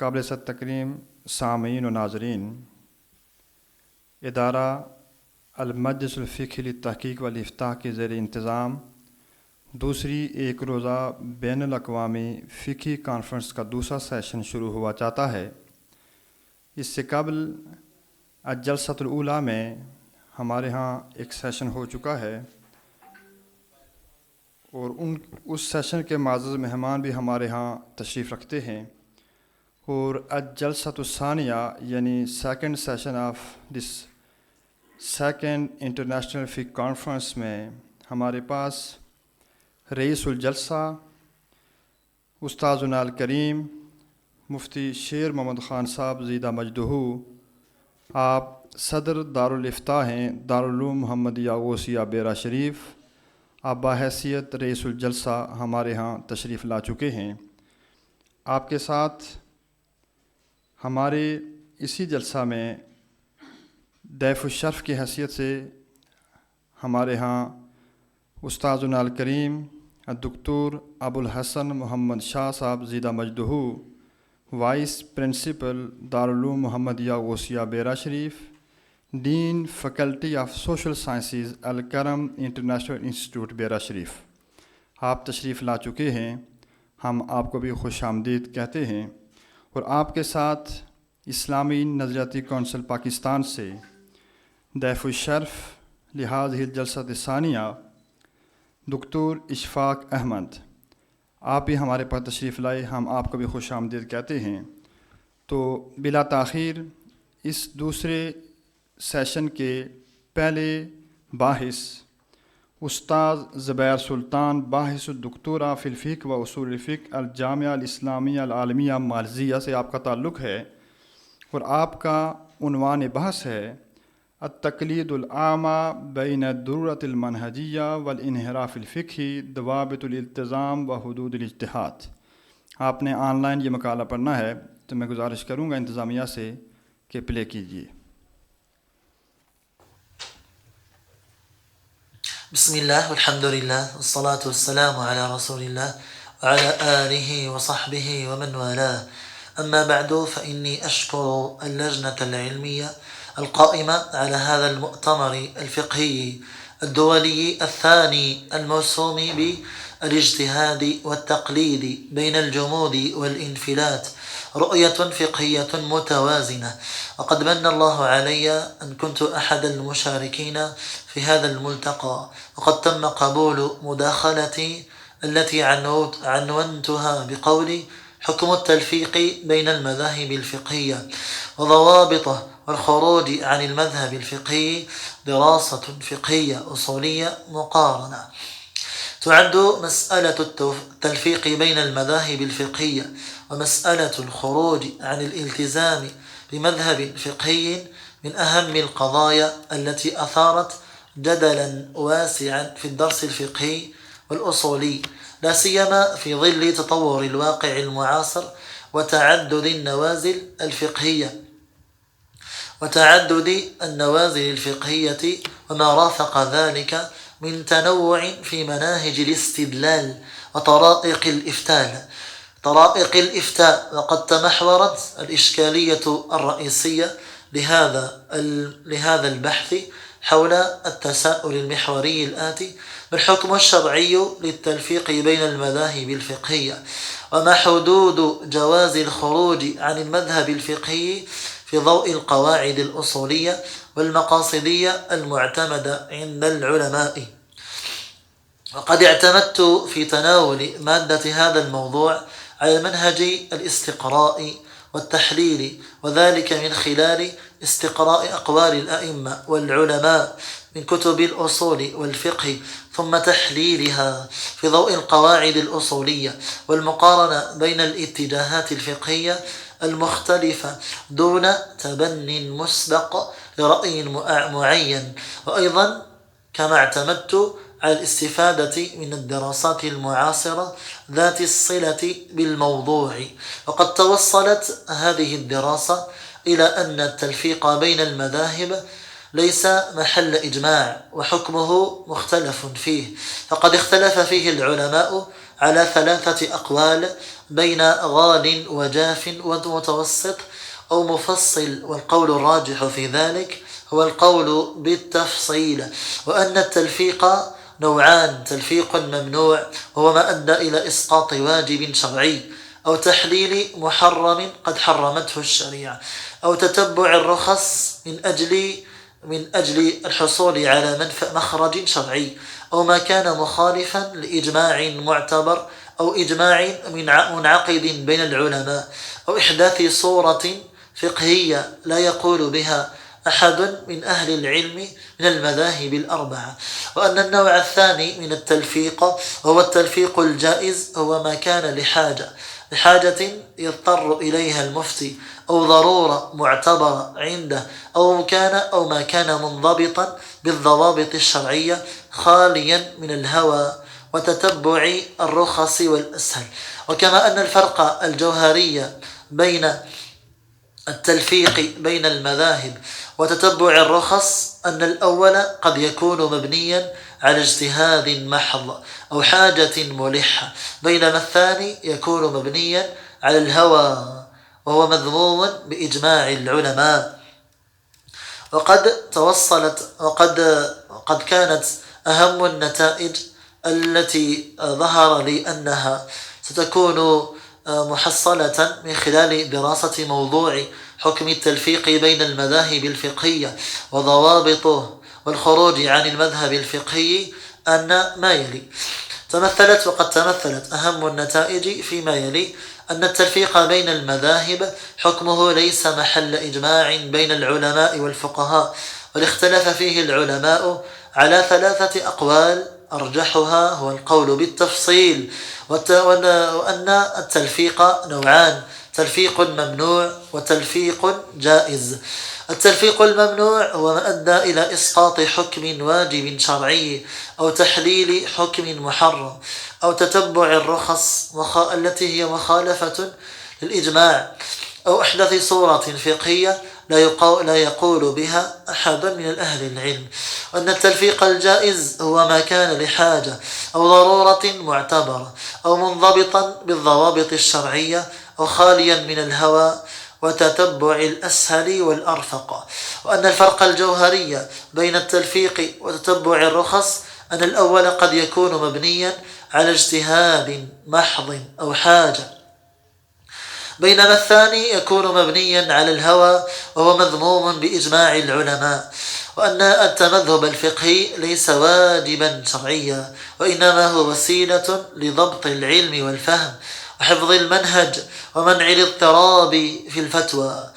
قابل تکریم سامعین و ناظرین، ادارہ المجلس الفقہی للتحقیق والافتاء کے زیر انتظام دوسری ایک روزہ بین الاقوامی فقہی کانفرنس کا دوسرا سیشن شروع ہوا چاہتا ہے۔ اس سے قبل الجلسۃ الاولیٰ میں ہمارے ہاں ایک سیشن ہو چکا ہے اور اس سیشن کے معزز مہمان بھی ہمارے ہاں تشریف رکھتے ہیں، اور الجلسۃ الثانیہ یعنی second session of this second international فقہ کانفرنس میں ہمارے پاس رئیس الجلسہ استاذنا الکریم مفتی شیر محمد خان صاحب زیدہ مجدہ، آپ صدر دارالافتاء ہیں دارالعلوم محمدیہ غوثیہ بیرا شریف، آپ بحیثیت رئیس الجلسہ ہمارے ہاں تشریف لا چکے ہیں۔ آپ کے ساتھ ہمارے اسی جلسہ میں ضیف الشرف کی حیثیت سے ہمارے ہاں استاذنا الکریم الدکتور ابوالحسن محمد شاہ صاحب زیدہ مجدہ، vice principal Darululoom Muhammadia Ghausia Bhera Sharif, dean faculty of social sciences Alkaram international institute Bhera Sharif, آپ تشریف لا چکے ہیں۔ ہم آپ کو بھی خوش آمدید کہتے ہیں، اور آپ کے ساتھ اسلامی نظریاتی کونسل پاکستان سے ضیف الشرف لہذه الجلسۃ الثانیہ دکتور اشفاق احمد، آپ بھی ہمارے پاس تشریف لائے، ہم آپ کو بھی خوش آمدید کہتے ہیں۔ تو بلا تاخیر اس دوسرے سیشن کے پہلے باحث استاذ زبیر سلطان، باحث الدکتورہ فی الفقہ و اصول الفقہ الجامعہ الاسلامیہ العالمیہ مالزیہ سے آپ کا تعلق ہے، اور آپ کا عنوان بحث ہے التقلید العامہ بین الضرورۃ المنہجیہ والانحراف الفقہی ضوابط الالتزام و حدود الاجتہاد۔ آپ نے آن لائن یہ مقالہ پڑھنا ہے، تو میں گزارش کروں گا انتظامیہ سے کہ پلے کیجیے۔ بسم اللہ والحمد للہ والصلاة والسلام على رسول اللہ وعلى آلہ وصحبہ ومن والاه، أما بعد فإني أشكر اللجنة العلمية القائمة على هذا المؤتمر الفقهي الدولي الثاني الموسوم بالاجتهاد والتقليد بين الجمود والانفلات، رؤية فقهية متوازنة. وقد من الله علي أن كنت أحد المشاركين في هذا الملتقى، وقد تم قبول مداخلتي التي عنونتها بقولي حكم التلفيق بين المذاهب الفقهية وضوابطه والخروج عن المذهب الفقهي دراسة فقهية أصولية مقارنة. تعد مسألة التلفيق بين المذاهب الفقهية ومسألة الخروج عن الالتزام بمذهب فقهي من أهم القضايا التي أثارت جدلا واسعا في الدرس الفقهي والأصولي، لا سيما في ظل تطور الواقع المعاصر وتعدد النوازل الفقهية وما رافق ذلك من تنوع في مناهج الاستدلال وطرائق الإفتاء. وقد تمحورت الإشكالية الرئيسية لهذا البحث حول التساؤل المحوري الآتي: ما الحكم الشرعي للتلفيق بين المذاهب الفقهية؟ وما حدود جواز الخروج عن المذهب الفقهي في ضوء القواعد الأصولية والمقاصدية المعتمدة عند العلماء؟ وقد اعتمدت في تناول مادة هذا الموضوع على منهج الاستقراء والتحليل، وذلك من خلال استقراء أقوال الأئمة والعلماء من كتب الأصول والفقه، ثم تحليلها في ضوء القواعد الأصولية والمقارنة بين الاتجاهات الفقهية المختلفة دون تبن مسبق لرأي معين. وأيضا كما اعتمدت على الاستفادة من الدراسات المعاصرة ذات الصلة بالموضوع. وقد توصلت هذه الدراسة إلى أن التلفيق بين المذاهب ليس محل إجماع، وحكمه مختلف فيه، فقد اختلف فيه العلماء على 3 أقوال بين غال وجاف ومتوسط أو مفصل، والقول الراجح في ذلك هو القول بالتفصيل، وأن التلفيق نوعان: تلفيق ممنوع وهو ما أدى إلى إسقاط واجب شرعي، أو تحليل محرم قد حرمته الشريعة، أو تتبع الرخص من أجل الحصول على مخرج شرعي، أو ما كان مخالفا لإجماع معتبر أو إجماع منعقد بين العلماء، أو إحداث صورة فقهية لا يقول بها أحد من أهل العلم من المذاهب الأربعة. وأن النوع الثاني من التلفيق هو التلفيق الجائز، هو ما كان لحاجة يضطر إليها المفتي، أو ضرورة معتبرة عنده، أو ما كان منضبطا بالضوابط الشرعية خاليا من الهوى وتتبع الرخص والأسهل. وكما أن الفرق الجوهري بين التلفيق بين المذاهب وتتبع الرخص أن الأول قد يكون مبنيا على اجتهاد محض أو حاجة ملحة، بينما الثاني يكون مبنيا على الهوى وهو مذموم بإجماع العلماء. وقد كانت أهم النتائج التي ظهر لي أنها ستكون محصلة من خلال دراسة موضوع حكم التلفيق بين المذاهب الفقهية وضوابطه والخروج عن المذهب الفقهي أن ما يلي. تمثلت أهم النتائج فيما يلي: أن التلفيق بين المذاهب حكمه ليس محل إجماع بين العلماء والفقهاء، بل اختلف فيه العلماء على 3 أقوال أرجحها هو القول بالتفصيل، وأن التلفيق نوعان: تلفيق ممنوع وتلفيق جائز. التلفيق الممنوع هو ما أدى إلى إسقاط حكم واجب شرعي أو تحليل حكم محرم أو تتبع الرخص التي هي مخالفة للإجماع أو أحدث صورة فقهية لا يقول بها أحد من الأهل العلم. وأن التلفيق الجائز هو ما كان لحاجة أو ضرورة معتبرة أو منضبطا بالضوابط الشرعية أو خاليا من الهوى وتتبع الأسهل والأرفق. وأن الفرق الجوهري بين التلفيق وتتبع الرخص أن الأول قد يكون مبنيا على اجتهاد محض أو حاجة، بينما الثاني يكون مبنيا على الهوى وهو مذموم بإجماع العلماء. وأن التمذهب الفقهي ليس واجبا شرعيا، وإنما هو وسيلة لضبط العلم والفهم وحفظ المنهج ومنع الاضطراب في الفتوى.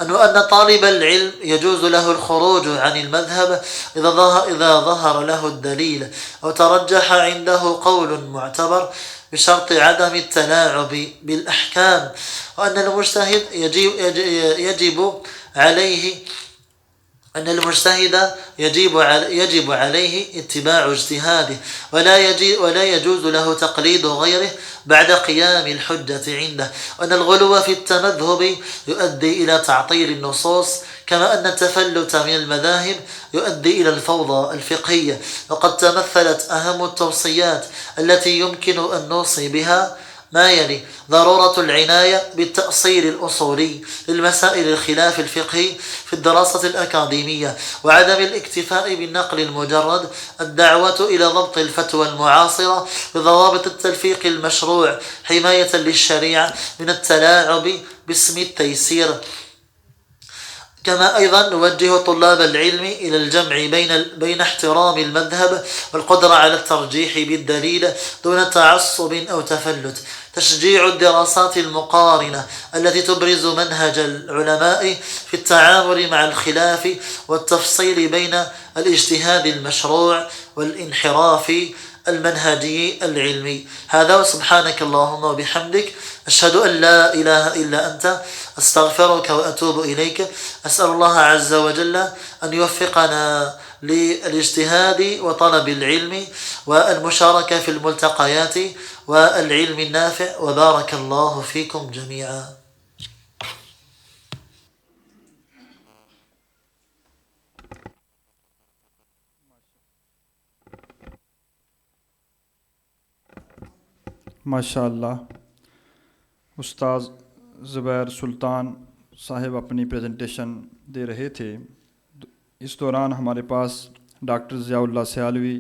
وأن طالب العلم يجوز له الخروج عن المذهب إذا ظهر له الدليل أو ترجح عنده قول معتبر بشرط عدم التلاعب بالأحكام. وأن المجتهد يجب عليه اتباع اجتهاده، ولا يجوز له تقليد غيره بعد قيام الحجة عنده. وأن الغلو في التمذهب يؤدي إلى تعطيل النصوص، كما أن التفلت من المذاهب يؤدي إلى الفوضى الفقهية. وقد تمثلت أهم التوصيات التي يمكن أن نوصي بها ما يلي: ضرورة العناية بالتأصيل الأصولي للمسائل الخلاف الفقهي في الدراسة الأكاديمية، وعدم الاكتفاء بالنقل المجرد، الدعوة إلى ضبط الفتوى المعاصرة بضوابط التلفيق المشروع حماية للشريعة من التلاعب باسم التيسير. كما أيضا نوجه طلاب العلم إلى الجمع بين احترام المذهب والقدرة على الترجيح بالدليل دون تعصب أو تفلت، تشجيع الدراسات المقارنة التي تبرز منهج العلماء في التعامل مع الخلاف والتفصيل بين الاجتهاد المشروع والانحراف المنهجي العلمي. هذا، وسبحانك اللهم وبحمدك، أشهد أن لا إله إلا أنت، أستغفرك وأتوب إليك. أسأل الله عز وجل أن يوفقنا للاجتهاد وطلب العلم والمشاركة في الملتقيات والعلم النافع، وبارك الله فيكم جميعا. ماشاء اللہ استاذ زبیر سلطان صاحب اپنی پریزنٹیشن دے رہے تھے. اس دوران ہمارے پاس ڈاکٹر ضیاء اللہ سیالوی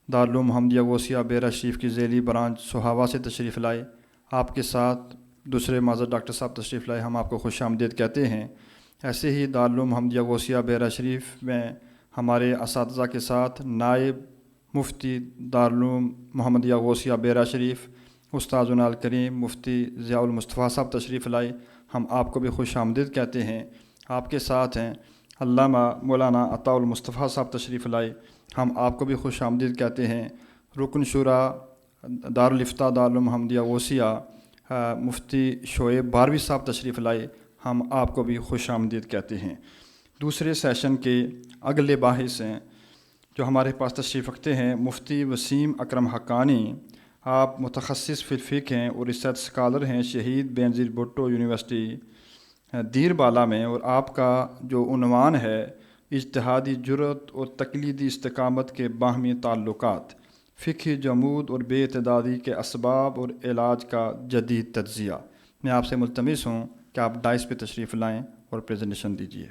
دارالعلوم محمدیہ غوثیہ بیرا شریف کی ذیلی برانچ سہاوا سے تشریف لائے. آپ کے ساتھ دوسرے معزز ڈاکٹر صاحب تشریف لائے. ہم آپ کو خوش آمدید کہتے ہیں. ایسے ہی دارالعلوم محمدیہ غوثیہ بیرا شریف میں ہمارے اساتذہ کے ساتھ نائب مفتی دارالعلوم محمدیہ غوثیہ بیرا شریف استاذنا الکریم مفتی ضیاء المصطفیٰ صاحب تشریف لائے. ہم آپ کو بھی خوش آمدید کہتے ہیں. آپ کے ساتھ ہیں علامہ مولانا عطاء المصطفیٰ صاحب تشریف لائے. ہم آپ کو بھی خوش آمدید کہتے ہیں. رکن شورا دارالفتہ دارالعلوم محمدیہ غوثیہ مفتی شعیب باروی صاحب تشریف لائے. ہم آپ کو بھی خوش آمدید کہتے ہیں. دوسرے سیشن کے اگلے باحث ہیں جو ہمارے پاس تشریف رکھتے ہیں مفتی وسیم اکرم حقانی. آپ متخصص فی الفقہ ہیں اور ریسرچ اسکالر ہیں شہید بینظیر بھٹو یونیورسٹی دیر بالا میں. اور آپ کا جو عنوان ہے اجتہادی جرأت اور تقلیدی استقامت کے باہمی تعلقات، فقہی جمود اور بے اعتدادی کے اسباب اور علاج کا جدید تجزیہ. میں آپ سے ملتمس ہوں کہ آپ ڈائس پہ تشریف لائیں اور پریزنٹیشن دیجیے.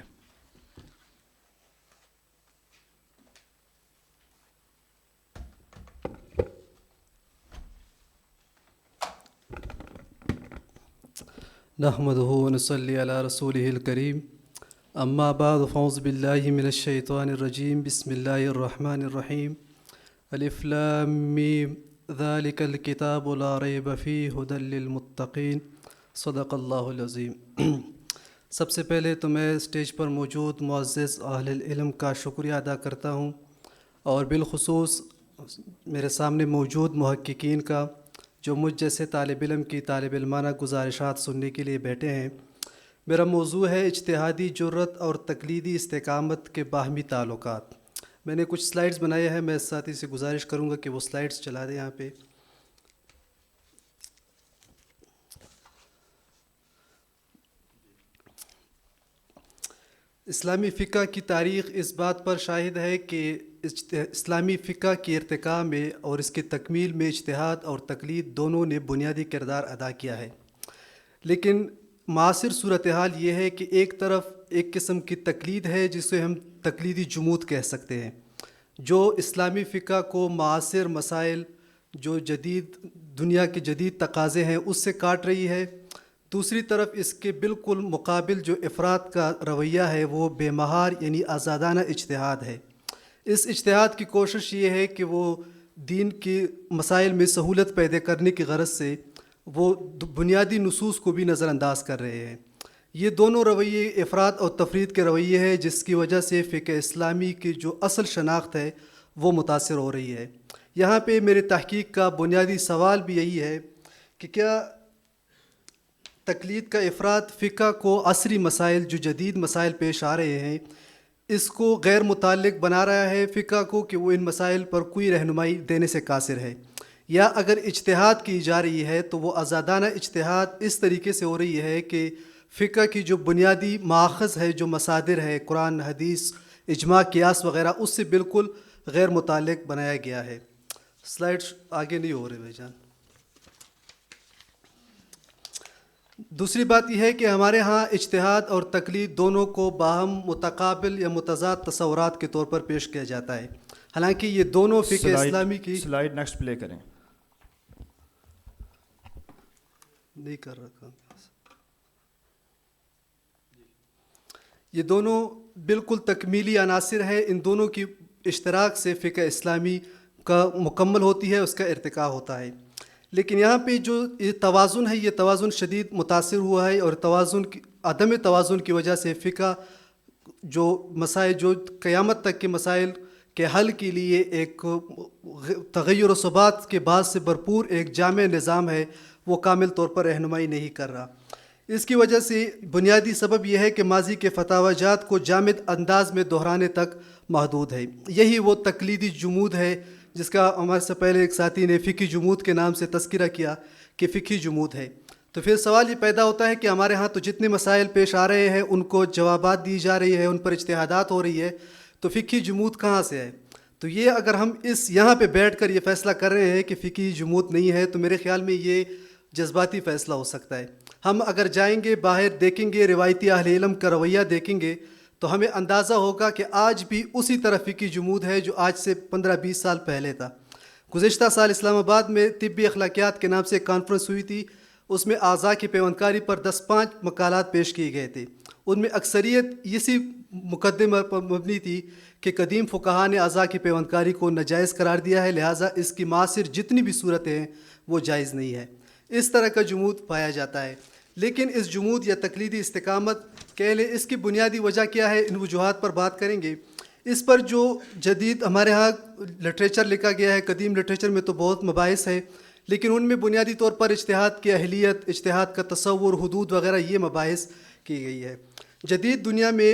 نحمده ونصلي على رسوله الكريم اما بعد فاعوذ بالله من الشيطان الرجيم بسم الله الرحمن الرحيم الف لام میم ذلك الكتاب لا ريب فيه هدى للمتقين صدق اللہ العظیم. سب سے پہلے تو میں اسٹیج پر موجود معزز اہل العلم کا شکریہ ادا کرتا ہوں اور بالخصوص میرے سامنے موجود محققین کا جو مجھ جیسے طالب علم کی طالب علمانہ گزارشات سننے کے لیے بیٹھے ہیں. میرا موضوع ہے اجتہادی جرأت اور تقلیدی استقامت کے باہمی تعلقات. میں نے کچھ سلائیڈز بنائے ہیں، میں ساتھی سے گزارش کروں گا کہ وہ سلائیڈز چلا دیں یہاں پہ. اسلامی فقہ کی تاریخ اس بات پر شاہد ہے کہ اسلامی فقہ کی ارتقاء میں اور اس کی تکمیل میں اجتہاد اور تقلید دونوں نے بنیادی کردار ادا کیا ہے. لیکن معاصر صورتحال یہ ہے کہ ایک طرف ایک قسم کی تقلید ہے جسے ہم تقلیدی جمود کہہ سکتے ہیں، جو اسلامی فقہ کو معاصر مسائل جو جدید دنیا کے جدید تقاضے ہیں اس سے کاٹ رہی ہے. دوسری طرف اس کے بالکل مقابل جو افراد کا رویہ ہے وہ بے مہار یعنی آزادانہ اجتہاد ہے. اس اجتہاد کی کوشش یہ ہے کہ وہ دین کے مسائل میں سہولت پیدا کرنے کی غرض سے وہ بنیادی نصوص کو بھی نظر انداز کر رہے ہیں. یہ دونوں رویے افراد اور تفرید کے رویے ہیں جس کی وجہ سے فقہ اسلامی کی جو اصل شناخت ہے وہ متاثر ہو رہی ہے. یہاں پہ میرے تحقیق کا بنیادی سوال بھی یہی ہے کہ کیا تقلید کا افراد فقہ کو عصری مسائل جو جدید مسائل پیش آ رہے ہیں اس کو غیر متعلق بنا رہا ہے فقہ کو کہ وہ ان مسائل پر کوئی رہنمائی دینے سے قاصر ہے، یا اگر اجتہاد کی جا رہی ہے تو وہ آزادانہ اجتہاد اس طریقے سے ہو رہی ہے کہ فقہ کی جو بنیادی ماخذ ہے جو مصادر ہے قرآن حدیث اجماع قیاس وغیرہ اس سے بالکل غیر متعلق بنایا گیا ہے. سلائڈز آگے نہیں ہو رہے بھائی جان. دوسری بات یہ ہے کہ ہمارے ہاں اجتہاد اور تقلید دونوں کو باہم متقابل یا متضاد تصورات کے طور پر پیش کیا جاتا ہے، حالانکہ یہ دونوں فقہ اسلامی کی سلائیڈ نیکسٹ پلے کریں. نہیں کر رکھا. یہ دونوں بالکل تکمیلی عناصر ہے، ان دونوں کی اشتراک سے فقہ اسلامی کا مکمل ہوتی ہے، اس کا ارتقاء ہوتا ہے. لیکن یہاں پہ جو یہ توازن ہے یہ توازن شدید متاثر ہوا ہے، اور عدم توازن کی وجہ سے فقہ جو مسائل جو قیامت تک کے مسائل کے حل کے لیے ایک تغیر و ثبات کے بعد سے بھرپور ایک جامع نظام ہے وہ کامل طور پر رہنمائی نہیں کر رہا. اس کی وجہ سے بنیادی سبب یہ ہے کہ ماضی کے فتاوی جات کو جامد انداز میں دہرانے تک محدود ہے. یہی وہ تقلیدی جمود ہے جس کا ہمارے سے پہلے ایک ساتھی نے فقہی جمود کے نام سے تذکرہ کیا کہ فقہی جمود ہے. تو پھر سوال یہ پیدا ہوتا ہے کہ ہمارے ہاں تو جتنے مسائل پیش آ رہے ہیں ان کو جوابات دی جا رہی ہے، ان پر اجتہادات ہو رہی ہے، تو فقہی جمود کہاں سے ہے؟ تو یہ اگر ہم یہاں پہ بیٹھ کر یہ فیصلہ کر رہے ہیں کہ فقہی جمود نہیں ہے تو میرے خیال میں یہ جذباتی فیصلہ ہو سکتا ہے. ہم اگر جائیں گے باہر دیکھیں گے روایتی اہل علم کا رویہ دیکھیں گے تو ہمیں اندازہ ہوگا کہ آج بھی اسی طرح فقہی جمود ہے جو آج سے 15-20 سال پہلے تھا. گزشتہ سال اسلام آباد میں طبی اخلاقیات کے نام سے ایک کانفرنس ہوئی تھی. اس میں اعضاء کی پیوندکاری پر 10-5 مقالات پیش کیے گئے تھے. ان میں اکثریت اسی مقدمہ پر مبنی تھی کہ قدیم فقہاء نے اعضاء کی پیوندکاری کو ناجائز قرار دیا ہے، لہٰذا اس کی معاصر جتنی بھی صورتیں ہیں وہ جائز نہیں ہے. اس طرح کا جمود پایا جاتا ہے. لیکن اس جمود یا تقلیدی استقامت کہہ لیں، اس کی بنیادی وجہ کیا ہے؟ ان وجوہات پر بات کریں گے. اس پر جو جدید ہمارے ہاں لٹریچر لکھا گیا ہے، قدیم لٹریچر میں تو بہت مباحث ہے، لیکن ان میں بنیادی طور پر اجتہاد کی اہلیت، اجتہاد کا تصور، حدود وغیرہ یہ مباحث کی گئی ہے. جدید دنیا میں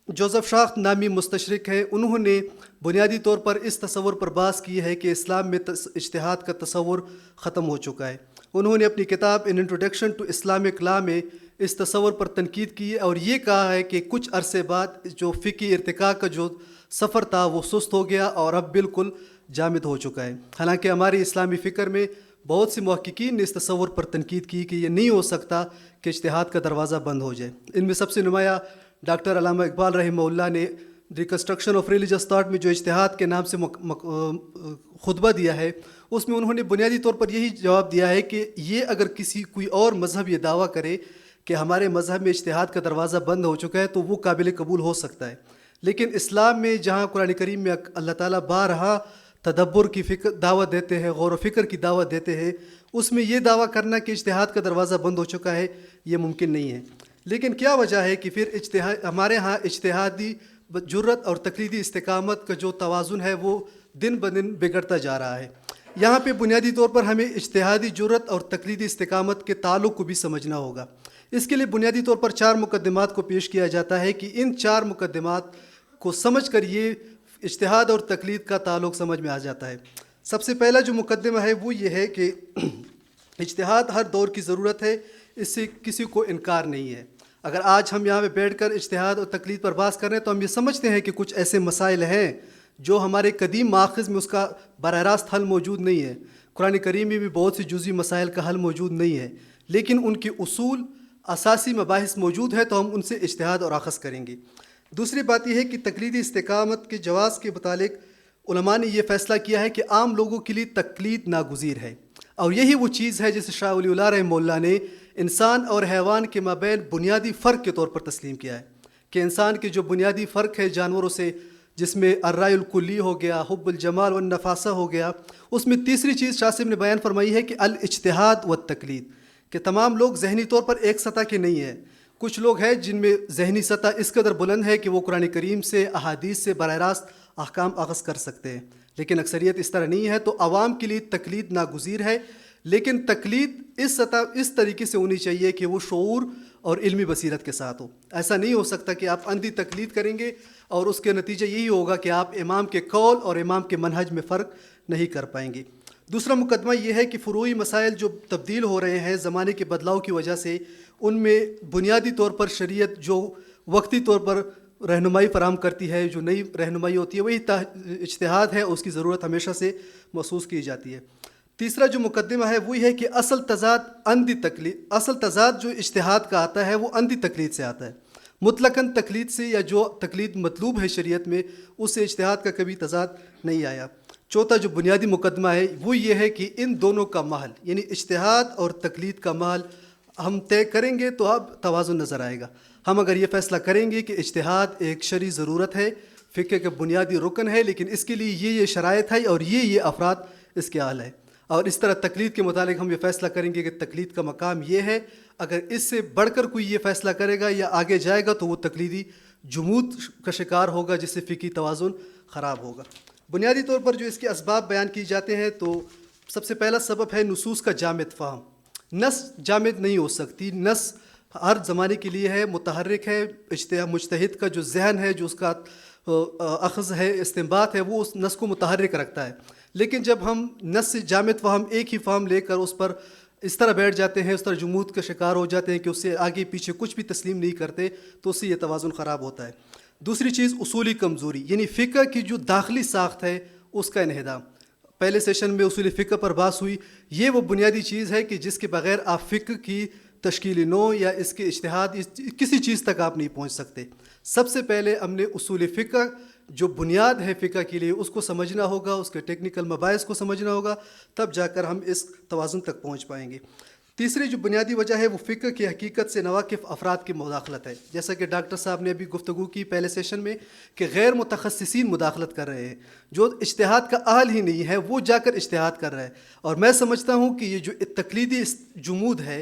جوزف شاخت نامی مستشرق ہیں، انہوں نے بنیادی طور پر اس تصور پر بحث کی ہے کہ اسلام میں اجتہاد کا تصور ختم ہو چکا ہے. انہوں نے اپنی کتاب ان انٹروڈکشن ٹو اسلامک لا میں اس تصور پر تنقید کی ہے اور یہ کہا ہے کہ کچھ عرصے بعد جو فقہی ارتقاء کا جو سفر تھا وہ سست ہو گیا اور اب بالکل جامد ہو چکا ہے. حالانکہ ہماری اسلامی فکر میں بہت سی محققین نے اس تصور پر تنقید کی کہ یہ نہیں ہو سکتا کہ اجتہاد کا دروازہ بند ہو جائے. ان میں سب سے نمایاں ڈاکٹر علامہ اقبال رحمہ اللہ نے ریکنسٹرکشن آف ریلیجس تھاٹ میں جو اجتہاد کے نام سے خطبہ دیا ہے، اس میں انہوں نے بنیادی طور پر یہی جواب دیا ہے کہ یہ اگر کوئی اور مذہب یہ دعویٰ کرے کہ ہمارے مذہب میں اجتہاد کا دروازہ بند ہو چکا ہے تو وہ قابل قبول ہو سکتا ہے. لیکن اسلام میں جہاں قرآن کریم میں اللہ تعالیٰ بارہا تدبر کی دعوت دیتے ہیں، غور و فکر کی دعوت دیتے ہیں، اس میں یہ دعویٰ کرنا کہ اجتہاد کا دروازہ بند ہو چکا ہے یہ ممکن نہیں ہے. لیکن کیا وجہ ہے کہ پھر ہمارے ہاں اجتہادی جرت اور تقلیدی استقامت کا جو توازن ہے وہ دن بدن بگڑتا جا رہا ہے؟ یہاں پہ بنیادی طور پر ہمیں اجتہادی جرت اور تقلیدی استقامت کے تعلق کو بھی سمجھنا ہوگا. اس کے لیے بنیادی طور پر 4 مقدمات کو پیش کیا جاتا ہے کہ ان 4 مقدمات کو سمجھ کر یہ اجتہاد اور تقلید کا تعلق سمجھ میں آ جاتا ہے. سب سے پہلا جو مقدمہ ہے وہ یہ ہے کہ اجتہاد ہر دور کی ضرورت ہے، اس سے کسی کو انکار نہیں ہے. اگر آج ہم یہاں پہ بیٹھ کر اجتہاد اور تقلید پر بحث کر رہے ہیں تو ہم یہ سمجھتے ہیں کہ کچھ ایسے مسائل ہیں جو ہمارے قدیم ماخذ میں اس کا براہ راست حل موجود نہیں ہے. قرآن کریم میں بھی بہت سی جزوی مسائل کا حل موجود نہیں ہے، لیکن ان کے اصول اساسی مباحث موجود ہے تو ہم ان سے اجتہاد اور اخذ کریں گے. دوسری بات یہ ہے کہ تقلیدی استقامت کے جواز کے متعلق علماء نے یہ فیصلہ کیا ہے کہ عام لوگوں کے لیے تقلید ناگزیر ہے، اور یہی وہ چیز ہے جسے شاہ ولی اللہ رحمہ اللہ نے انسان اور حیوان کے مابین بنیادی فرق کے طور پر تسلیم کیا ہے کہ انسان کے جو بنیادی فرق ہے جانوروں سے، جس میں الرائے الکلی ہو گیا، حب الجمال والنفاسہ ہو گیا، اس میں تیسری چیز شاہ صاحب نے بیان فرمائی ہے کہ الاجتہاد والتقلید، کہ تمام لوگ ذہنی طور پر ایک سطح کے نہیں ہیں. کچھ لوگ ہیں جن میں ذہنی سطح اس قدر بلند ہے کہ وہ قرآن کریم سے، احادیث سے براہ راست احکام اخذ کر سکتے ہیں، لیکن اکثریت اس طرح نہیں ہے. تو عوام کے لیے تقلید ناگزیر ہے، لیکن تقلید اس طریقے سے ہونی چاہیے کہ وہ شعور اور علمی بصیرت کے ساتھ ہو. ایسا نہیں ہو سکتا کہ آپ اندھی تقلید کریں گے اور اس کے نتیجہ یہی ہوگا کہ آپ امام کے قول اور امام کے منہج میں فرق نہیں کر پائیں گے. دوسرا مقدمہ یہ ہے کہ فروعی مسائل جو تبدیل ہو رہے ہیں زمانے کے بدلاؤ کی وجہ سے، ان میں بنیادی طور پر شریعت جو وقتی طور پر رہنمائی فراہم کرتی ہے، جو نئی رہنمائی ہوتی ہے، وہی اجتہاد ہے، اس کی ضرورت ہمیشہ سے محسوس کی جاتی ہے. تیسرا جو مقدمہ ہے وہ یہ ہے کہ اصل تضاد جو اجتہاد کا آتا ہے وہ اندھی تقلید سے آتا ہے. مطلقاً تقلید سے یا جو تقلید مطلوب ہے شریعت میں، اس سے اجتہاد کا کبھی تضاد نہیں آیا. چوتھا جو بنیادی مقدمہ ہے وہ یہ ہے کہ ان دونوں کا محل، یعنی اجتہاد اور تقلید کا محل ہم طے کریں گے تو اب توازن نظر آئے گا. ہم اگر یہ فیصلہ کریں گے کہ اجتہاد ایک شرعی ضرورت ہے، فقہ کا بنیادی رکن ہے، لیکن اس کے لیے یہ شرائط ہے اور یہ افراد اس کے اہل ہے، اور اس طرح تقلید کے متعلق ہم یہ فیصلہ کریں گے کہ تقلید کا مقام یہ ہے. اگر اس سے بڑھ کر کوئی یہ فیصلہ کرے گا یا آگے جائے گا تو وہ تقلیدی جمود کا شکار ہوگا، جس سے فقہی توازن خراب ہوگا. بنیادی طور پر جو اس کے اسباب بیان کی جاتے ہیں تو سب سے پہلا سبب ہے نصوص کا جامد فہم. نص جامد نہیں ہو سکتی، نص ہر زمانے کے لیے ہے، متحرک ہے. مجتہد کا جو ذہن ہے، جو اس کا اخذ ہے، استنباط ہے، وہ اس نص کو متحرک رکھتا ہے. لیکن جب ہم نص سے جامد فہم، ایک ہی فہم لے کر اس پر اس طرح بیٹھ جاتے ہیں، اس طرح جمود کا شکار ہو جاتے ہیں کہ اس سے آگے پیچھے کچھ بھی تسلیم نہیں کرتے، تو اس سے یہ توازن خراب ہوتا ہے. دوسری چیز اصولی کمزوری، یعنی فقہ کی جو داخلی ساخت ہے اس کا انہدام. پہلے سیشن میں اصول فقہ پر بحث ہوئی. یہ وہ بنیادی چیز ہے کہ جس کے بغیر آپ فقہ کی تشکیل نو یا اس کے اجتہاد کسی چیز تک آپ نہیں پہنچ سکتے. سب سے پہلے ہم نے اصول فقہ جو بنیاد ہے فقہ کے لیے اس کو سمجھنا ہوگا، اس کے ٹیکنیکل مباحث کو سمجھنا ہوگا، تب جا کر ہم اس توازن تک پہنچ پائیں گے. تیسری جو بنیادی وجہ ہے وہ فقہ کی حقیقت سے ناواقف افراد کی مداخلت ہے. جیسا کہ ڈاکٹر صاحب نے ابھی گفتگو کی پہلے سیشن میں کہ غیر متخصصین مداخلت کر رہے ہیں، جو اجتہاد کا اہل ہی نہیں ہے وہ جا کر اجتہاد کر رہا ہے. اور میں سمجھتا ہوں کہ یہ جو تقلیدی جمود ہے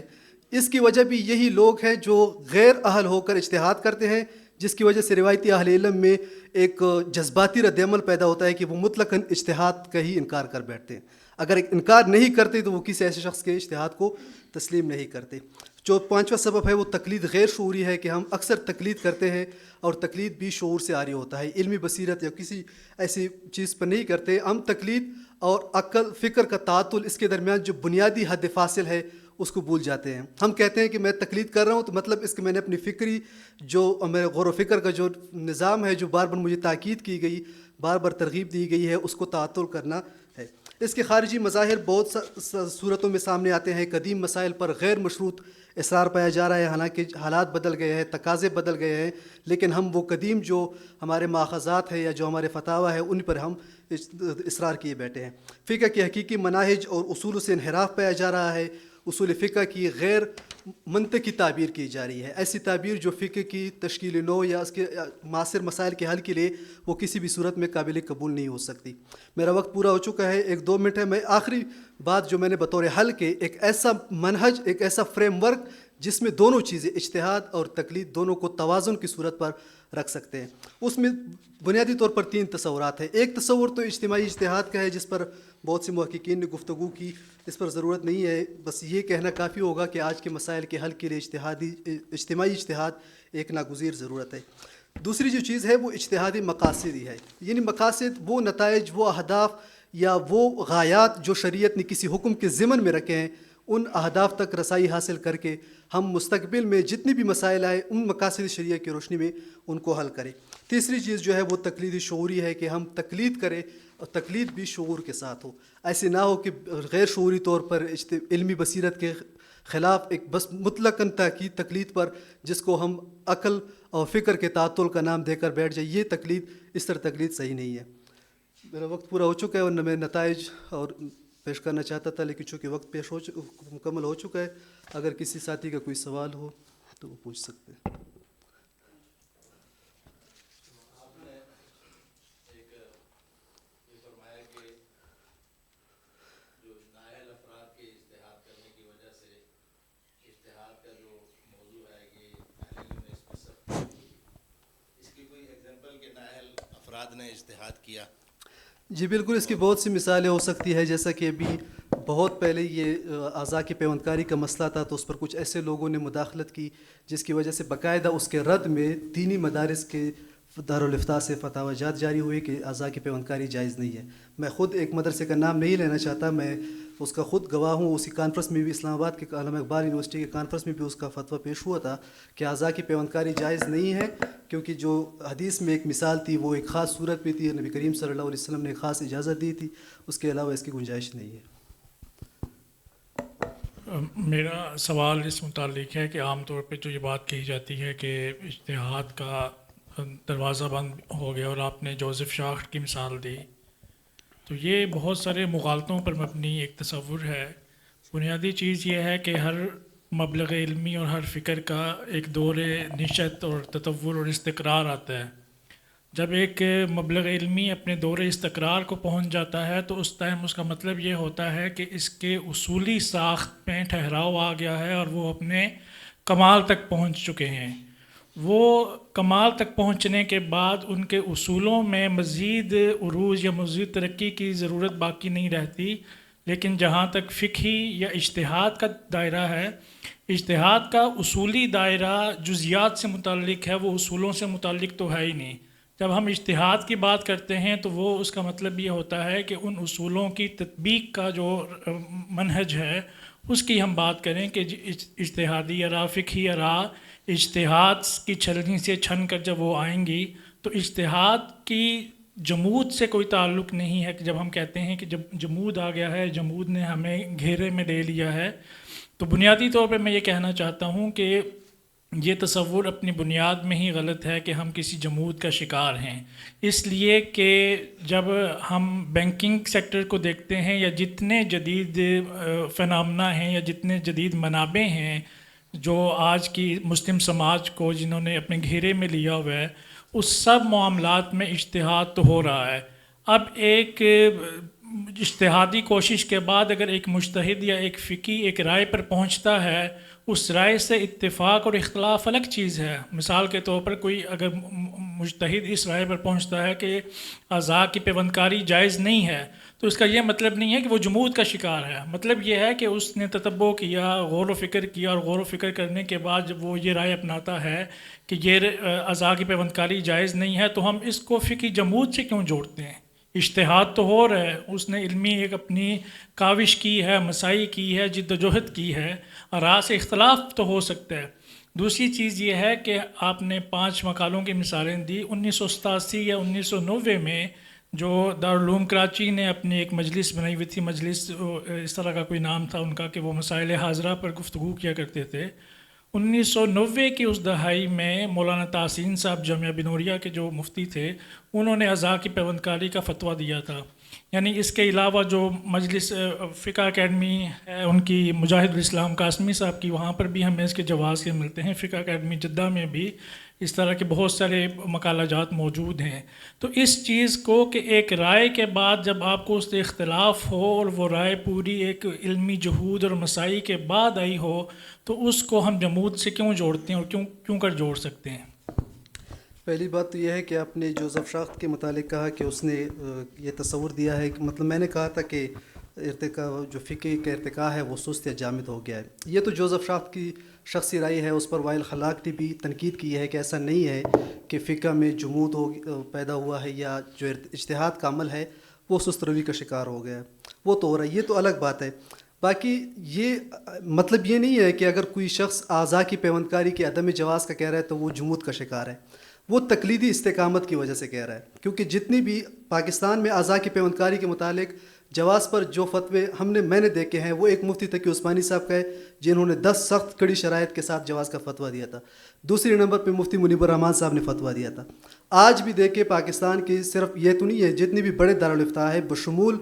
اس کی وجہ بھی یہی لوگ ہیں جو غیر اہل ہو کر اجتہاد کرتے ہیں، جس کی وجہ سے روایتی اہل علم میں ایک جذباتی رد عمل پیدا ہوتا ہے کہ وہ مطلقاً اجتہاد کا ہی انکار کر بیٹھتے ہیں. اگر انکار نہیں کرتے تو وہ کسی ایسے شخص کے اجتہاد کو تسلیم نہیں کرتے. جو پانچواں سبب ہے وہ تقلید غیر شعوری ہے کہ ہم اکثر تقلید کرتے ہیں اور تقلید بھی شعور سے عاری ہوتا ہے، علمی بصیرت یا کسی ایسی چیز پر نہیں کرتے. ہم تقلید اور عقل فکر کا تعطل، اس کے درمیان جو بنیادی حد فاصل ہے اس کو بھول جاتے ہیں. ہم کہتے ہیں کہ میں تقلید کر رہا ہوں تو مطلب اس کہ میں نے اپنی فکری جو میرے غور و فکر کا جو نظام ہے جو بار بار مجھے تاکید کی گئی، بار بار ترغیب دی گئی ہے، اس کو تعطل کرنا ہے. اس کے خارجی مظاہر بہت صورتوں میں سامنے آتے ہیں. قدیم مسائل پر غیر مشروط اصرار پایا جا رہا ہے، حالانکہ حالات بدل گئے ہیں، تقاضے بدل گئے ہیں، لیکن ہم وہ قدیم جو ہمارے ماخذات ہیں یا جو ہمارے فتاوی ہے ان پر ہم اصرار کیے بیٹھے ہیں. فقہ کے حقیقی مناہج اور اصولوں سے انحراف پایا جا رہا ہے. اصول فقہ کی غیر منطقی تعبیر کی جا رہی ہے، ایسی تعبیر جو فقہ کی تشکیل نو یا اس کے معاصر مسائل کے حل کے لیے وہ کسی بھی صورت میں قابل قبول نہیں ہو سکتی. میرا وقت پورا ہو چکا ہے، 1-2 منٹ ہے. میں آخری بات جو میں نے بطور حل کے ایک ایسا منہج، ایک ایسا فریم ورک جس میں دونوں چیزیں اجتہاد اور تقلید دونوں کو توازن کی صورت پر رکھ سکتے ہیں. اس میں بنیادی طور پر 3 تصورات ہیں. ایک تصور تو اجتماعی اجتہاد کا ہے جس پر بہت سے محققین نے گفتگو کی، اس پر ضرورت نہیں ہے، بس یہ کہنا کافی ہوگا کہ آج کے مسائل کے حل کے لیے اجتماعی اجتہاد ایک ناگزیر ضرورت ہے. دوسری جو چیز ہے وہ اجتہادی مقاصدی ہے، یعنی مقاصد وہ نتائج، وہ اہداف یا وہ غایات جو شریعت نے کسی حکم کے ضمن میں رکھے ہیں، ان اہداف تک رسائی حاصل کر کے ہم مستقبل میں جتنی بھی مسائل آئے ان مقاصد شریعہ کی روشنی میں ان کو حل کریں. تیسری چیز جو ہے وہ تقلیدی شعوری ہے کہ ہم تقلید کریں اور تقلید بھی شعور کے ساتھ ہو. ایسے نہ ہو کہ غیر شعوری طور پر علمی بصیرت کے خلاف ایک بس مطلقاً تاکید تقلید پر جس کو ہم عقل اور فکر کے تعطل کا نام دے کر بیٹھ جائے، یہ تقلید، اس طرح تقلید صحیح نہیں ہے. میرا وقت پورا ہو چکا ہے اور میں نتائج اور پیش کرنا چاہتا تھا، لیکن چونکہ وقت مکمل ہو چکا ہے. اگر کسی ساتھی کا کوئی سوال ہو تو وہ پوچھ سکتے ہیں. نے اجتہاد کیا؟ جی بالکل، اس کی بہت سی مثالیں ہو سکتی ہے. جیسا کہ ابھی بہت پہلے یہ اعضاء کی پیوندکاری کا مسئلہ تھا تو اس پر کچھ ایسے لوگوں نے مداخلت کی جس کی وجہ سے باقاعدہ اس کے رد میں دینی مدارس کے دارالافتاء سے فتاوی جات جاری ہوئی کہ اعضاء کی پیوندکاری جائز نہیں ہے. میں خود ایک مدرسے کا نام نہیں لینا چاہتا، میں اس کا خود گواہ ہوں. اسی کانفرنس میں بھی اسلام آباد کے علامہ اقبال یونیورسٹی کے کانفرنس میں بھی اس کا فتویٰ پیش ہوا تھا کہ اعضاء کی پیوندکاری جائز نہیں ہے، کیونکہ جو حدیث میں ایک مثال تھی وہ ایک خاص صورت میں تھی، نبی کریم صلی اللہ علیہ وسلم نے ایک خاص اجازت دی تھی، اس کے علاوہ اس کی گنجائش نہیں ہے. میرا سوال اس متعلق ہے کہ عام طور پہ جو یہ بات کہی جاتی ہے کہ اجتہاد کا دروازہ بند ہو گیا اور آپ نے جوزف شاخٹ کی مثال دی، تو یہ بہت سارے مغالطوں پر مبنی ایک تصور ہے. بنیادی چیز یہ ہے کہ ہر مبلغ علمی اور ہر فکر کا ایک دور نشت اور تطور اور استقرار آتا ہے. جب ایک مبلغ علمی اپنے دور استقرار کو پہنچ جاتا ہے تو اس ٹائم اس کا مطلب یہ ہوتا ہے کہ اس کے اصولی ساخت میں ٹھہراؤ آ گیا ہے اور وہ اپنے کمال تک پہنچ چکے ہیں. وہ کمال تک پہنچنے کے بعد ان کے اصولوں میں مزید عروج یا مزید ترقی کی ضرورت باقی نہیں رہتی. لیکن جہاں تک فقہی یا اجتہاد کا دائرہ ہے، اجتہاد کا اصولی دائرہ جزیات سے متعلق ہے، وہ اصولوں سے متعلق تو ہے ہی نہیں. جب ہم اجتہاد کی بات کرتے ہیں تو وہ اس کا مطلب یہ ہوتا ہے کہ ان اصولوں کی تطبیق کا جو منہج ہے اس کی ہم بات کریں کہ اجتہادی آراء، فقہی آراء اجتہاد کی چھلنی سے چھن کر جب وہ آئیں گی تو اجتہاد کی جمود سے کوئی تعلق نہیں ہے کہ جب ہم کہتے ہیں کہ جب جمود آ گیا ہے، جمود نے ہمیں گھیرے میں لے لیا ہے، تو بنیادی طور پہ میں یہ کہنا چاہتا ہوں کہ یہ تصور اپنی بنیاد میں ہی غلط ہے کہ ہم کسی جمود کا شکار ہیں، اس لیے کہ جب ہم بینکنگ سیکٹر کو دیکھتے ہیں یا جتنے جدید فنامنا ہیں یا جتنے جدید منابع ہیں جو آج کی مسلم سماج کو جنہوں نے اپنے گھیرے میں لیا ہوا ہے، اس سب معاملات میں اجتہاد تو ہو رہا ہے۔ اب ایک اجتہادی کوشش کے بعد اگر ایک مجتہد یا ایک فقی ایک رائے پر پہنچتا ہے، اس رائے سے اتفاق اور اختلاف الگ چیز ہے۔ مثال کے طور پر کوئی اگر مجتہد اس رائے پر پہنچتا ہے کہ اعضاء کی پیوند کاری جائز نہیں ہے، تو اس کا یہ مطلب نہیں ہے کہ وہ جمود کا شکار ہے، مطلب یہ ہے کہ اس نے تتبع کیا، غور و فکر کیا، اور غور و فکر کرنے کے بعد جب وہ یہ رائے اپناتا ہے کہ یہ اعضاء کی پیوند کاری جائز نہیں ہے، تو ہم اس کو فقہی جمود سے کیوں جوڑتے ہیں؟ اجتہاد تو ہو رہا ہے، اس نے علمی ایک اپنی کاوش کی ہے، مساعی کی ہے، جد و جہد کی ہے، اور راہ سے اختلاف تو ہو سکتا ہے۔ دوسری چیز یہ ہے کہ آپ نے 5 مقالوں کی مثالیں دی۔ 1987 یا 1990 میں جو دارالعلوم کراچی نے اپنی ایک مجلس بنائی ہوئی تھی، مجلس اس طرح کا کوئی نام تھا ان کا کہ وہ مسائل حاضرہ پر گفتگو کیا کرتے تھے۔ 1990 کی اس دہائی میں مولانا تحسین صاحب جامعہ بنوریا کے جو مفتی تھے، انہوں نے اعضاء کی پیوند کاری کا فتویٰ دیا تھا۔ یعنی اس کے علاوہ جو مجلس فقہ اکیڈمی ہے ان کی مجاہد الاسلام قاسمی صاحب کی، وہاں پر بھی ہمیں اس کے جواز کے ملتے ہیں۔ فقہ اکیڈمی جدہ میں بھی اس طرح کے بہت سارے مقالہ جات موجود ہیں۔ تو اس چیز کو کہ ایک رائے کے بعد جب آپ کو اس سے اختلاف ہو اور وہ رائے پوری ایک علمی جہود اور مساعی کے بعد آئی ہو، تو اس کو ہم جمود سے کیوں جوڑتے ہیں اور کیوں کر جوڑ سکتے ہیں؟ پہلی بات تو یہ ہے کہ آپ نے جوزف شاخت کے متعلق کہا کہ اس نے یہ تصور دیا ہے کہ مطلب میں نے کہا تھا کہ جو فقہ کا ارتقاء ہے وہ سست یا جامد ہو گیا ہے۔ یہ تو جوزف شاخت کی شخصی رائے ہے، اس پر وائل خلاق نے بھی تنقید کی ہے کہ ایسا نہیں ہے کہ فقہ میں جمود پیدا ہوا ہے یا جو اجتہاد کا عمل ہے وہ سست روی کا شکار ہو گیا ہے، وہ تو ہو رہا ہے، یہ تو الگ بات ہے۔ باقی یہ مطلب یہ نہیں ہے کہ اگر کوئی شخص اعضاء کی پیوند کاری کے عدم جواز کا کہہ رہا ہے تو وہ جمود کا شکار ہے، وہ تقلیدی استقامت کی وجہ سے کہہ رہا ہے، کیونکہ جتنی بھی پاکستان میں اعضاء کی پیوند کاری کے متعلق جواز پر جو فتوے میں نے دیکھے ہیں، وہ ایک مفتی تقی عثمانی صاحب کا ہے جنہوں نے 10 سخت کڑی شرائط کے ساتھ جواز کا فتویٰ دیا تھا۔ دوسری نمبر پہ مفتی منیب الرحمان صاحب نے فتویٰ دیا تھا۔ آج بھی دیکھیں پاکستان کی صرف یہ تو نہیں ہے، جتنی بھی بڑے دارالفتاء ہے بشمول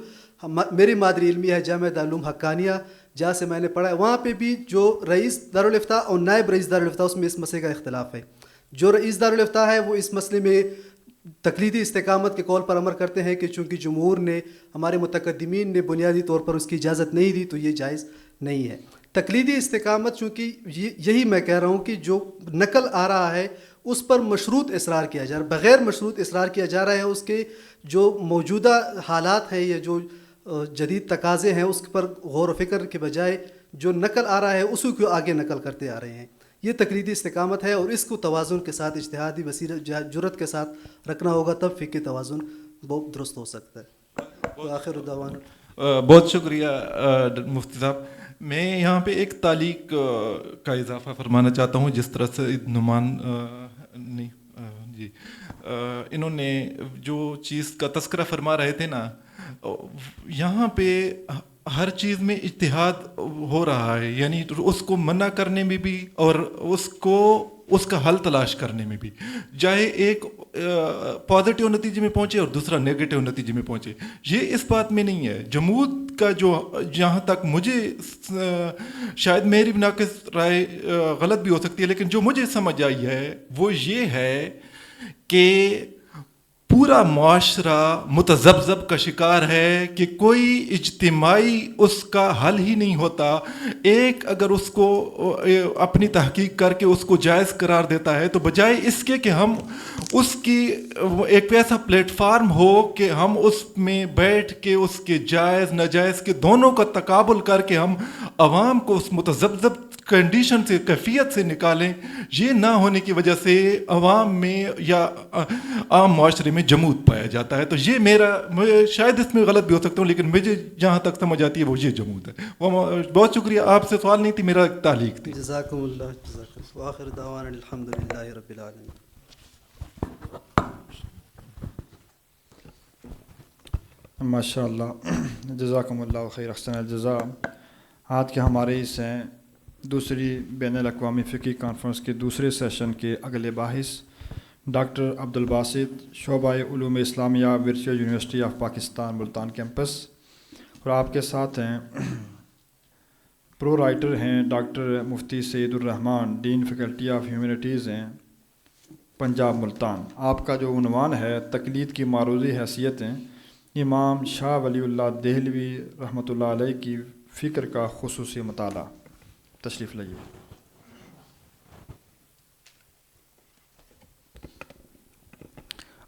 میری مادری علمی ہے جامعہ دارالعلوم حقانیہ جہاں سے میں نے پڑھا ہے، وہاں پہ بھی جو رئیس دارالفتاء اور نائب رئیس دارالفتاء اس میں اس مسئلے کا اختلاف ہے۔ جو رئیس دارالفتاء ہے وہ اس مسئلے میں تقلیدی استقامت کے قول پر عمل کرتے ہیں کہ چونکہ جمہور نے، ہمارے متقدمین نے بنیادی طور پر اس کی اجازت نہیں دی تو یہ جائز نہیں ہے۔ تقلیدی استقامت چونکہ یہی میں کہہ رہا ہوں کہ جو نقل آ رہا ہے اس پر مشروط اصرار کیا جا رہا ہے، بغیر مشروط اصرار کیا جا رہا ہے، اس کے جو موجودہ حالات ہیں یا جو جدید تقاضے ہیں اس پر غور و فکر کے بجائے جو نقل آ رہا ہے اسی کو آگے نقل کرتے آ رہے ہیں۔ یہ تقلیدی استقامت ہے اور اس کو توازن کے ساتھ، اجتہادی بصیرت جرت کے ساتھ رکھنا ہوگا، تب فقہی توازن بہت درست ہو سکتا ہے۔ آخر دعوانا بہت شکریہ مفتی صاحب۔ میں یہاں پہ ایک تعلیق کا اضافہ فرمانا چاہتا ہوں، جس طرح سے نعمان انہوں نے جو چیز کا تذکرہ فرما رہے تھے نا، یہاں پہ ہر چیز میں اجتہاد ہو رہا ہے، یعنی اس کو منع کرنے میں بھی اور اس کا حل تلاش کرنے میں بھی، چاہے ایک پازیٹیو نتیجے میں پہنچے اور دوسرا نیگیٹو نتیجے میں پہنچے۔ یہ اس بات میں نہیں ہے۔ جمود کا جو جہاں تک مجھے، شاید میری ناقص رائے غلط بھی ہو سکتی ہے، لیکن جو مجھے سمجھ آئی ہے وہ یہ ہے کہ پورا معاشرہ متذبذب کا شکار ہے کہ کوئی اجتماعی اس کا حل ہی نہیں ہوتا۔ ایک اگر اس کو اپنی تحقیق کر کے اس کو جائز قرار دیتا ہے تو بجائے اس کے کہ ہم اس کی ایک ایسا پلیٹ فارم ہو کہ ہم اس میں بیٹھ کے اس کے جائز ناجائز کے دونوں کا تقابل کر کے ہم عوام کو اس متذبذب کنڈیشن سے، کیفیت سے نکالیں، یہ نہ ہونے کی وجہ سے عوام میں یا عام معاشرے میں جمود پایا جاتا ہے۔ تو یہ میرا، شاید اس میں غلط بھی ہو سکتا ہوں لیکن مجھے جہاں تک سمجھ آتی ہے وہ یہ جمود ہے۔ وہ بہت شکریہ، آپ سے سوال نہیں تھی، میرا تعلیق تھی۔ جزاکم اللہ، جزاکم اللہ، وآخر دعوانا الحمدللہ رب العالمین۔ ماشاء اللہ، جزاکم اللہ خیر، احسن الجزا۔ آج کے ہمارے اس ہیں دوسری بین الاقوامی فقہی کانفرنس کے دوسرے سیشن کے اگلے باحث ڈاکٹر عبدالباسط، شعبہ علوم اسلامیہ، virtual university of Pakistan Multan campus, اور آپ کے ساتھ ہیں پرو رائٹر ہیں doctor Mufti Saeed Urrahman, dean faculty of humanities ہیں پنجاب ملتان۔ آپ کا جو عنوان ہے تقلید کی معروضی حیثیتیں، امام شاہ ولی اللہ دہلوی رحمۃ اللہ علیہ کی فکر کا خصوصی مطالعہ۔ تشریف لائیے۔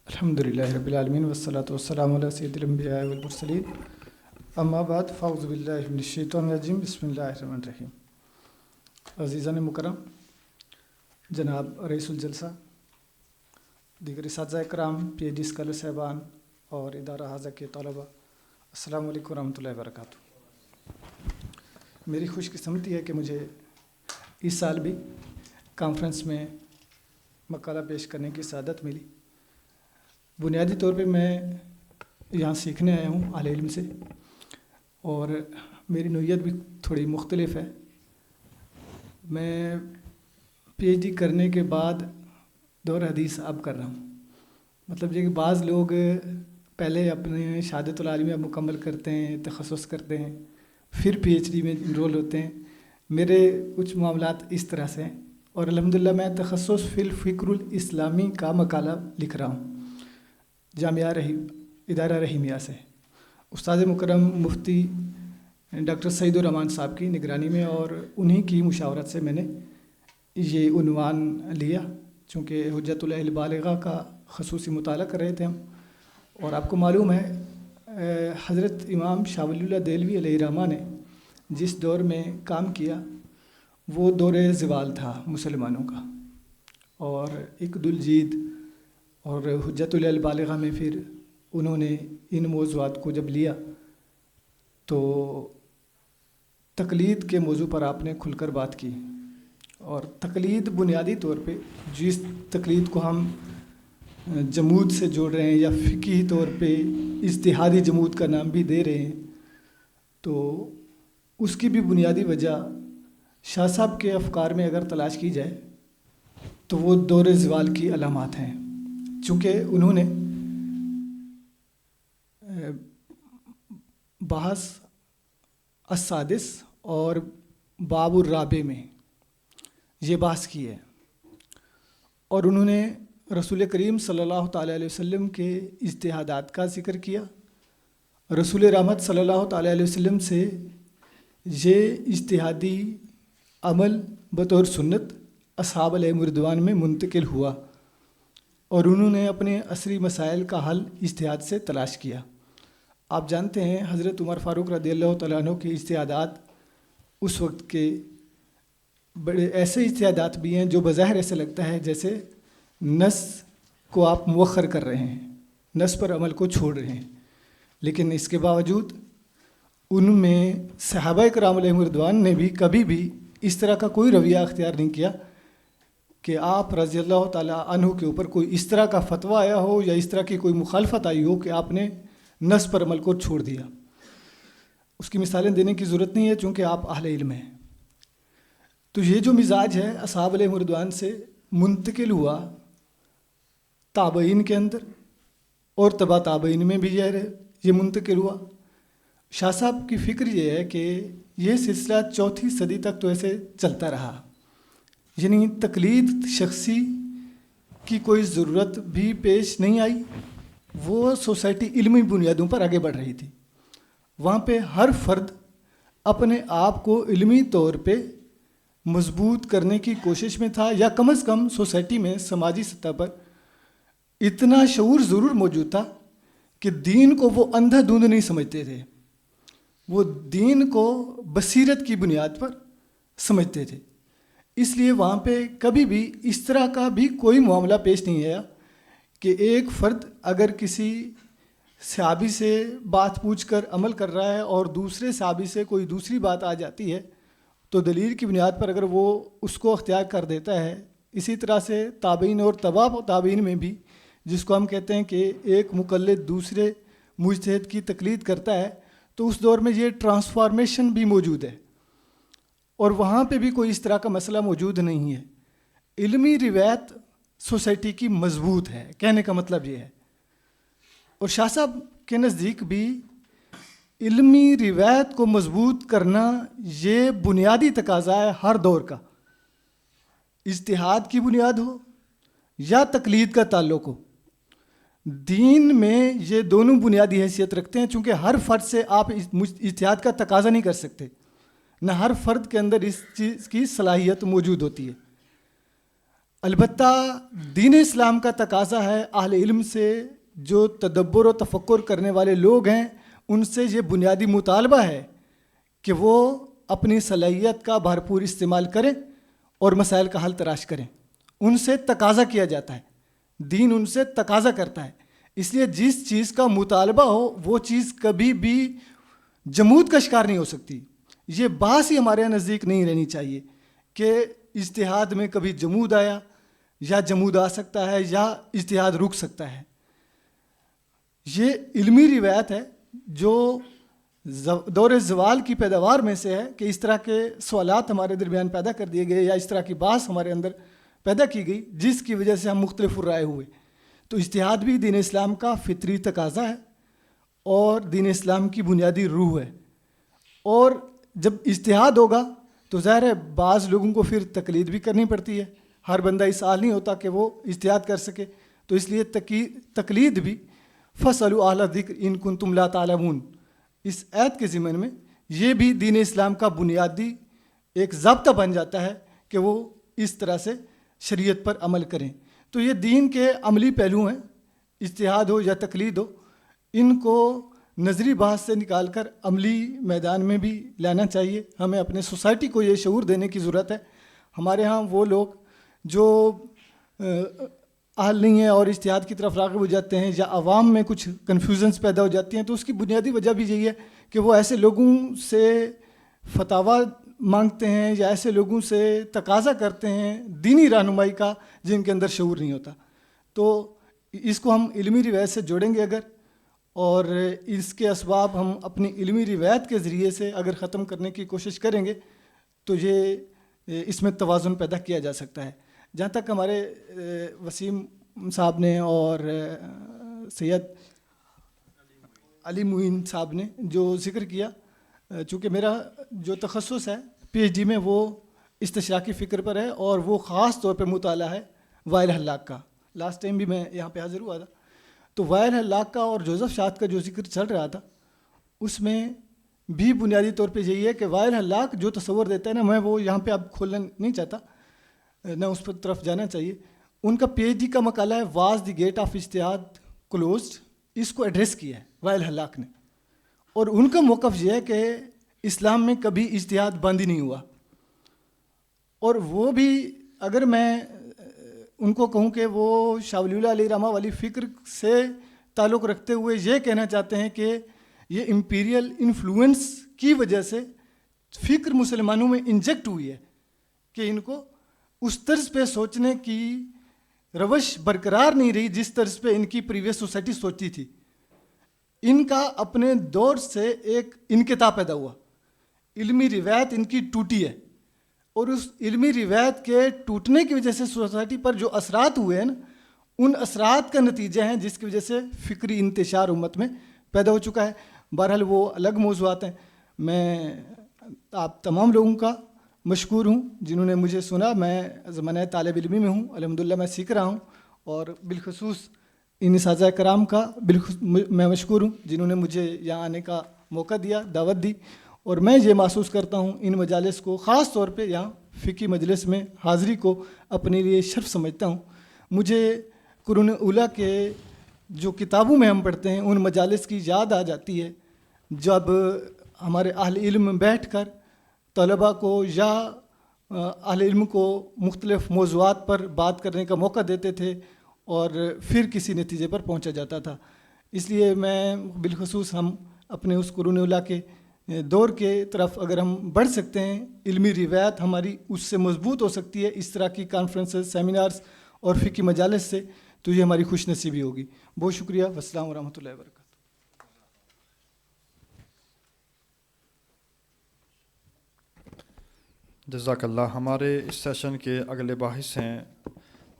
الحمد للہ رب العالمین والصلاۃ والسلام علی سید الانبیاء والمرسلین، اما بعد، فاعوذ باللہ من الشیطان الرجیم، بسم اللہ الرحمن الرحیم۔ عزیزان مکرم، جناب رئیس الجلسہ، دیگر اساتذہ کرام، پی ایچ ڈی اسکالر صاحبان اور ادارہ حاضہ کے طلباء، السلام علیکم ورحمۃ اللہ وبرکاتہ۔ میری خوش قسمتی ہے کہ مجھے اس سال بھی کانفرنس میں مقالہ پیش کرنے کی سعادت ملی۔ بنیادی طور پہ میں یہاں سیکھنے آیا ہوں اہل علم سے، اور میری نوعیت بھی تھوڑی مختلف ہے۔ میں پی ایچ ڈی کرنے کے بعد دور حدیث اب کر رہا ہوں۔ مطلب یہ کہ بعض لوگ پہلے اپنے شہادت العالمیہ مکمل کرتے ہیں، تخصص کرتے ہیں، پھر پی ایچ ڈی میں انرول ہوتے ہیں۔ میرے کچھ معاملات اس طرح سے ہیں، اور الحمدللہ میں تخصص فی الفکر الاسلامی کا مقالہ لکھ رہا ہوں جامعہ ادارہ رحیمیہ سے، استاد مکرم مفتی ڈاکٹر سعید الرحمان صاحب کی نگرانی میں، اور انہی کی مشاورت سے میں نے یہ عنوان لیا، چونکہ حجت الاہل بالغہ کا خصوصی مطالعہ کر رہے تھے ہم۔ اور آپ کو معلوم ہے حضرت امام شاہ ولی اللہ دہلوی علیہ الرحمہ نے جس دور میں کام کیا وہ دور زوال تھا مسلمانوں کا، اور ایک دلجید اور حجت الاہل بالغہ میں پھر انہوں نے ان موضوعات کو جب لیا تو تقلید کے موضوع پر آپ نے کھل کر بات کی۔ اور تقلید بنیادی طور پہ جس تقلید کو ہم جمود سے جوڑ رہے ہیں، یا فقہی طور پہ اجتہادی جمود کا نام بھی دے رہے ہیں، تو اس کی بھی بنیادی وجہ شاہ صاحب کے افکار میں اگر تلاش کی جائے تو وہ دور زوال کی علامات ہیں، چونکہ انہوں نے بحث السادس اور باب الرابع میں یہ بحث کی ہے، اور انہوں نے رسول کریم صلی اللہ تعالیٰ علیہ وسلم کے اجتہادات کا ذکر کیا، رسول رحمت صلی اللہ تعالیٰ علیہ وسلم سے یہ اجتہادی عمل بطور سنت اصحاب علیہ مردوان میں منتقل ہوا، اور انہوں نے اپنے عصری مسائل کا حل اجتہاد سے تلاش کیا۔ آپ جانتے ہیں حضرت عمر فاروق رضی اللہ تعالیٰ عنہ کے اجتہادات اس وقت کے بڑے ایسے اجتہادات بھی ہیں جو بظاہر ایسے لگتا ہے جیسے نص کو آپ مؤخر کر رہے ہیں، نص پر عمل کو چھوڑ رہے ہیں، لیکن اس کے باوجود ان میں صحابہ کرام علیہم رضوان نے بھی کبھی بھی اس طرح کا کوئی رویہ اختیار نہیں کیا کہ آپ رضی اللہ تعالیٰ عنہ کے اوپر کوئی اس طرح کا فتویٰ آیا ہو یا اس طرح کی کوئی مخالفت آئی ہو کہ آپ نے نص پر عمل کو چھوڑ دیا۔ اس کی مثالیں دینے کی ضرورت نہیں ہے چونکہ آپ اہل علم ہیں۔ تو یہ جو مزاج ہے اصحاب علیہ رضوان سے منتقل ہوا تابعین کے اندر، اور تبع تابعین میں بھی یہ منتقل ہوا۔ شاہ صاحب کی فکر یہ ہے کہ یہ سلسلہ 4 صدی تک تو ایسے چلتا رہا، یعنی تقلید شخصی کی کوئی ضرورت بھی پیش نہیں آئی، وہ سوسائٹی علمی بنیادوں پر آگے بڑھ رہی تھی۔ وہاں پہ ہر فرد اپنے آپ کو علمی طور پہ مضبوط کرنے کی کوشش میں تھا، یا کم از کم سوسائٹی میں سماجی سطح پر اتنا شعور ضرور موجود تھا کہ دین کو وہ اندھا دھند نہیں سمجھتے تھے، وہ دین کو بصیرت کی بنیاد پر سمجھتے تھے۔ اس لیے وہاں پہ کبھی بھی اس طرح کا بھی کوئی معاملہ پیش نہیں آیا کہ ایک فرد اگر کسی صحابی سے بات پوچھ کر عمل کر رہا ہے اور دوسرے صحابی سے کوئی دوسری بات آ جاتی ہے تو دلیل کی بنیاد پر اگر وہ اس کو اختیار کر دیتا ہے۔ اسی طرح سے تابعین اور تبع تابعین میں بھی، جس کو ہم کہتے ہیں کہ ایک مقلد دوسرے مجتہد کی تقلید کرتا ہے تو اس دور میں یہ ٹرانسفارمیشن بھی موجود ہے، اور وہاں پہ بھی کوئی اس طرح کا مسئلہ موجود نہیں ہے. علمی روایت سوسائٹی کی مضبوط ہے، کہنے کا مطلب یہ ہے. اور شاہ صاحب کے نزدیک بھی علمی روایت کو مضبوط کرنا یہ بنیادی تقاضا ہے ہر دور کا، اجتہاد کی بنیاد ہو یا تقلید کا تعلق ہو. دین میں یہ دونوں بنیادی حیثیت رکھتے ہیں، چونکہ ہر فرد سے آپ اجتہاد کا تقاضا نہیں کر سکتے، نہ ہر فرد کے اندر اس چیز کی صلاحیت موجود ہوتی ہے. البتہ دین اسلام کا تقاضا ہے اہل علم سے، جو تدبر و تفکر کرنے والے لوگ ہیں ان سے یہ بنیادی مطالبہ ہے کہ وہ اپنی صلاحیت کا بھرپور استعمال کریں اور مسائل کا حل تلاش کریں. ان سے تقاضا کیا جاتا ہے، دین ان سے تقاضا کرتا ہے. اس لیے جس چیز کا مطالبہ ہو وہ چیز کبھی بھی جمود کا شکار نہیں ہو سکتی. یہ بحث ہی ہمارے نزدیک نہیں رہنی چاہیے کہ اجتہاد میں کبھی جمود آیا یا جمود آ سکتا ہے یا اجتہاد رک سکتا ہے. یہ علمی روایت ہے جو دور زوال کی پیداوار میں سے ہے کہ اس طرح کے سوالات ہمارے درمیان پیدا کر دیے گئے یا اس طرح کی بحث ہمارے اندر پیدا کی گئی جس کی وجہ سے ہم مختلف رائے ہوئے. تو اجتہاد بھی دین اسلام کا فطری تقاضا ہے اور دین اسلام کی بنیادی روح ہے. اور جب اجتہاد ہوگا تو ظاہر ہے بعض لوگوں کو پھر تقلید بھی کرنی پڑتی ہے، ہر بندہ اس حال نہیں ہوتا کہ وہ اجتہاد کر سکے. تو اس لیے تقلید بھی فَاسْأَلُوا أَهْلَ الذِّكْرِ إِن كُنتُمْ لَا تَعْلَمُونَ اس آیت کے ضمن میں یہ بھی دین اسلام کا بنیادی ایک ضابطہ بن جاتا ہے کہ وہ اس طرح سے شریعت پر عمل کریں. تو یہ دین کے عملی پہلو ہیں، اجتہاد ہو یا تقلید ہو، ان کو نظری بحث سے نکال کر عملی میدان میں بھی لانا چاہیے. ہمیں اپنے سوسائٹی کو یہ شعور دینے کی ضرورت ہے. ہمارے ہاں وہ لوگ جو اہل نہیں ہیں اور اجتہاد کی طرف راغب ہو جاتے ہیں یا عوام میں کچھ کنفیوژنس پیدا ہو جاتی ہیں، تو اس کی بنیادی وجہ بھی یہی ہے کہ وہ ایسے لوگوں سے فتاویٰ مانگتے ہیں یا ایسے لوگوں سے تقاضا کرتے ہیں دینی رہنمائی کا جن کے اندر شعور نہیں ہوتا. تو اس کو ہم علمی روایت سے جوڑیں گے اگر، اور اس کے اسباب ہم اپنی علمی روایت کے ذریعے سے اگر ختم کرنے کی کوشش کریں گے تو یہ اس میں توازن پیدا کیا جا سکتا ہے. جہاں تک ہمارے وسیم صاحب نے اور سید علی معین صاحب نے جو ذکر کیا، چونکہ میرا جو تخصص ہے پی ایچ ڈی میں وہ استشراقی فکر پر ہے اور وہ خاص طور پہ مطالعہ ہے وائل حلاق کا. لاسٹ ٹائم بھی میں یہاں پہ حاضر ہوا تھا تو وائل حلاق کا اور جوزف شاہد کا جو ذکر چل رہا تھا اس میں بھی بنیادی طور پہ یہی ہے کہ وائل حلاق جو تصور دیتا ہے نا، میں وہ یہاں پہ اب کھولنا نہیں چاہتا، نہ اس پر طرف جانا چاہیے. ان کا پی ایچ ڈی کا مقالہ ہے واز دی گیٹ آف اجتہاد کلوزڈ. اس کو ایڈریس کیا ہے وائل حلاق نے، اور ان کا موقف یہ ہے کہ اسلام میں کبھی اجتہاد بند ہی نہیں ہوا. اور وہ بھی اگر میں ان کو کہوں کہ وہ شاہ ولی اللہ علیہ رحمہ والی فکر سے تعلق رکھتے ہوئے یہ کہنا چاہتے ہیں کہ یہ امپیریل انفلوئنس کی وجہ سے فکر مسلمانوں میں انجیکٹ ہوئی ہے کہ ان کو اس طرز پہ سوچنے کی روش برقرار نہیں رہی جس طرز پہ ان کی پریویس سوسائٹی سوچتی تھی. ان کا اپنے دور سے ایک انقطاع پیدا ہوا، علمی روایت ان کی ٹوٹی ہے، اور اس علمی روایت کے ٹوٹنے کی وجہ سے سوسائٹی پر جو اثرات ہوئے ہیں نا، ان اثرات کا نتیجہ ہیں جس کی وجہ سے فکری انتشار امت میں پیدا ہو چکا ہے. بہرحال وہ الگ موضوعات ہیں. میں آپ تمام لوگوں کا مشکور ہوں جنہوں نے مجھے سنا. میں زمانہ طالب علمی میں ہوں، الحمدللہ میں سیکھ رہا ہوں، اور بالخصوص ان اساتذہ کرام کا میں مشکور ہوں جنہوں نے مجھے یہاں آنے کا موقع دیا، دعوت دی. اور میں یہ محسوس کرتا ہوں ان مجالس کو، خاص طور پہ یہاں فقہی مجلس میں حاضری کو اپنے لیے شرف سمجھتا ہوں. مجھے قرون اولیٰ کے جو کتابوں میں ہم پڑھتے ہیں ان مجالس کی یاد آ جاتی ہے جب ہمارے اہل علم بیٹھ کر طلباء کو یا اہل علم کو مختلف موضوعات پر بات کرنے کا موقع دیتے تھے اور پھر کسی نتیجے پر پہنچا جاتا تھا. اس لیے میں بالخصوص ہم اپنے اس قرون اولیٰ کے دور کے طرف اگر ہم بڑھ سکتے ہیں، علمی روایت ہماری اس سے مضبوط ہو سکتی ہے اس طرح کی کانفرنسز، سیمینارز اور فقہی مجالس سے، تو یہ ہماری خوش نصیبی ہوگی. بہت شکریہ. والسلام ورحمۃ اللہ وبرکاتہ. جزاک اللہ. ہمارے اس سیشن کے اگلے باحث ہیں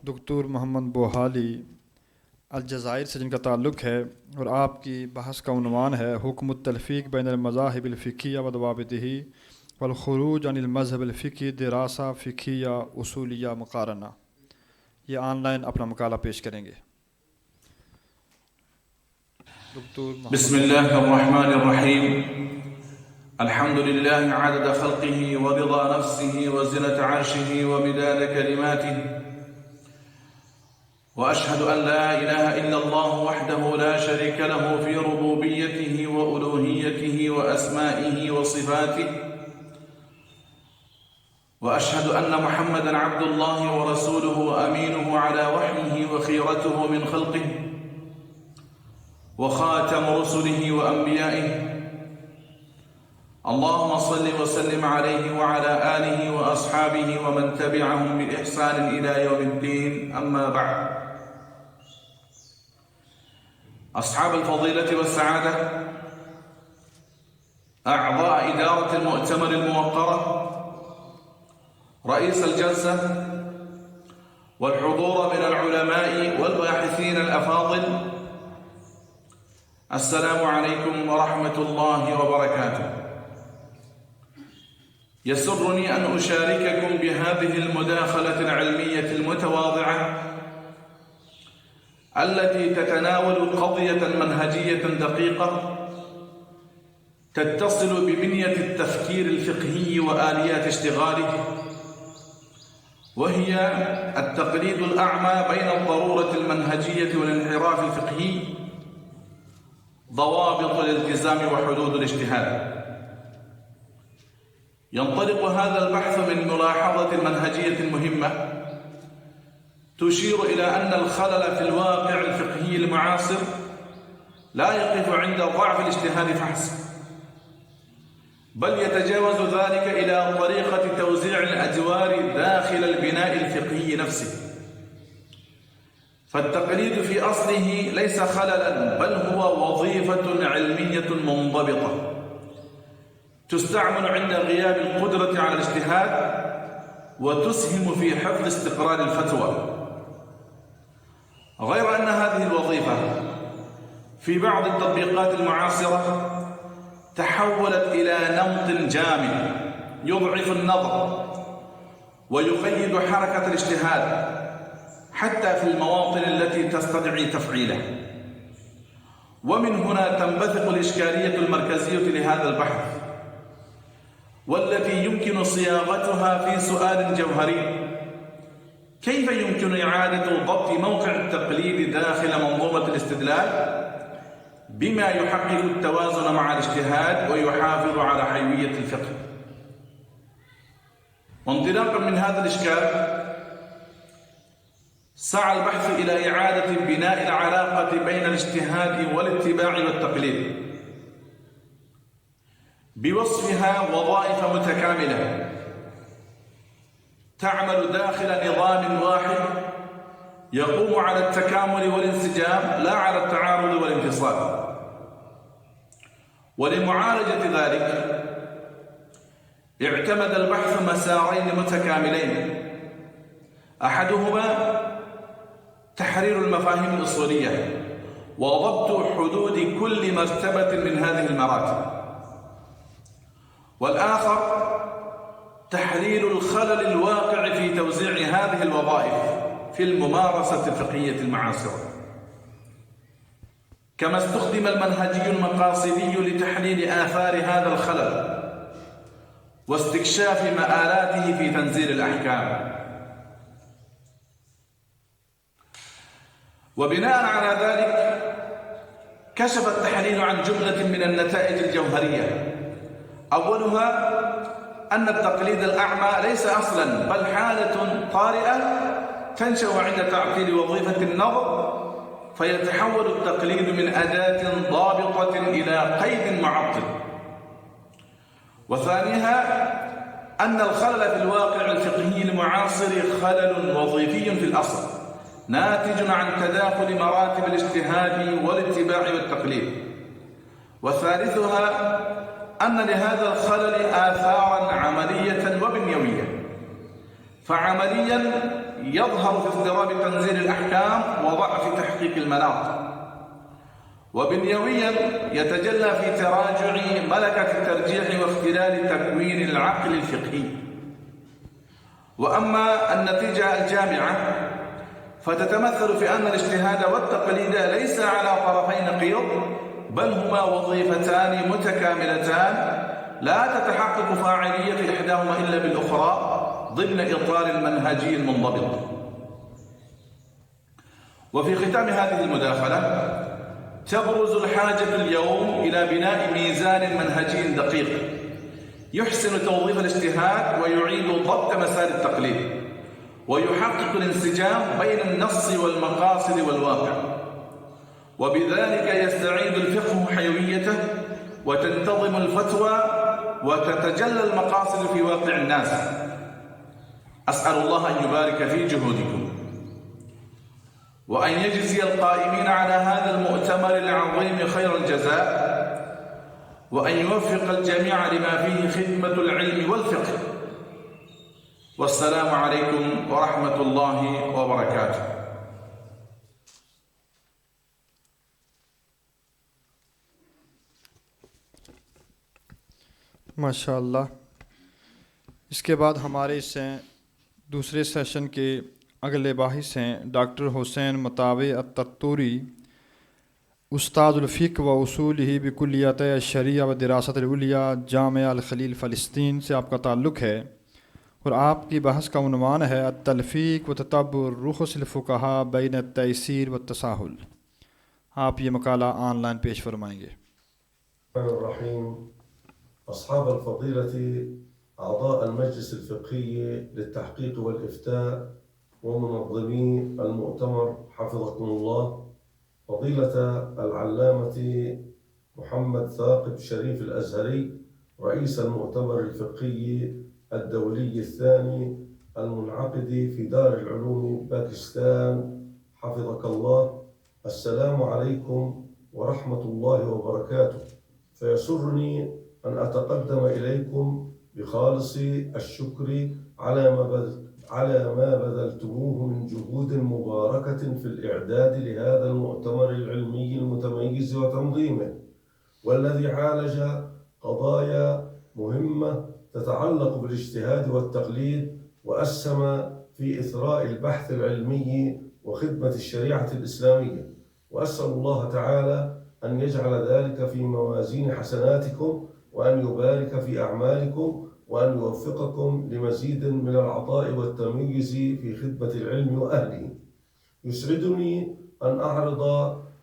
دکتور محمد بوحالی الجزائر سے جن کا تعلق ہے، اور آپ کی بحث کا عنوان ہے حکم التلفیق بین المذاہب الفقہیہ و ضوابطہ والخروج عن المذہب الفقہی دراسہ فقہیہ اصولیہ مقارنہ. یہ آن لائن اپنا مقالہ پیش کریں گے. دکتور بسم اللہ الرحمن الرحیم. الحمد لله عدد خلقه ورضا نفسه وزنة عرشه ومداد كلماته، وأشهد أن لا إله إلا الله وحده لا شريك له في ربوبيته وألوهيته وأسمائه وصفاته، وأشهد أن محمدًا عبد الله ورسوله وأمينه على وحيه وخيرته من خلقه وخاتم رسله وأنبيائه. اللهم صل وسلم عليه وعلى آله وأصحابه ومن تبعهم بإحسان إلى يوم الدين. أما بعد، أصحاب الفضيلة والسعادة، أعضاء إدارة المؤتمر الموقرة، رئيس الجلسة، والحضور من العلماء والباحثين الأفاضل، السلام عليكم ورحمة الله وبركاته. يسرني أن أشارككم بهذه المداخلة العلمية المتواضعة التي تتناول قضية منهجية دقيقة تتصل ببنية التفكير الفقهي وآليات اشتغاله، وهي التقليد الأعمى بين الضرورة المنهجية والانحراف الفقهي، ضوابط الالتزام وحدود الاجتهاد. ينطلق هذا البحث من ملاحظة منهجية مهمة تشير إلى أن الخلل في الواقع الفقهي المعاصر لا يقف عند ضعف الاجتهاد فحسب، بل يتجاوز ذلك إلى طريقة توزيع الأدوار داخل البناء الفقهي نفسه. فالتقليد في أصله ليس خللاً، بل هو وظيفة علمية منضبطة تستعمل عند غياب القدرة على الاجتهاد، وتسهم في حفظ استقرار الفتوى. غير أن هذه الوظيفة في بعض التطبيقات المعاصرة تحولت إلى نمط جامد يضعف النظر ويقيد حركة الاجتهاد حتى في المواطن التي تستدعي تفعيله. ومن هنا تنبثق الإشكالية المركزية لهذا البحث، والتي يمكن صياغتها في سؤال جوهري: كيف يمكن إعادة ضبط موقع التقليد داخل منظومة الاستدلال بما يحقق التوازن مع الاجتهاد ويحافظ على حيوية الفقه؟ وانطلاقا من هذا الإشكال سعى البحث إلى إعادة بناء العلاقة بين الاجتهاد والاتباع والتقليد بوصفها وظائف متكاملة تعمل داخل نظام واحد يقوم على التكامل والانسجام لا على التعارض والانفصال. ولمعالجة ذلك اعتمد البحث مسارين متكاملين: أحدهما تحرير المفاهيم الأصولية وضبط حدود كل مرتبة من هذه المراتب، والآخر تحليل الخلل الواقع في توزيع هذه الوظائف في الممارسة الفقهية المعاصرة. كما استخدم المنهجي المقاصدي لتحليل آثار هذا الخلل واستكشاف مآلاته في تنزيل الأحكام. وبناء على ذلك كشف التحليل عن جملة من النتائج الجوهرية. أولها أن التقليد الأعمى ليس أصلاً، بل حالة طارئة تنشأ عند تعطيل وظيفة النظر، فيتحول التقليد من أداة ضابطة إلى قيد معطل. وثانيها أن الخلل في الواقع الفقهي المعاصر خلل وظيفي في الأصل، ناتج عن تداخل مراتب الاجتهاد والاتباع والتقليد. وثالثها أن لهذا الخلل آثارا عملية وبنيوية. فعمليا يظهر في اضطراب تنزيل الأحكام وضعف تحقيق المناط، وبنيويا يتجلى في تراجع ملكة الترجيح واختلال تكوين العقل الفقهي. وأما النتيجة الجامعة فتتمثل في أن الاجتهاد والتقليد ليس على طرفي نقيض، بل هما وظيفتان متكاملتان لا تتحقق فاعلية إحداهما إلا بالأخرى ضمن إطار المنهجي المنضبط. وفي ختام هذه المداخلة تبرز الحاجة اليوم إلى بناء ميزان منهجي دقيق يحسن توظيف الاجتهاد ويعيد ضبط مسار التقليد، ويحقق الانسجام بين النص والمقاصد والواقع، وبذلك يستعيد الفقه حيويته وتنتظم الفتوى وتتجلى المقاصد في واقع الناس. أسأل الله أن يبارك في جهودكم، وأن يجزي القائمين على هذا المؤتمر العظيم خير الجزاء، وأن يوفق الجميع لما فيه خدمة العلم والفقه. والسلام عليكم ورحمة الله وبركاته. ماشاءاللہ. اس کے بعد ہمارے دوسرے سیشن کے اگلے باحث ہیں ڈاکٹر حسین متاوع التطوری، استاد الفقہ و اصول ہی بکلیت الشریعہ و دراست العلیہ، جامعہ الخلیل فلسطین سے آپ کا تعلق ہے، اور آپ کی بحث کا عنوان ہے التلفیق و تتبع رخص الفقہاء بین التیسیر و التساہل. آپ یہ مقالہ آن لائن پیش فرمائیں گے. الرحیم. أصحاب الفضيلة أعضاء المجلس الفقهي للتحقيق والإفتاء ومنظمي المؤتمر حفظكم الله، فضيلة العلامة محمد ثاقب شريف الأزهري رئيس المؤتمر الفقهي الدولي الثاني المنعقد في دار العلوم باكستان حفظك الله، السلام عليكم ورحمة الله وبركاته. فيسرني أن أتقدم إليكم بخالص الشكر على ما بذلتموه من جهود مباركة في الإعداد لهذا المؤتمر العلمي المتميز وتنظيمه، والذي عالج قضايا مهمة تتعلق بالاجتهاد والتقليد، وأسهم في إثراء البحث العلمي وخدمة الشريعة الإسلامية. وأسأل الله تعالى أن يجعل ذلك في موازين حسناتكم، وأن يبارك في أعمالكم، وأن يوفقكم لمزيد من العطاء والتميز في خدمة العلم وأهله. يسعدني أن أعرض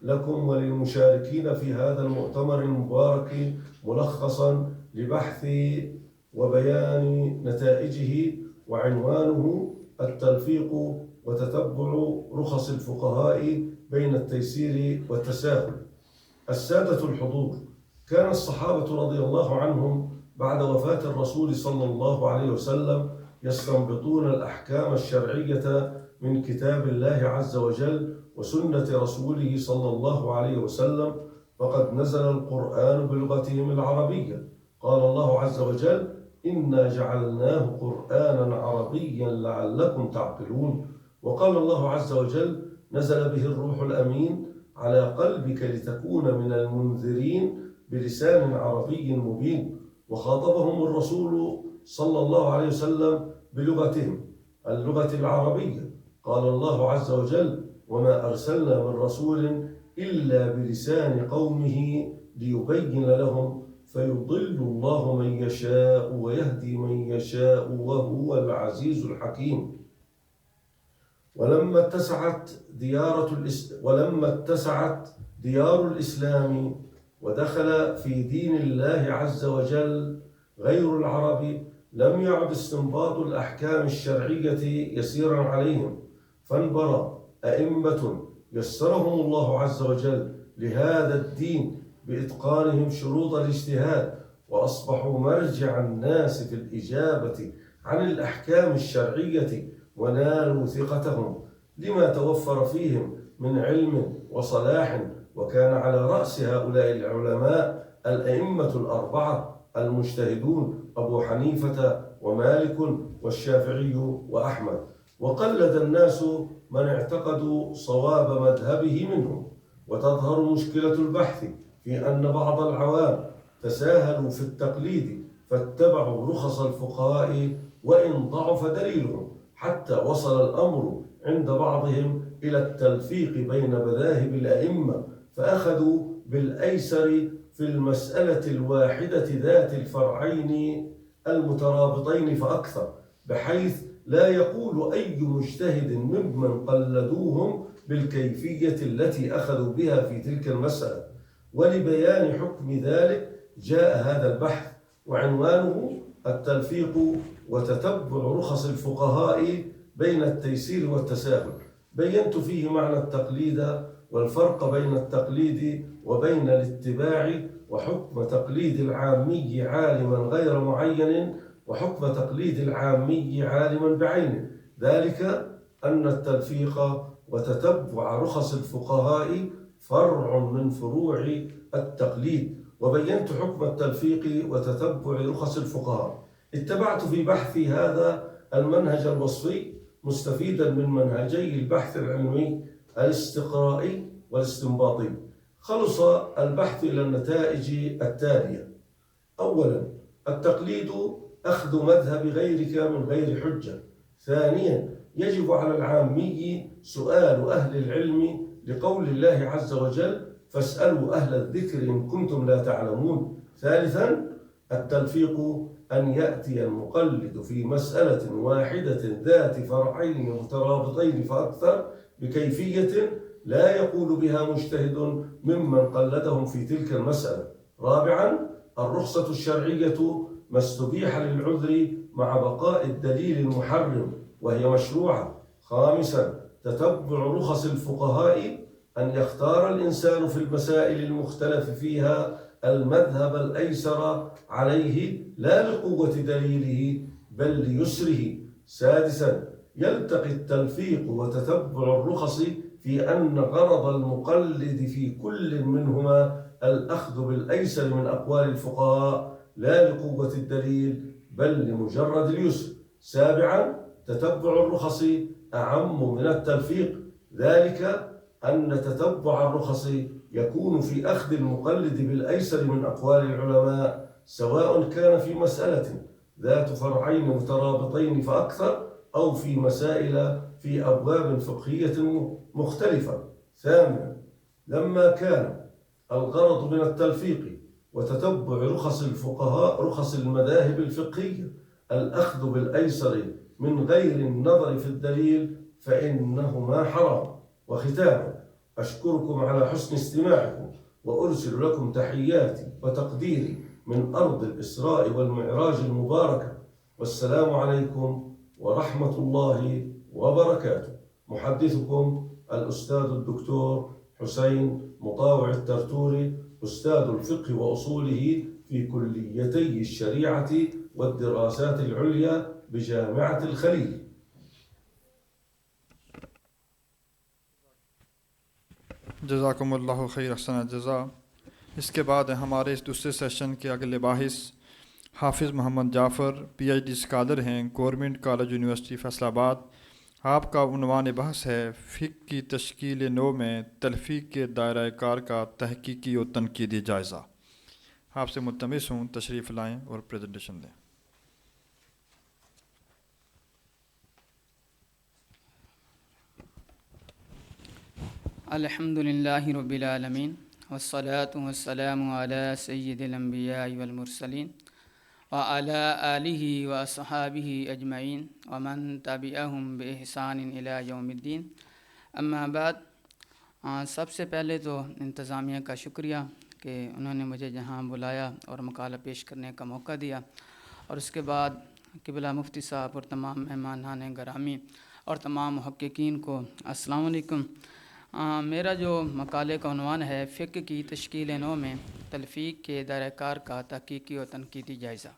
لكم وللمشاركين في هذا المؤتمر المبارك ملخصا لبحث وبيان نتائجه، وعنوانه التلفيق وتتبع رخص الفقهاء بين التيسير والتساهل. السادة الحضور، كان الصحابة رضي الله عنهم بعد وفاة الرسول صلى الله عليه وسلم يستنبطون الأحكام الشرعية من كتاب الله عز وجل وسنة رسوله صلى الله عليه وسلم، فقد نزل القرآن بلغتهم العربية. قال الله عز وجل: إنا جعلناه قرآنا عربيا لعلكم تعقلون. وقال الله عز وجل: نزل به الروح الأمين على قلبك لتكون من المنذرين بلسان عربي مبين. وخاطبهم الرسول صلى الله عليه وسلم بلغتهم اللغة العربية. قال الله عز وجل: وما أرسلنا من رسول إلا بلسان قومه ليبين لهم فيضل الله من يشاء ويهدي من يشاء وهو العزيز الحكيم. ولما اتسعت ديار الإسلام ودخل في دين الله عز وجل غير العرب، لم يعد استنباط الأحكام الشرعية يسيرا عليهم، فانبرى أئمة يسرهم الله عز وجل لهذا الدين بإتقانهم شروط الاجتهاد، وأصبحوا مرجع الناس في الإجابة عن الأحكام الشرعية، ونالوا ثقتهم لما توفر فيهم من علم وصلاح. وكان على رأس هؤلاء العلماء الأئمة الأربعة المجتهدون أبو حنيفة ومالك والشافعي وأحمد، وقلد الناس من اعتقدوا صواب مذهبه منهم. وتظهر مشكلة البحث في أن بعض العوام تساهلوا في التقليد فاتبعوا رخص الفقهاء وإن ضعف دليلهم، حتى وصل الأمر عند بعضهم إلى التلفيق بين مذاهب الأئمة، فأخذوا بالأيسر في المسألة الواحدة ذات الفرعين المترابطين فأكثر، بحيث لا يقول أي مجتهد ممن قلدوهم بالكيفية التي أخذوا بها في تلك المسألة. ولبيان حكم ذلك جاء هذا البحث، وعنوانه التلفيق وتتبع رخص الفقهاء بين التيسير والتساهل. بينت فيه معنى التقليد والفرق بين التقليد وبين الاتباع، وحكم تقليد العامي عالما غير معين، وحكم تقليد العامي عالما بعينه، ذلك أن التلفيق وتتبع رخص الفقهاء فرع من فروع التقليد. وبينت حكم التلفيق وتتبع رخص الفقهاء. اتبعت في بحثي هذا المنهج الوصفي مستفيدا من منهجي البحث العلمي الاستقرائي والاستنباطي. خلص البحث إلى النتائج التالية: أولا، التقليد أخذ مذهب غيرك من غير حجة. ثانيا، يجب على العامي سؤال أهل العلم لقول الله عز وجل: فاسألوا أهل الذكر إن كنتم لا تعلمون. ثالثا، التلفيق أن يأتي المقلد في مسألة واحدة ذات فرعين مترابطين فأكثر بكيفية لا يقول بها مجتهد ممن قلدهم في تلك المسألة. رابعا، الرخصة الشرعية ما استبيح للعذر مع بقاء الدليل المحرم وهي مشروعة. خامسا، تتبع رخص الفقهاء أن يختار الإنسان في المسائل المختلف فيها المذهب الأيسر عليه لا لقوة دليله بل ليسره. سادسا، يلتقي التلفيق وتتبع الرخص في أن غرض المقلد في كل منهما الأخذ بالأيسر من أقوال الفقهاء لا لقوة الدليل بل لمجرد اليسر. سابعا، تتبع الرخص أعم من التلفيق، ذلك أن تتبع الرخص يكون في أخذ المقلد بالأيسر من أقوال العلماء، سواء كان في مسألة ذات فرعين مترابطين فأكثر أو في مسائل في أبواب فقهية مختلفة. ثامنا، لما كان الغرض من التلفيق وتتبع رخص الفقهاء رخص المذاهب الفقهية الأخذ بالأيسر من غير النظر في الدليل فإنهما حرام. وختاما، أشكركم على حسن استماعكم، وأرسل لكم تحياتي وتقديري من أرض الإسراء والمعراج المباركة، والسلام عليكم ورحمة الله وبركاته. محدثكم الأستاذ الدكتور حسين مطاوع الترتوري، أستاذ الفقه وأصوله في كليتي الشريعة والدراسات العليا بجامعة الخليل. جزاکم اللہ خیر، احسن جزا۔ اس کے بعد ہمارے اس دوسرے سیشن کے اگلے باحث حافظ محمد جعفر، پی ایچ ڈی اسکالر ہیں، گورنمنٹ کالج یونیورسٹی فیصل آباد۔ آپ کا عنوان بحث ہے فقہ کی تشکیل نو میں تلفیق کے دائرہ کار کا تحقیقی و تنقیدی جائزہ۔ آپ سے ملتمس ہوں تشریف لائیں اور پریزنٹیشن دیں۔ الحمد للہ رب العالمین والصلاة والسلام علی سید الانبیاء والمرسلین وعلی آلہ واصحابہ اجمعین ومن تبعہم بإحسان الی یوم الدین۔ اما بعد، سب سے پہلے تو انتظامیہ کا شکریہ کہ انہوں نے مجھے جہاں بلایا اور مقالہ پیش کرنے کا موقع دیا، اور اس کے بعد قبلہ مفتی صاحب اور تمام مہمانان گرامی اور تمام محققین کو السلام علیکم۔ میرا جو مقالے کا عنوان ہے فقہ کی تشکیل نو میں تلفیق کے دائرہ کار کا تحقیقی و تنقیدی جائزہ۔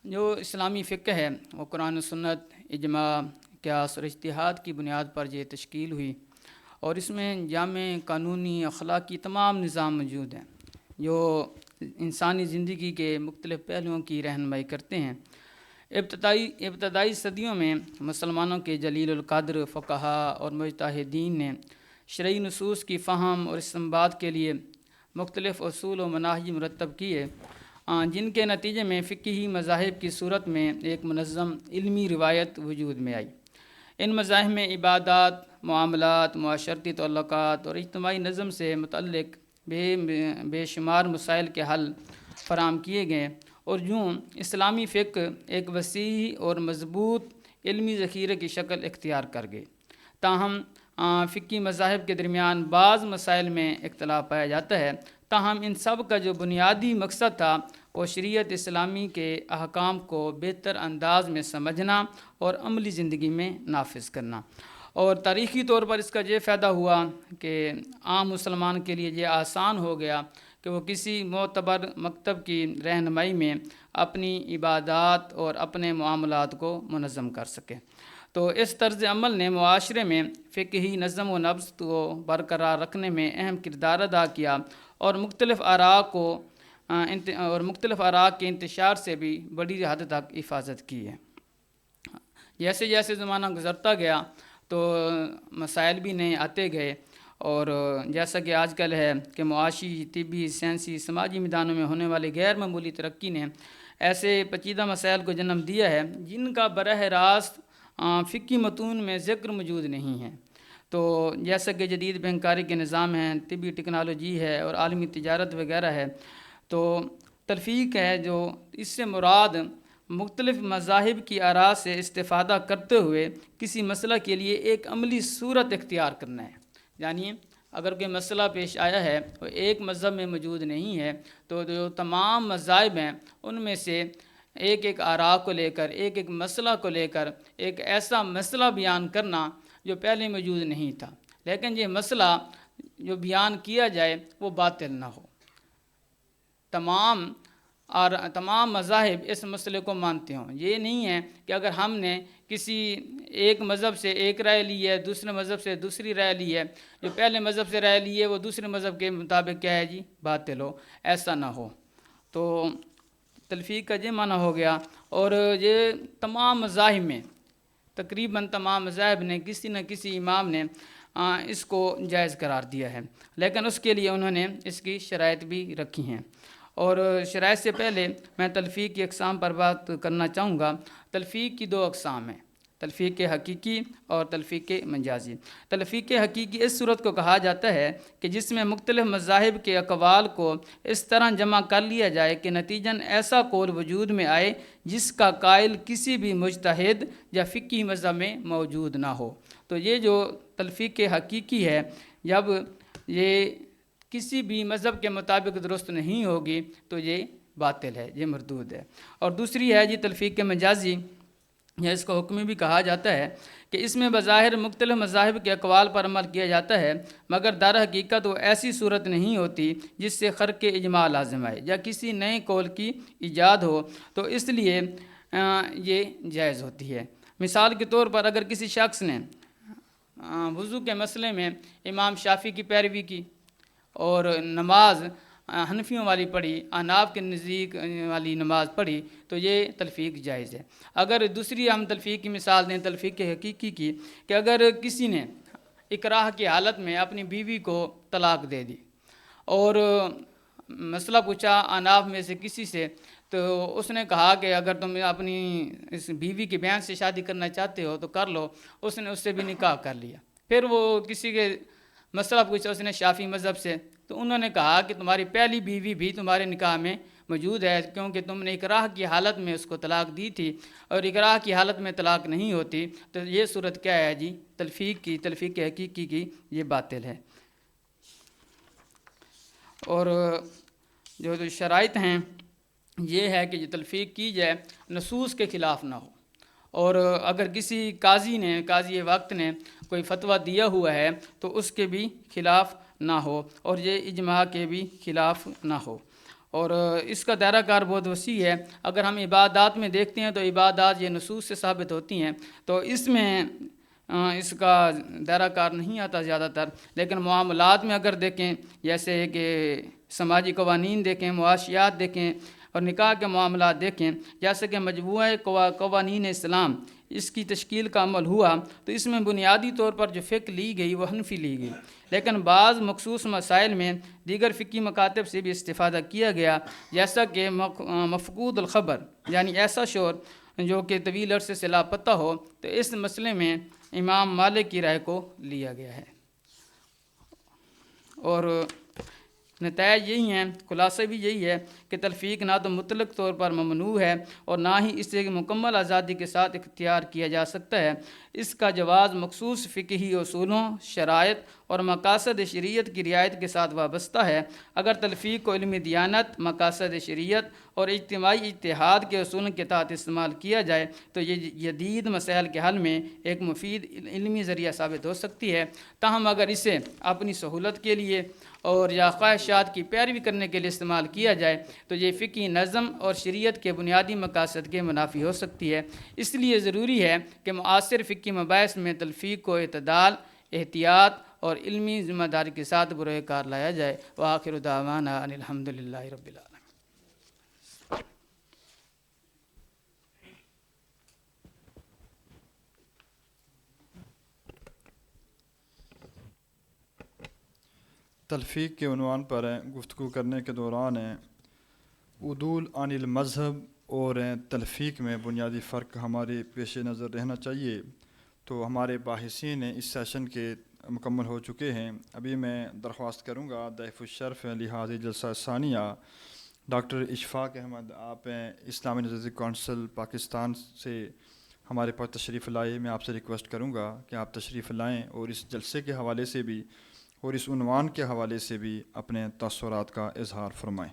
جو اسلامی فقہ ہے وہ قرآن و سنت، اجماع، قیاس اور اجتہاد کی بنیاد پر یہ تشکیل ہوئی، اور اس میں جامع قانونی اخلاقی تمام نظام موجود ہیں جو انسانی زندگی کے مختلف پہلوؤں کی رہنمائی کرتے ہیں۔ ابتدائی صدیوں میں مسلمانوں کے جلیل القدر فقہا اور مجتہدین نے شرعی نصوص کی فہم اور استنباط کے لیے مختلف اصول و مناہج مرتب کیے، جن کے نتیجے میں فقہی مذاہب کی صورت میں ایک منظم علمی روایت وجود میں آئی۔ ان مذاہب میں عبادات، معاملات، معاشرتی تعلقات اور اجتماعی نظم سے متعلق بے شمار مسائل کے حل فراہم کیے گئے، اور یوں اسلامی فقہ ایک وسیع اور مضبوط علمی ذخیرے کی شکل اختیار کر گئے۔ تاہم فقہی مذاہب کے درمیان بعض مسائل میں اختلاف پایا جاتا ہے، تاہم ان سب کا جو بنیادی مقصد تھا وہ شریعت اسلامی کے احکام کو بہتر انداز میں سمجھنا اور عملی زندگی میں نافذ کرنا۔ اور تاریخی طور پر اس کا یہ فائدہ ہوا کہ عام مسلمان کے لیے یہ آسان ہو گیا کہ وہ کسی معتبر مکتب کی رہنمائی میں اپنی عبادات اور اپنے معاملات کو منظم کر سکے۔ تو اس طرز عمل نے معاشرے میں فقہی نظم و نبض کو برقرار رکھنے میں اہم کردار ادا کیا، اور مختلف آراء کے انتشار سے بھی بڑی حد تک حفاظت کی ہے۔ جیسے جیسے زمانہ گزرتا گیا تو مسائل بھی نئے آتے گئے، اور جیسا کہ آج کل ہے کہ معاشی، طبی، سائنسی، سماجی میدانوں میں ہونے والی غیر معمولی ترقی نے ایسے پیچیدہ مسائل کو جنم دیا ہے جن کا براہ راست فقہی متون میں ذکر موجود نہیں ہے۔ تو جیسا کہ جدید بینکاری کے نظام ہیں، طبی ٹیکنالوجی ہے اور عالمی تجارت وغیرہ ہے، تو تلفیق ہے جو اس سے مراد مختلف مذاہب کی آراء سے استفادہ کرتے ہوئے کسی مسئلہ کے لیے ایک عملی صورت اختیار کرنا ہے۔ یعنی اگر کوئی مسئلہ پیش آیا ہے وہ ایک مذہب میں موجود نہیں ہے، تو جو تمام مذاہب ہیں ان میں سے ایک ایک آراء کو لے کر، ایک ایک مسئلہ کو لے کر ایک ایسا مسئلہ بیان کرنا جو پہلے موجود نہیں تھا، لیکن یہ مسئلہ جو بیان کیا جائے وہ باطل نہ ہو۔ تمام مذاہب اس مسئلے کو مانتے ہوں۔ یہ نہیں ہے کہ اگر ہم نے کسی ایک مذہب سے ایک رائے لی ہے، دوسرے مذہب سے دوسری رائے لی ہے، جو پہلے مذہب سے رائے لی ہے وہ دوسرے مذہب کے مطابق کیا ہے جی باطل ہو، ایسا نہ ہو۔ تو تلفیق کا یہ معنی ہو گیا، اور یہ تمام مذاہب میں تقریباً تمام مذاہب نے کسی نہ کسی امام نے اس کو جائز قرار دیا ہے، لیکن اس کے لیے انہوں نے اس کی شرائط بھی رکھی ہیں۔ اور شرائط سے پہلے میں تلفیق کی اقسام پر بات کرنا چاہوں گا۔ تلفیق کی دو اقسام ہیں، تلفیق حقیقی اور تلفیق مجازی۔ تلفیق حقیقی اس صورت کو کہا جاتا ہے کہ جس میں مختلف مذاہب کے اقوال کو اس طرح جمع کر لیا جائے کہ نتیجاً ایسا قول وجود میں آئے جس کا قائل کسی بھی مجتہد یا فقہی مذہب میں موجود نہ ہو۔ تو یہ جو تلفیق حقیقی ہے، جب یہ کسی بھی مذہب کے مطابق درست نہیں ہوگی تو یہ باطل ہے، یہ مردود ہے۔ اور دوسری ہے جی تلفیق مجازی، یا اس کو حکمی بھی کہا جاتا ہے، کہ اس میں بظاہر مختلف مذاہب کے اقوال پر عمل کیا جاتا ہے، مگر در حقیقت وہ ایسی صورت نہیں ہوتی جس سے خرق اجماع لازم آئے یا کسی نئے قول کی ایجاد ہو، تو اس لیے یہ جائز ہوتی ہے۔ مثال کے طور پر اگر کسی شخص نے وضو کے مسئلے میں امام شافعی کی پیروی کی اور نماز حنفیوں والی پڑھی، احناف کے نزدیک والی نماز پڑھی، تو یہ تلفیق جائز ہے۔ اگر دوسری ہم تلفیق کی مثال دیں تلفیق حقیقی کی، کہ اگر کسی نے اکراہ کی حالت میں اپنی بیوی کو طلاق دے دی اور مسئلہ پوچھا احناف میں سے کسی سے، تو اس نے کہا کہ اگر تم اپنی اس بیوی کے بیان سے شادی کرنا چاہتے ہو تو کر لو، اس نے اس سے بھی نکاح کر لیا۔ پھر وہ کسی کے مسئلہ پوچھا اس نے شافعی مذہب سے، تو انہوں نے کہا کہ تمہاری پہلی بیوی بھی تمہارے نکاح میں موجود ہے، کیونکہ تم نے اکراہ کی حالت میں اس کو طلاق دی تھی، اور اکراہ کی حالت میں طلاق نہیں ہوتی، تو یہ صورت کیا ہے جی تلفیق حقیقی کی یہ باطل ہے۔ اور جو شرائط ہیں یہ ہے کہ یہ تلفیق کی جائے نصوص کے خلاف نہ ہو، اور اگر کسی قاضی وقت نے کوئی فتویٰ دیا ہوا ہے تو اس کے بھی خلاف نہ ہو، اور یہ اجماع کے بھی خلاف نہ ہو۔ اور اس کا دائرہ کار بہت وسیع ہے۔ اگر ہم عبادات میں دیکھتے ہیں تو عبادات یہ نصوص سے ثابت ہوتی ہیں، تو اس میں اس کا دائرہ کار نہیں آتا زیادہ تر، لیکن معاملات میں اگر دیکھیں، جیسے کہ سماجی قوانین دیکھیں، معاشیات دیکھیں اور نکاح کے معاملات دیکھیں، جیسے کہ مجموعہ قوانین اسلام اس کی تشکیل کا عمل ہوا، تو اس میں بنیادی طور پر جو فقہ لی گئی وہ حنفی لی گئی، لیکن بعض مخصوص مسائل میں دیگر فقہی مکاتب سے بھی استفادہ کیا گیا، جیسا کہ مفقود الخبر یعنی ایسا شور جو کہ طویل عرصے سے لاپتہ ہو، تو اس مسئلے میں امام مالک کی رائے کو لیا گیا ہے۔ اور نتائج یہی ہیں، خلاصہ بھی یہی ہے کہ تلفیق نہ تو مطلق طور پر ممنوع ہے اور نہ ہی اسے مکمل آزادی کے ساتھ اختیار کیا جا سکتا ہے۔ اس کا جواز مخصوص فقہی اصولوں، شرائط اور مقاصد شریعت کی رعایت کے ساتھ وابستہ ہے۔ اگر تلفیق کو علمی دیانت، مقاصد شریعت اور اجتماعی اتحاد کے اصولوں کے تحت استعمال کیا جائے تو یہ جدید مسائل کے حل میں ایک مفید علمی ذریعہ ثابت ہو سکتی ہے۔ تاہم اگر اسے اپنی سہولت کے لیے اور یا خواہشات کی پیروی کرنے کے لیے استعمال کیا جائے تو یہ فقہی نظم اور شریعت کے بنیادی مقاصد کے منافی ہو سکتی ہے۔ اس لیے ضروری ہے کہ معاصر فقہی مباحث میں تلفیق کو اعتدال، احتیاط اور علمی ذمہ داری کے ساتھ بروئے کار لایا جائے۔ وآخر دعوانا ان الحمد للہ رب العالمین۔ تلفیق کے عنوان پر گفتگو کرنے کے دوران عدول عن المذہب اور تلفیق میں بنیادی فرق ہمارے پیش نظر رہنا چاہیے۔ تو ہمارے باحثین اس سیشن کے مکمل ہو چکے ہیں۔ ابھی میں درخواست کروں گا ضیف الشرف لحاظ جلسہ ثانیہ ڈاکٹر اشفاق احمد، آپ اسلامی نظریاتی کونسل پاکستان سے ہمارے پاس تشریف لائے۔ میں آپ سے ریکویسٹ کروں گا کہ آپ تشریف لائیں اور اس جلسے کے حوالے سے بھی اور اس عنوان کے حوالے سے بھی اپنے تاثرات کا اظہار فرمائیں۔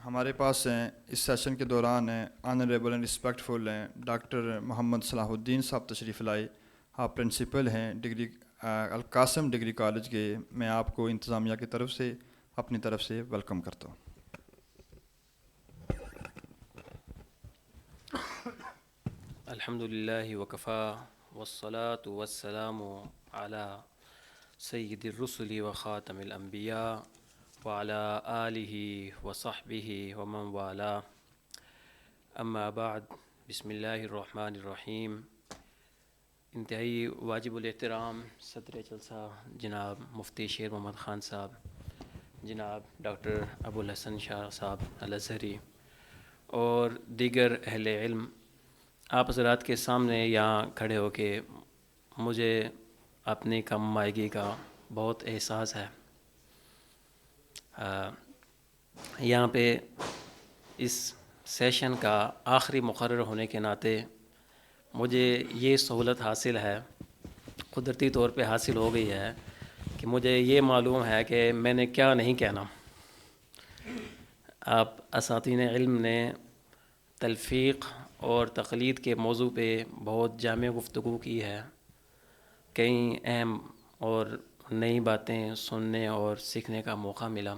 ہمارے پاس اس سیشن کے دوران آنریبل اینڈ رسپیکٹفل ڈاکٹر محمد صلاح الدین صاحب تشریف لائے۔ آپ پرنسپل ہیں القاسم ڈگری کالج کے۔ میں آپ کو انتظامیہ کی طرف سے اپنی طرف سے ویلکم کرتا ہوں۔ الحمد للہ وکفا والصلاة والسلام علی سید الرسل وخاتم الانبیاء وعلی آلہ وصحبہ ومن والا، اما بعد، بسم اللہ الرحمن الرحیم۔ انتہائی واجب الاحترام صدر جلسہ جناب مفتی شیر محمد خان صاحب، جناب ڈاکٹر ابو الحسن شاہ صاحب الازہری اور دیگر اہل علم، آپ حضرات کے سامنے یہاں کھڑے ہو کے مجھے اپنی کم مائگی کا بہت احساس ہے۔ یہاں پہ اس سیشن کا آخری مقرر ہونے کے ناطے مجھے یہ سہولت حاصل ہے، قدرتی طور پہ حاصل ہو گئی ہے کہ مجھے یہ معلوم ہے کہ میں نے کیا نہیں کہنا۔ آپ اساتذین علم نے تلفیق اور تقلید کے موضوع پہ بہت جامع گفتگو کی ہے، کئی اہم اور نئی باتیں سننے اور سیکھنے کا موقع ملا۔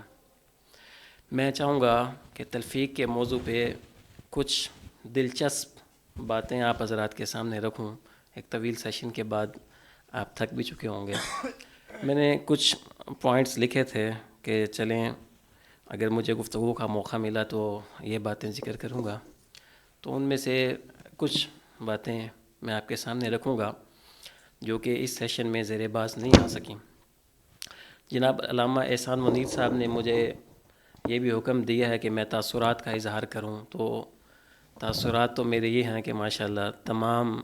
میں چاہوں گا کہ تلفیق کے موضوع پہ کچھ دلچسپ باتیں آپ حضرات کے سامنے رکھوں۔ ایک طویل سیشن کے بعد آپ تھک بھی چکے ہوں گے۔ میں نے کچھ پوائنٹس لکھے تھے کہ چلیں اگر مجھے گفتگو کا موقع ملا تو یہ باتیں ذکر کروں گا، تو ان میں سے کچھ باتیں میں آپ کے سامنے رکھوں گا جو کہ اس سیشن میں زیر بحث نہیں آ سکیں۔ جناب علامہ احسان منیر صاحب نے مجھے یہ بھی حکم دیا ہے کہ میں تاثرات کا اظہار کروں، تو تاثرات تو میرے یہ ہیں کہ ماشاءاللہ تمام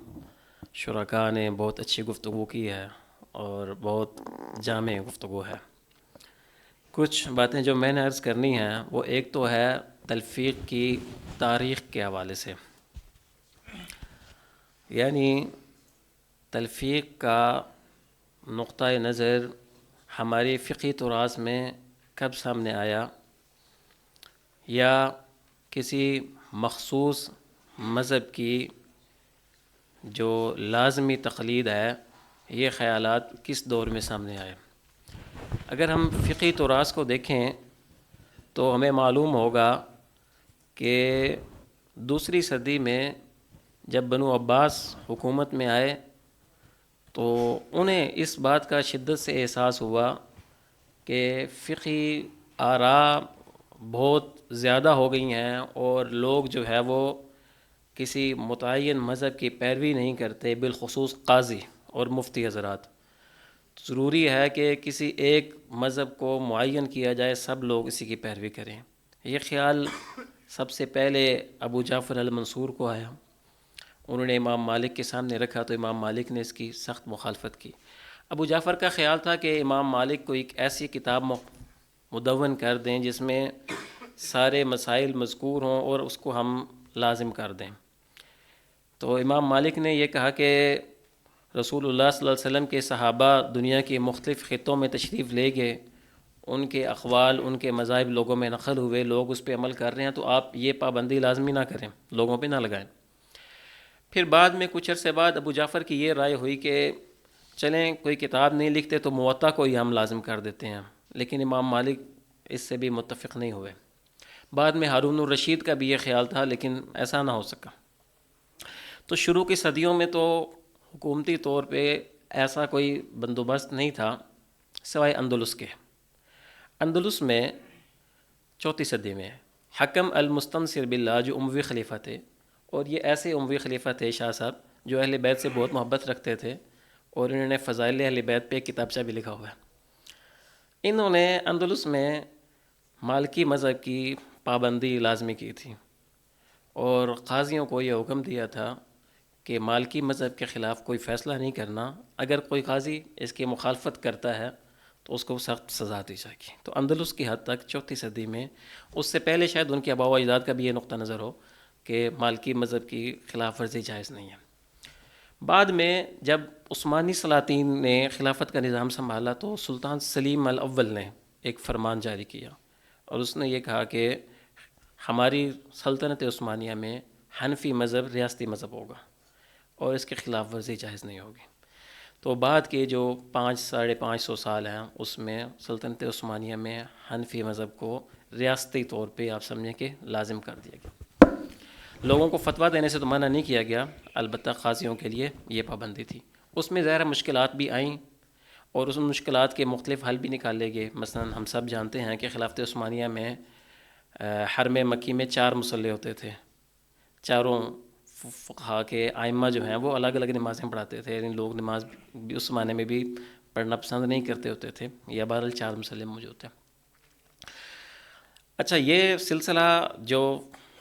شرکاء نے بہت اچھی گفتگو کی ہے اور بہت جامع گفتگو ہے۔ کچھ باتیں جو میں نے عرض کرنی ہیں وہ ایک تو ہے تلفیق کی تاریخ کے حوالے سے، یعنی تلفیق کا نقطہ نظر ہماری فقہی تراث میں کب سامنے آیا، یا کسی مخصوص مذہب کی جو لازمی تقلید ہے، یہ خیالات کس دور میں سامنے آئے۔ اگر ہم فقہی تراث کو دیکھیں تو ہمیں معلوم ہوگا کہ دوسری صدی میں جب بنو عباس حکومت میں آئے تو انہیں اس بات کا شدت سے احساس ہوا کہ فقہی آراء بہت زیادہ ہو گئی ہیں اور لوگ جو ہے وہ کسی متعین مذہب کی پیروی نہیں کرتے، بالخصوص قاضی اور مفتی حضرات. ضروری ہے کہ کسی ایک مذہب کو معین کیا جائے، سب لوگ اسی کی پیروی کریں. یہ خیال سب سے پہلے ابو جعفر المنصور کو آیا. انہوں نے امام مالک کے سامنے رکھا تو امام مالک نے اس کی سخت مخالفت کی. ابو جعفر کا خیال تھا کہ امام مالک کو ایک ایسی کتاب مدون کر دیں جس میں سارے مسائل مذکور ہوں اور اس کو ہم لازم کر دیں. تو امام مالک نے یہ کہا کہ رسول اللہ صلی اللہ علیہ وسلم کے صحابہ دنیا کے مختلف خطوں میں تشریف لے گئے، ان کے اقوال، ان کے مذاہب لوگوں میں نقل ہوئے، لوگ اس پہ عمل کر رہے ہیں، تو آپ یہ پابندی لازمی نہ کریں، لوگوں پہ نہ لگائیں. پھر بعد میں کچھ عرصے بعد ابو جعفر کی یہ رائے ہوئی کہ چلیں کوئی کتاب نہیں لکھتے تو موطا کو ہی ہم لازم کر دیتے ہیں، لیکن امام مالک اس سے بھی متفق نہیں ہوئے. بعد میں ہارون الرشید کا بھی یہ خیال تھا لیکن ایسا نہ ہو سکا. تو شروع کی صدیوں میں تو حکومتی طور پہ ایسا کوئی بندوبست نہیں تھا سوائے اندلس کے. اندلس میں چوتھی صدی میں حکم المستنصر باللہ جو اموی خلیفہ تھے، اور یہ ایسے اموی خلیفہ تھے شاہ صاحب جو اہل بیت سے بہت محبت رکھتے تھے، اور انہوں نے فضائل اہل بیت پہ ایک کتابچہ بھی لکھا ہوا ہے. انہوں نے اندلس میں مالکی مذہب کی پابندی لازمی کی تھی اور قاضیوں کو یہ حکم دیا تھا کہ مالکی مذہب کے خلاف کوئی فیصلہ نہیں کرنا، اگر کوئی قاضی اس کی مخالفت کرتا ہے تو اس کو سخت سزا دی جائے گی. تو اندلس کی حد تک چوتھی صدی میں، اس سے پہلے شاید ان کے آباء و اجداد کا بھی یہ نقطہ نظر ہو کہ مالکی مذہب کی خلاف ورزی جائز نہیں ہے. بعد میں جب عثمانی سلاطین نے خلافت کا نظام سنبھالا تو سلطان سلیم الاول نے ایک فرمان جاری کیا اور اس نے یہ کہا کہ ہماری سلطنت عثمانیہ میں حنفی مذہب ریاستی مذہب ہوگا اور اس کے خلاف ورزی جائز نہیں ہوگی. تو بعد کے جو 500-550 سال ہیں اس میں سلطنت عثمانیہ میں حنفی مذہب کو ریاستی طور پہ آپ سمجھیں کہ لازم کر دیا گیا. لوگوں کو فتویٰ دینے سے تو منع نہیں کیا گیا، البتہ قاضیوں کے لیے یہ پابندی تھی. اس میں ظاہر مشکلات بھی آئیں اور اس مشکلات کے مختلف حل بھی نکالے گئے. مثلا ہم سب جانتے ہیں کہ خلافت عثمانیہ میں حرم مکی میں 4 مصلی ہوتے تھے. چاروں فقہا کے ائمہ جو ہیں وہ الگ الگ نمازیں پڑھاتے تھے، یعنی لوگ نماز بھی اس زمانے میں بھی پڑھنا پسند نہیں کرتے ہوتے تھے، یا بہرحال 4 مصلی موجود تھے. اچھا، یہ سلسلہ جو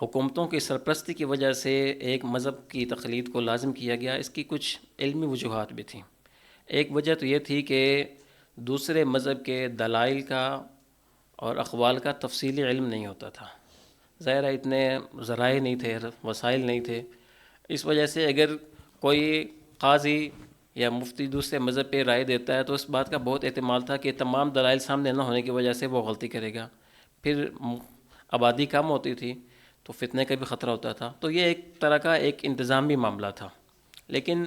حکومتوں کی سرپرستی کی وجہ سے ایک مذہب کی تقلید کو لازم کیا گیا، اس کی کچھ علمی وجوہات بھی تھیں. ایک وجہ تو یہ تھی کہ دوسرے مذہب کے دلائل کا اور اقوال کا تفصیلی علم نہیں ہوتا تھا. ظاہر ہے اتنے ذرائع نہیں تھے، وسائل نہیں تھے. اس وجہ سے اگر کوئی قاضی یا مفتی دوسرے مذہب پہ رائے دیتا ہے تو اس بات کا بہت احتمال تھا کہ تمام دلائل سامنے نہ ہونے کی وجہ سے وہ غلطی کرے گا. پھر آبادی کم ہوتی تھی تو فتنے کا بھی خطرہ ہوتا تھا. تو یہ ایک طرح کا ایک انتظامی معاملہ تھا. لیکن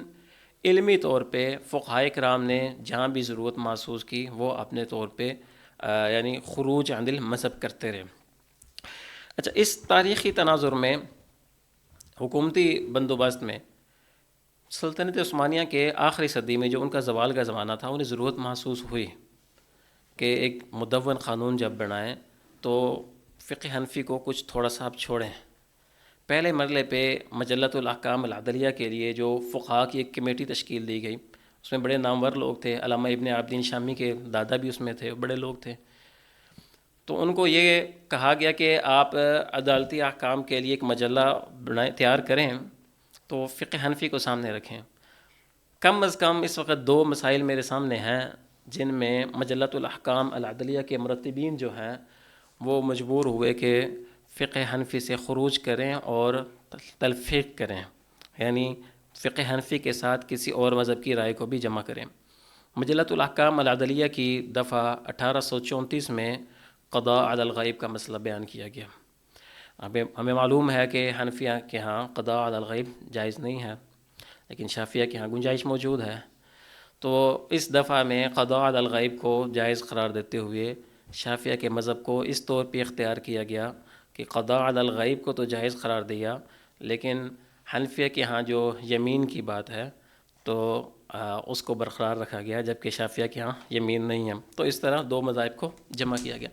علمی طور پہ فقہائے کرام نے جہاں بھی ضرورت محسوس کی وہ اپنے طور پہ یعنی خروج عن المذہب کرتے رہے. اچھا، اس تاریخی تناظر میں حکومتی بندوبست میں سلطنت عثمانیہ کے آخری صدی میں جو ان کا زوال کا زمانہ تھا، انہیں ضرورت محسوس ہوئی کہ ایک مدون قانون جب بنائیں تو فقہ حنفی کو کچھ تھوڑا سا آپ چھوڑیں. پہلے مرحلے پہ مجلۃ الاحکام العدلیہ کے لیے جو فقہا کی ایک کمیٹی تشکیل دی گئی، اس میں بڑے نامور لوگ تھے. علامہ ابن عابدین شامی کے دادا بھی اس میں تھے، بڑے لوگ تھے. تو ان کو یہ کہا گیا کہ آپ عدالتی احکام کے لیے ایک مجلہ تیار کریں تو فقہ حنفی کو سامنے رکھیں. کم از کم اس وقت 2 مسائل میرے سامنے ہیں جن میں مجلۃ الاحکام العدلیہ کے مرتبین جو ہیں وہ مجبور ہوئے کہ فقہ حنفی سے خروج کریں اور تلفیق کریں، یعنی فقہ حنفی کے ساتھ کسی اور مذہب کی رائے کو بھی جمع کریں. مجلۃ الاحکام العدلیہ کی دفعہ 1834 میں قضاء علی الغیب کا مسئلہ بیان کیا گیا. ہمیں معلوم ہے کہ حنفیہ کے ہاں قضاء علی الغیب جائز نہیں ہے، لیکن شافعیہ کے ہاں گنجائش موجود ہے. تو اس دفعہ میں قضاء علی الغیب کو جائز قرار دیتے ہوئے شافعیہ کے مذہب کو اس طور پہ اختیار کیا گیا کہ قضاء علی الغیب کو تو جائز قرار دیا، لیکن حنفیہ کے ہاں جو یمین کی بات ہے تو اس کو برقرار رکھا گیا، جبکہ شافعیہ کے ہاں یمین نہیں ہے۔ تو اس طرح دو مذاہب کو جمع کیا گیا۔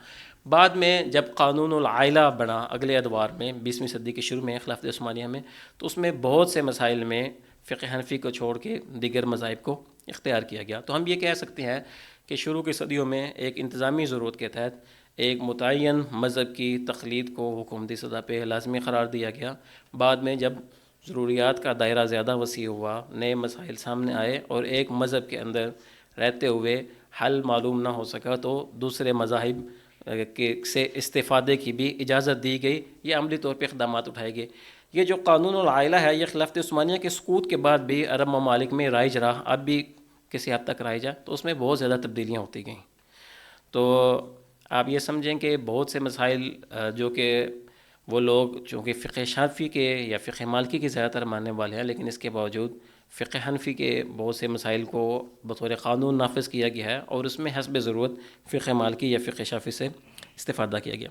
بعد میں جب قانون العائلہ بنا اگلے ادوار میں 20ویں صدی کے شروع میں خلافت عثمانیہ میں، تو اس میں بہت سے مسائل میں فقہ حنفی کو چھوڑ کے دیگر مذاہب کو اختیار کیا گیا۔ تو ہم یہ کہہ سکتے ہیں کہ شروع کی صدیوں میں ایک انتظامی ضرورت کے تحت ایک متعین مذہب کی تقلید کو حکومتی سطح پہ لازمی قرار دیا گیا۔ بعد میں جب ضروریات کا دائرہ زیادہ وسیع ہوا، نئے مسائل سامنے آئے اور ایک مذہب کے اندر رہتے ہوئے حل معلوم نہ ہو سکا، تو دوسرے مذاہب سے استفادے کی بھی اجازت دی گئی، یہ عملی طور پہ اقدامات اٹھائے گئے۔ یہ جو قانون العائلہ ہے یہ خلافت عثمانیہ کے سقوط کے بعد بھی عرب ممالک میں رائج رہا، اب بھی کسی حد تک رائج ہے، تو اس میں بہت زیادہ تبدیلیاں ہوتی گئیں۔ تو آپ یہ سمجھیں کہ بہت سے مسائل جو کہ وہ لوگ چونکہ فقہ شافعی کے یا فقہ مالکی کے زیادہ تر ماننے والے ہیں، لیکن اس کے باوجود فقہ حنفی کے بہت سے مسائل کو بطور قانون نافذ کیا گیا ہے، اور اس میں حسب ضرورت فقہ مالکی یا فقہ شافعی سے استفادہ کیا گیا۔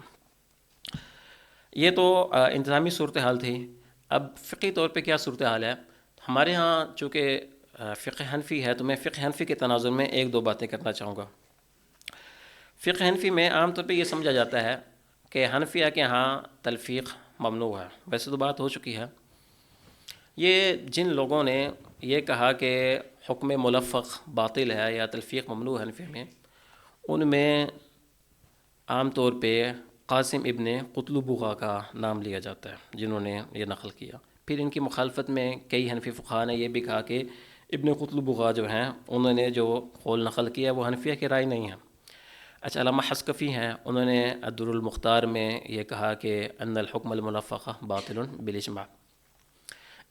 یہ تو انتظامی صورتحال تھی۔ اب فقہی طور پہ کیا صورتحال ہے؟ ہمارے ہاں چونکہ فقہ حنفی ہے، تو میں فقہ حنفی کے تناظر میں ایک دو باتیں کرنا چاہوں گا۔ فقہ حنفی میں عام طور پہ یہ سمجھا جاتا ہے کہ حنفیہ کے ہاں تلفیق ممنوع ہے۔ ویسے تو بات ہو چکی ہے۔ یہ جن لوگوں نے یہ کہا کہ حکم ملفق باطل ہے یا تلفیق ممنوع ہے حنفیہ میں، ان میں عام طور پہ قاسم ابن قطلبغا کا نام لیا جاتا ہے، جنہوں نے یہ نقل کیا۔ پھر ان کی مخالفت میں کئی حنفی فقہاء نے یہ بھی کہا کہ ابن قطلبغا جو ہیں انہوں نے جو قول نقل کیا وہ حنفیہ کی رائے نہیں ہے۔ اچھا، علامہ حسکفی ہیں، انہوں نے الدر المختار میں یہ کہا کہ ان الحکم الملفق باطل بالاجماع۔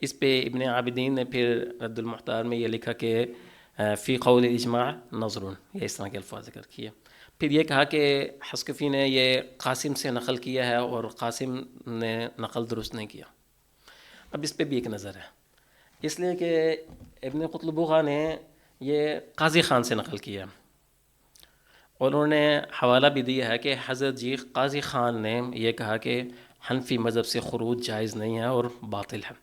اس پہ ابن عابدین نے پھر رد المختار میں یہ لکھا کہ فی قول الاجماع نظر، یہ اس طرح کے الفاظ ذکر کیے۔ پھر یہ کہا کہ حسکفی نے یہ قاسم سے نقل کیا ہے اور قاسم نے نقل درست نہیں کیا۔ اب اس پہ بھی ایک نظر ہے، اس لیے کہ ابن قطلبغا نے یہ قاضی خان سے نقل کیا، اور انہوں نے حوالہ بھی دیا ہے کہ حضرت جی قاضی خان نے یہ کہا کہ حنفی مذہب سے خروج جائز نہیں ہے اور باطل ہے۔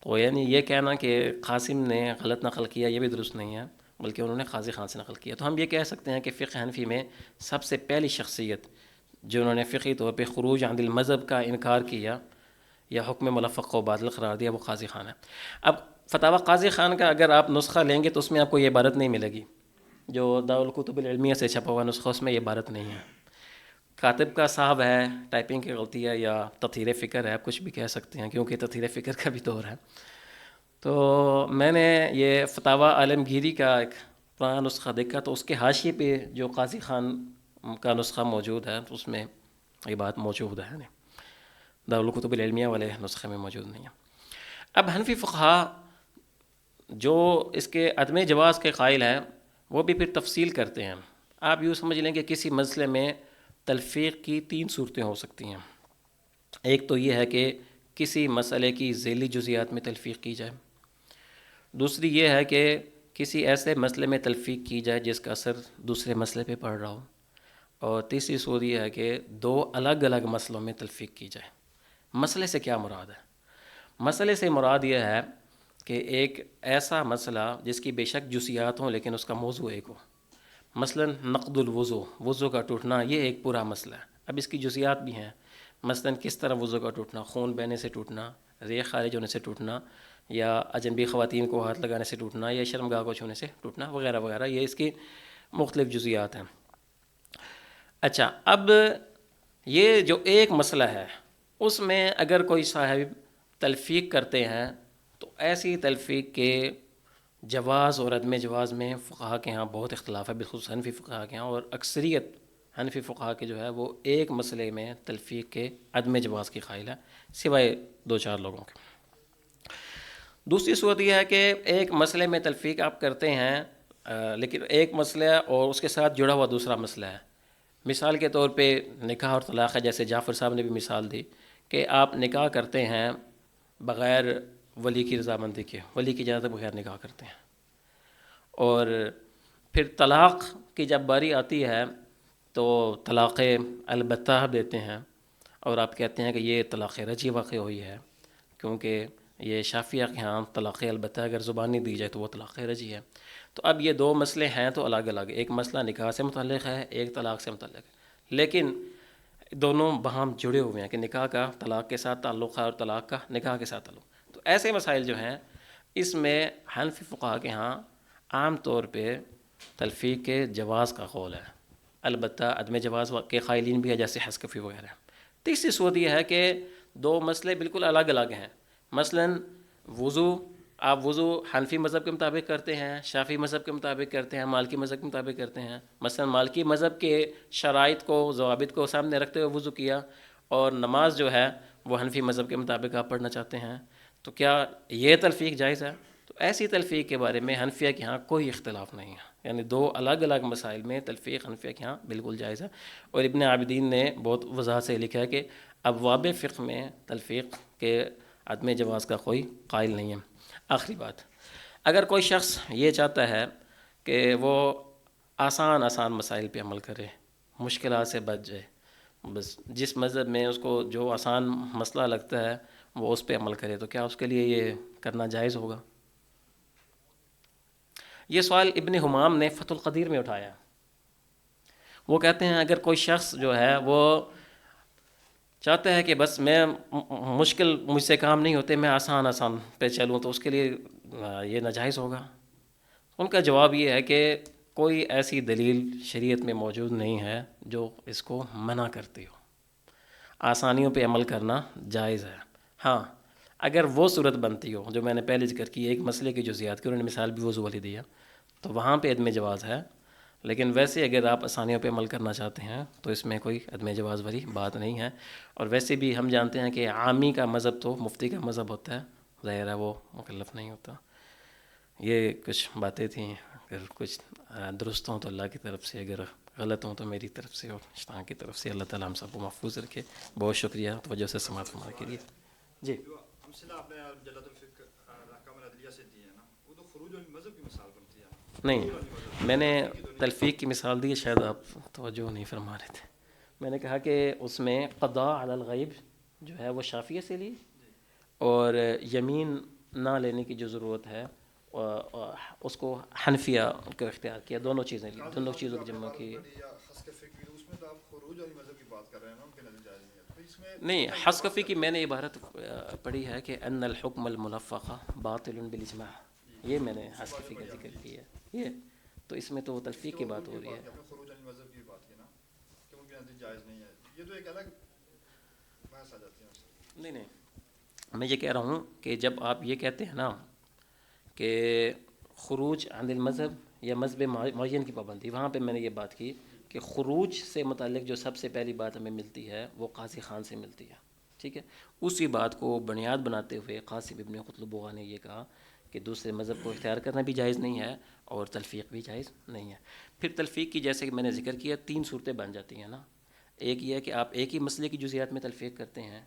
تو یعنی یہ کہنا کہ قاسم نے غلط نقل کیا یہ بھی درست نہیں ہے، بلکہ انہوں نے قاضی خان سے نقل کیا۔ تو ہم یہ کہہ سکتے ہیں کہ فقہ حنفی میں سب سے پہلی شخصیت جنہوں نے فقہی طور پہ خروج عن المذہب کا انکار کیا یا حکم ملفق کو باطل قرار دیا وہ قاضی خان ہے۔ اب فتاوی قاضی خان کا اگر آپ نسخہ لیں گے تو اس میں آپ کو یہ عبارت نہیں ملے گی، جو دارالکتب العلمیہ سے چھپا ہوا نسخہ اس میں یہ عبارت نہیں ہے۔ کاتب کا صاحب ہے، ٹائپنگ کی غلطی ہے یا تطہیر فکر ہے، کچھ بھی کہہ سکتے ہیں کیونکہ تطہیر فکر کا بھی دور ہے۔ تو میں نے یہ فتاوی عالمگیری کا ایک پرانا نسخہ دیکھا تو اس کے حاشیے پہ جو قاضی خان کا نسخہ موجود ہے تو اس میں یہ بات موجود ہے، دارالکتب العلمیہ والے نسخے میں موجود نہیں ہے۔ اب حنفی فقہاء جو اس کے عدم جواز کے قائل ہیں وہ بھی پھر تفصیل کرتے ہیں۔ آپ یوں سمجھ لیں کہ کسی مسئلے میں تلفیق کی 3 صورتیں ہو سکتی ہیں۔ ایک تو یہ ہے کہ کسی مسئلے کی ذیلی جزیات میں تلفیق کی جائے، دوسری یہ ہے کہ کسی ایسے مسئلے میں تلفیق کی جائے جس کا اثر دوسرے مسئلے پہ پڑ رہا ہو، اور تیسری صورت یہ ہے کہ 2 الگ الگ مسئلوں میں تلفیق کی جائے۔ مسئلے سے کیا مراد ہے؟ مسئلے سے مراد یہ ہے کہ ایک ایسا مسئلہ جس کی بے شک جزیات ہوں لیکن اس کا موضوع ایک ہو۔ مثلا نقض الوضو، وضو کا ٹوٹنا، یہ ایک پورا مسئلہ ہے۔ اب اس کی جزیات بھی ہیں، مثلا کس طرح وضو کا ٹوٹنا، خون بہنے سے ٹوٹنا، ریح خارج ہونے سے ٹوٹنا، یا اجنبی خواتین کو ہاتھ لگانے سے ٹوٹنا، یا شرمگاہ کو چھونے سے ٹوٹنا، وغیرہ وغیرہ، یہ اس کی مختلف جزیات ہیں۔ اچھا، اب یہ جو ایک مسئلہ ہے اس میں اگر کوئی صاحب تلفیق کرتے ہیں تو ایسی تلفیق کے جواز اور عدم جواز میں فقہاء کے ہاں بہت اختلاف ہے، بالخصوص حنفی فقہاء کے ہاں، اور اکثریت حنفی فقہاء کے جو ہے وہ ایک مسئلے میں تلفیق کے عدم جواز کی قائل ہے، سوائے 2-4 لوگوں کے۔ دوسری صورت یہ ہے کہ ایک مسئلے میں تلفیق آپ کرتے ہیں، لیکن ایک مسئلہ اور اس کے ساتھ جڑا ہوا دوسرا مسئلہ ہے۔ مثال کے طور پہ نکاح اور طلاق ہے، جیسے جعفر صاحب نے بھی مثال دی کہ آپ نکاح کرتے ہیں بغیر ولی کی رضامندی کے، ولی کی اجازت بغیر نکاح کرتے ہیں، اور پھر طلاق کی جب باری آتی ہے تو طلاق البتہ دیتے ہیں، اور آپ کہتے ہیں کہ یہ طلاق رجعی واقع ہوئی ہے، کیونکہ یہ شافعیہ کے ہاں طلاق البتہ اگر زبانی دی جائے تو وہ طلاق رجعی ہے۔ تو اب یہ دو مسئلے ہیں تو الگ الگ، ایک مسئلہ نکاح سے متعلق ہے، ایک طلاق سے متعلق ہے، لیکن دونوں باہم جڑے ہوئے ہیں کہ نکاح کا طلاق کے ساتھ تعلق ہے اور طلاق کا نکاح کے ساتھ تعلق۔ تو ایسے مسائل جو ہیں اس میں حنفی فقہا کے ہاں عام طور پہ تلفیق کے جواز کا قول ہے، البتہ عدم جواز کے قائلین بھی ہے جیسے حسکفی وغیرہ۔ تیسری صورت یہ ہے کہ دو مسئلے بالکل الگ الگ ہیں، مثلاً وضو، آپ وضو حنفی مذہب کے مطابق کرتے ہیں، شافعی مذہب کے مطابق کرتے ہیں، مالکی مذہب کے مطابق کرتے ہیں۔ مثلاً مالکی مذہب کے شرائط کو، ضوابط کو سامنے رکھتے ہوئے وضو کیا، اور نماز جو ہے وہ حنفی مذہب کے مطابق آپ پڑھنا چاہتے ہیں، تو کیا یہ تلفیق جائز ہے؟ تو ایسی تلفیق کے بارے میں حنفیہ کے ہاں کوئی اختلاف نہیں ہے، یعنی دو الگ الگ مسائل میں تلفیق حنفیہ کے ہاں بالکل جائز ہے۔ اور ابن عابدین نے بہت وضاحت سے لکھا ہے کہ ابواب فقہ میں تلفیق کے عدم جواز کا کوئی قائل نہیں ہے۔ آخری بات، اگر کوئی شخص یہ چاہتا ہے کہ وہ آسان مسائل پہ عمل کرے، مشکلات سے بچ جائے، بس جس مذہب میں اس کو جو آسان مسئلہ لگتا ہے وہ اس پہ عمل کرے، تو کیا اس کے لیے یہ کرنا جائز ہوگا؟ یہ سوال ابن حمام نے فتح القدیر میں اٹھایا۔ وہ کہتے ہیں اگر کوئی شخص جو ہے وہ چاہتا ہے کہ بس میں مشکل مجھ سے کام نہیں ہوتے، میں آسان پہ چلوں، تو اس کے لیے یہ ناجائز ہوگا؟ ان کا جواب یہ ہے کہ کوئی ایسی دلیل شریعت میں موجود نہیں ہے جو اس کو منع کرتی ہو، آسانیوں پہ عمل کرنا جائز ہے۔ ہاں اگر وہ صورت بنتی ہو جو میں نے پہلے ذکر کی، ایک مسئلے کی جزیات کی، انہوں نے مثال بھی وضو والی دیا، تو وہاں پہ عدم جواز ہے، لیکن ویسے اگر آپ آسانیوں پہ عمل کرنا چاہتے ہیں تو اس میں کوئی عدم جواز والی بات نہیں ہے۔ اور ویسے بھی ہم جانتے ہیں کہ عامی کا مذہب تو مفتی کا مذہب ہوتا ہے، ظاہر ہے وہ مکلف نہیں ہوتا۔ یہ کچھ باتیں تھیں، اگر کچھ درست ہوں تو اللہ کی طرف سے، اگر غلط ہوں تو میری طرف سے اور شیطان کی طرف سے۔ اللہ تعالیٰ ہم سب کو محفوظ رکھے۔ بہت شکریہ توجہ سے سماعت فرمانے کے لیے۔ جی نہیں، میں نے تلفیق کی مثال دی، شاید آپ توجہ نہیں فرما رہے تھے۔ میں نے کہا کہ اس میں قضاء علی الغیب جو ہے وہ شافعیہ سے لی، اور یمین نہ لینے کی جو ضرورت ہے اس کو حنفیہ کو اختیار کیا، دونوں چیزیں لی، دونوں چیزوں کو جمع کی۔ نہیں، حسکفی کی میں نے عبارت پڑھی ہے کہ ان الحکم المنفق باطل بالاجماع، یہ میں نے حسکفی کا ذکر کیا ہے، یہ تو اس میں تو تلفیق کی بات ہو رہی ہے۔ نہیں، میں یہ کہہ رہا ہوں کہ جب آپ یہ کہتے ہیں نا کہ خروج عن المذہب یا مذہب معین کی پابندی، وہاں پہ میں نے یہ بات کی کہ خروج سے متعلق جو سب سے پہلی بات ہمیں ملتی ہے وہ قاضی خان سے ملتی ہے، ٹھیک ہے؟ اسی بات کو بنیاد بناتے ہوئے قاسم ابن قطلبغہ نے یہ کہا کہ دوسرے مذہب کو اختیار کرنا بھی جائز نہیں ہے اور تلفیق بھی جائز نہیں ہے۔ پھر تلفیق کی جیسے کہ میں نے ذکر کیا 3 صورتیں بن جاتی ہیں نا، ایک یہ ہے کہ آپ ایک ہی مسئلے کی جزیات میں تلفیق کرتے ہیں،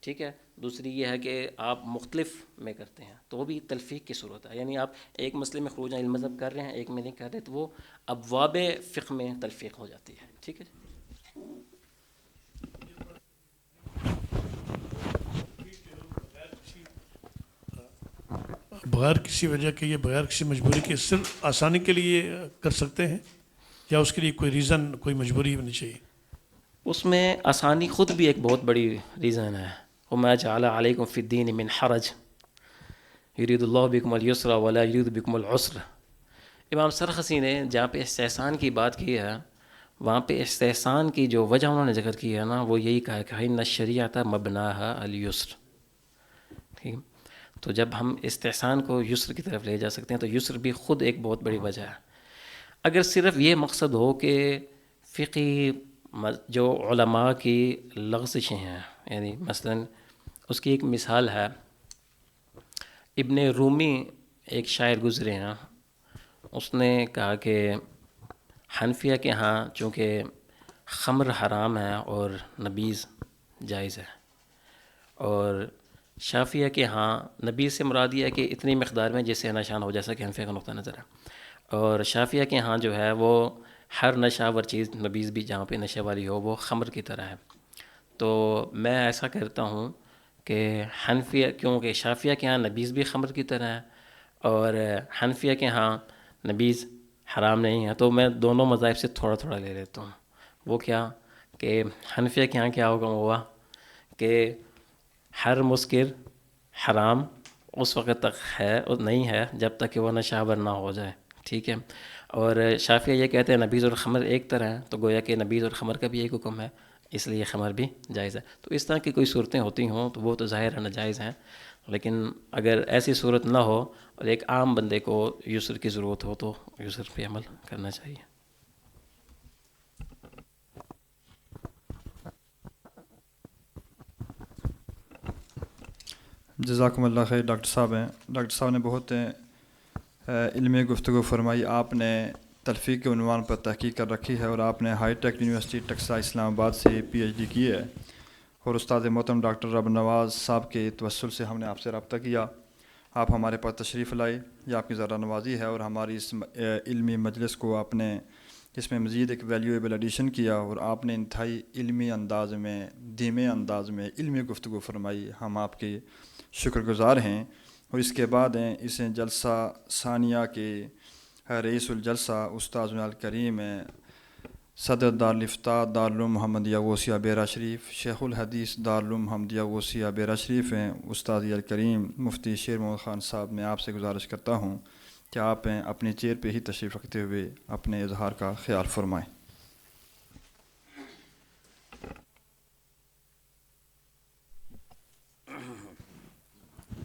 ٹھیک ہے، دوسری یہ ہے کہ آپ مختلف میں کرتے ہیں، تو وہ بھی تلفیق کی صورت ہے، یعنی آپ ایک مسئلے میں خروج عن المذہب کر رہے ہیں، ایک میں نہیں کر رہے، تو وہ ابواب فقہ میں تلفیق ہو جاتی ہے، ٹھیک ہے۔ بغیر کسی وجہ کے، یہ بغیر کسی مجبوری کے، صرف آسانی کے لیے کر سکتے ہیں یا اس کے لیے کوئی ریزن، کوئی مجبوری ہونی چاہیے؟ اس میں آسانی خود بھی ایک بہت بڑی ریزن ہے۔ وما جعل علیکم فی الدین من حرج یرید اللہ بکم الیسر ولا یرید بکم العسر۔ امام سرخسی نے جہاں پہ استحسان کی بات کی ہے، وہاں پہ استحسان کی جو وجہ انہوں نے ذکر کی ہے نا، وہ یہی کہا کہ ان الشریعۃ مبناها الیسر، ٹھیک۔ تو جب ہم استحسان کو یسر کی طرف لے جا سکتے ہیں تو یسر بھی خود ایک بہت بڑی وجہ ہے۔ اگر صرف یہ مقصد ہو کہ فقہی جو علماء کی لغزشیں ہیں، یعنی مثلا اس کی ایک مثال ہے، ابن رومی ایک شاعر گزرے ہیں، اس نے کہا کہ حنفیہ کے ہاں چونکہ خمر حرام ہے اور نبیذ جائز ہے، اور شافعیہ کے ہاں نبیذ سے مراد یہ ہے کہ اتنی مقدار میں جس سے نشان ہو، جیسا کہ حنفیہ کا نقطہ نظر ہے، اور شافعیہ کے ہاں جو ہے وہ ہر نشہ آور چیز نبیذ بھی جہاں پہ نشے والی ہو وہ خمر کی طرح ہے. تو میں ایسا کرتا ہوں کہ حنفیہ، کیونکہ شافعیہ کے ہاں نبیذ بھی خمر کی طرح ہے اور حنفیہ کے ہاں نبیذ حرام نہیں ہے، تو میں دونوں مذاہب سے تھوڑا تھوڑا لے لیتا ہوں. وہ کیا کہ حنفیہ کے ہاں کیا ہوا کہ ہر مسکر حرام اس وقت تک ہے نہیں ہے جب تک کہ وہ نشہ آور نہ ہو جائے، ٹھیک ہے. اور شافعیہ یہ کہتے ہیں نبیذ اور خمر ایک طرح ہے، تو گویا کہ نبیذ اور خمر کا بھی ایک حکم ہے، اس لیے خمر بھی جائز ہے. تو اس طرح کی کوئی صورتیں ہوتی ہوں تو وہ تو ظاہر ہے ناجائز ہیں، لیکن اگر ایسی صورت نہ ہو اور ایک عام بندے کو یسر کی ضرورت ہو تو یسر پہ عمل کرنا چاہیے. جزاکم اللہ خیر. ڈاکٹر صاحب ہیں، ڈاکٹر صاحب نے بہت علمی گفتگو فرمائی. آپ نے تلفیق کے عنوان پر تحقیق کر رکھی ہے اور آپ نے ہائی ٹیک یونیورسٹی ٹیکسا اسلام آباد سے PhD کی ہے، اور استاد محترم ڈاکٹر رب نواز صاحب کے توسل سے ہم نے آپ سے رابطہ کیا. آپ ہمارے پاس تشریف لائے، یہ آپ کی ذرا نوازی ہے، اور ہماری اس علمی مجلس کو آپ نے اس میں مزید ایک ویلیویبل ایڈیشن کیا، اور آپ نے انتہائی علمی انداز میں، دھیمے انداز میں علمی گفتگو فرمائی. ہم آپ کے شکر گزار ہیں. اور اس کے بعد ہیں اس جلسہ ثانیہ کے رئیس الجلسہ استاذ الکریم ہیں صدر دارالفتاح دارالعلوم محمدیہ غوثیہ بیرا شریف، شیخ الحدیث دارالعلوم محمدیہ غوثیہ بیرا شریف ہیں استاذ الکریم مفتی شیر محمد خان صاحب. میں آپ سے گزارش کرتا ہوں کہ آپ اپنی چیئر پہ ہی تشریف رکھتے ہوئے اپنے اظہار کا خیال فرمائیں.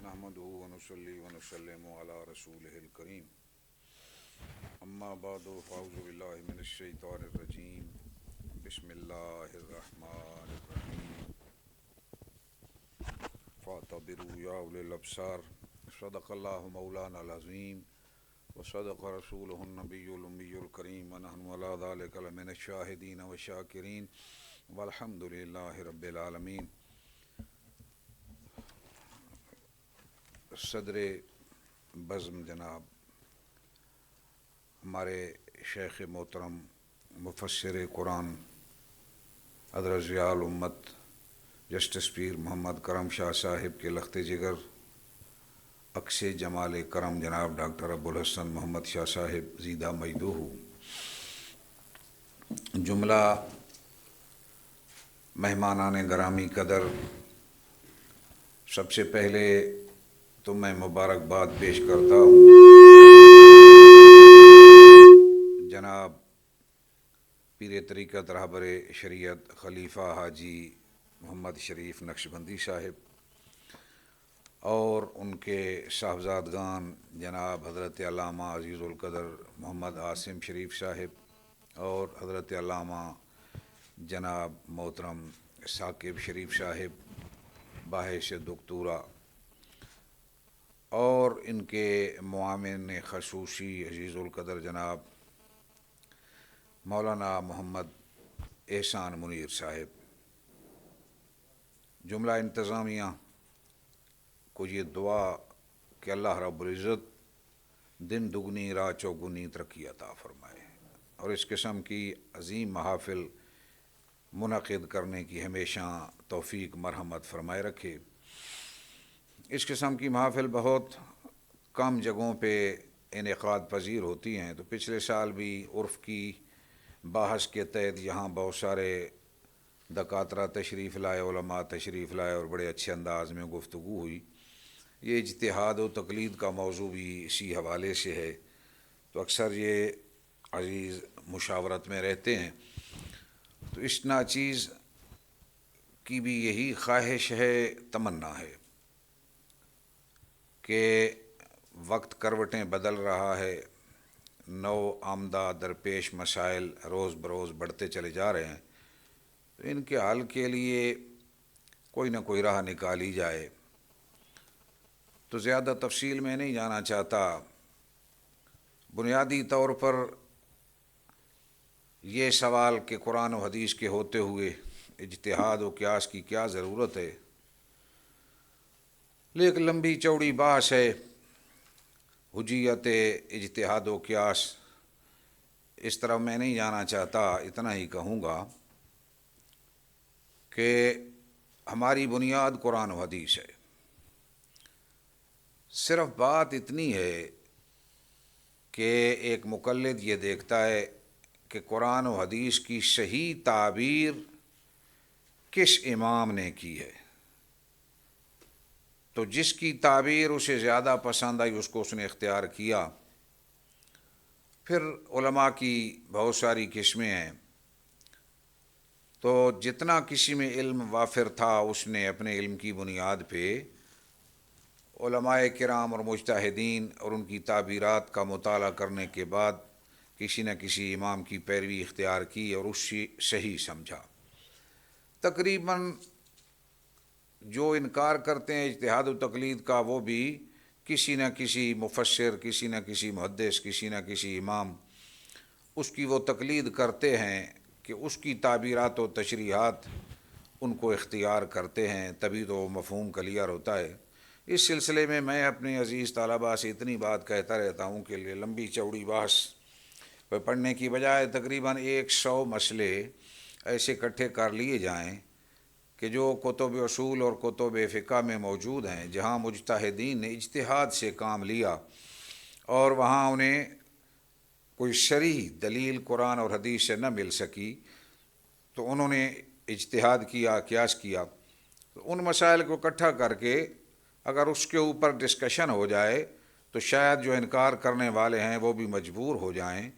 نحمده ونصلي ونسلم على رسوله الكريم. اما بعد فاعوذ بالله من الشيطان الرجيم. بسم الله الرحمن الرحيم. فاعتبروا يا اولي الابصار. صدق الله مولانا العظيم وصدق رسوله النبي الأمي الكريم ونحن على ذلك لمن الشاهدين والشاكرين والحمد لله رب العالمين. صدر بزم جناب ہمارے شیخ محترم مفسر قرآن حضرت ضیاء الامت جسٹس پیر محمد کرم شاہ صاحب کے لخت جگر عکس جمال کرم جناب ڈاکٹر ابوالحسن محمد شاہ صاحب زیدہ مجدوہ، جملہ مہمانان گرامی قدر، سب سے پہلے تو میں مبارکباد پیش کرتا ہوں جناب پیر طریقت رہبر شریعت خلیفہ حاجی محمد شریف نقشبندی صاحب اور ان کے صاحبزادگان جناب حضرت علامہ عزیز القدر محمد عاصم شریف صاحب اور حضرت علامہ جناب محترم ثاقب شریف صاحب باعث دکتورہ، اور ان کے معاون خصوصی عزیز القدر جناب مولانا محمد احسان منیر صاحب. جملہ انتظامیہ کو یہ دعا کہ اللہ رب العزت دن دگنی رات چوگنی ترقی عطا فرمائے اور اس قسم کی عظیم محافل منعقد کرنے کی ہمیشہ توفیق مرحمت فرمائے رکھے. اس قسم کی محافل بہت کم جگہوں پہ انعقاد پذیر ہوتی ہیں، تو پچھلے سال بھی عرف کی بحث کے تحت یہاں بہت سارے دکاترہ تشریف لائے، علماء تشریف لائے اور بڑے اچھے انداز میں گفتگو ہوئی. یہ اجتہاد و تقلید کا موضوع بھی اسی حوالے سے ہے، تو اکثر یہ عزیز مشاورت میں رہتے ہیں. تو اس ناچیز کی بھی یہی خواہش ہے، تمنا ہے کہ وقت کروٹیں بدل رہا ہے، نو آمدہ درپیش مسائل روز بروز بڑھتے چلے جا رہے ہیں، تو ان کے حل کے لیے کوئی نہ کوئی راہ نکالی جائے. تو زیادہ تفصیل میں نہیں جانا چاہتا. بنیادی طور پر یہ سوال کہ قرآن و حدیث کے ہوتے ہوئے اجتہاد و قیاس کی کیا ضرورت ہے، ایک لمبی چوڑی بحث ہے. حجیت اجتہاد و قیاس اس طرف میں نہیں جانا چاہتا، اتنا ہی کہوں گا کہ ہماری بنیاد قرآن و حدیث ہے۔ صرف بات اتنی ہے کہ ایک مقلد یہ دیکھتا ہے کہ قرآن و حدیث کی صحیح تعبیر کس امام نے کی ہے، تو جس کی تعبیر اسے زیادہ پسند آئی اس کو اس نے اختیار کیا۔ پھر علماء کی بہت ساری قسمیں ہیں، تو جتنا کسی میں علم وافر تھا اس نے اپنے علم کی بنیاد پہ علماء کرام اور مجتہدین اور ان کی تعبیرات کا مطالعہ کرنے کے بعد کسی نہ کسی امام کی پیروی اختیار کی اور اس سے صحیح سمجھا۔ تقریباً جو انکار کرتے ہیں اجتہاد و تقلید کا وہ بھی کسی نہ کسی مفسر، کسی نہ کسی محدث، کسی نہ کسی امام اس کی وہ تقلید کرتے ہیں کہ اس کی تعبیرات و تشریحات ان کو اختیار کرتے ہیں، تبھی تو وہ مفہوم کلیئر ہوتا ہے۔ اس سلسلے میں میں اپنے عزیز طلباء سے اتنی بات کہتا رہتا ہوں کہ لمبی چوڑی بحث پہ پڑھنے کی بجائے تقریباً 100 مسئلے ایسے اکٹھے کر لیے جائیں کہ جو کتب اصول اور کتب فقہ میں موجود ہیں، جہاں مجتہدین نے اجتہاد سے کام لیا اور وہاں انہیں کوئی شرعی دلیل قرآن اور حدیث سے نہ مل سکی تو انہوں نے اجتہاد کیا، قیاس کیا۔ تو ان مسائل کو اکٹھا کر کے اگر اس کے اوپر ڈسکشن ہو جائے تو شاید جو انکار کرنے والے ہیں وہ بھی مجبور ہو جائیں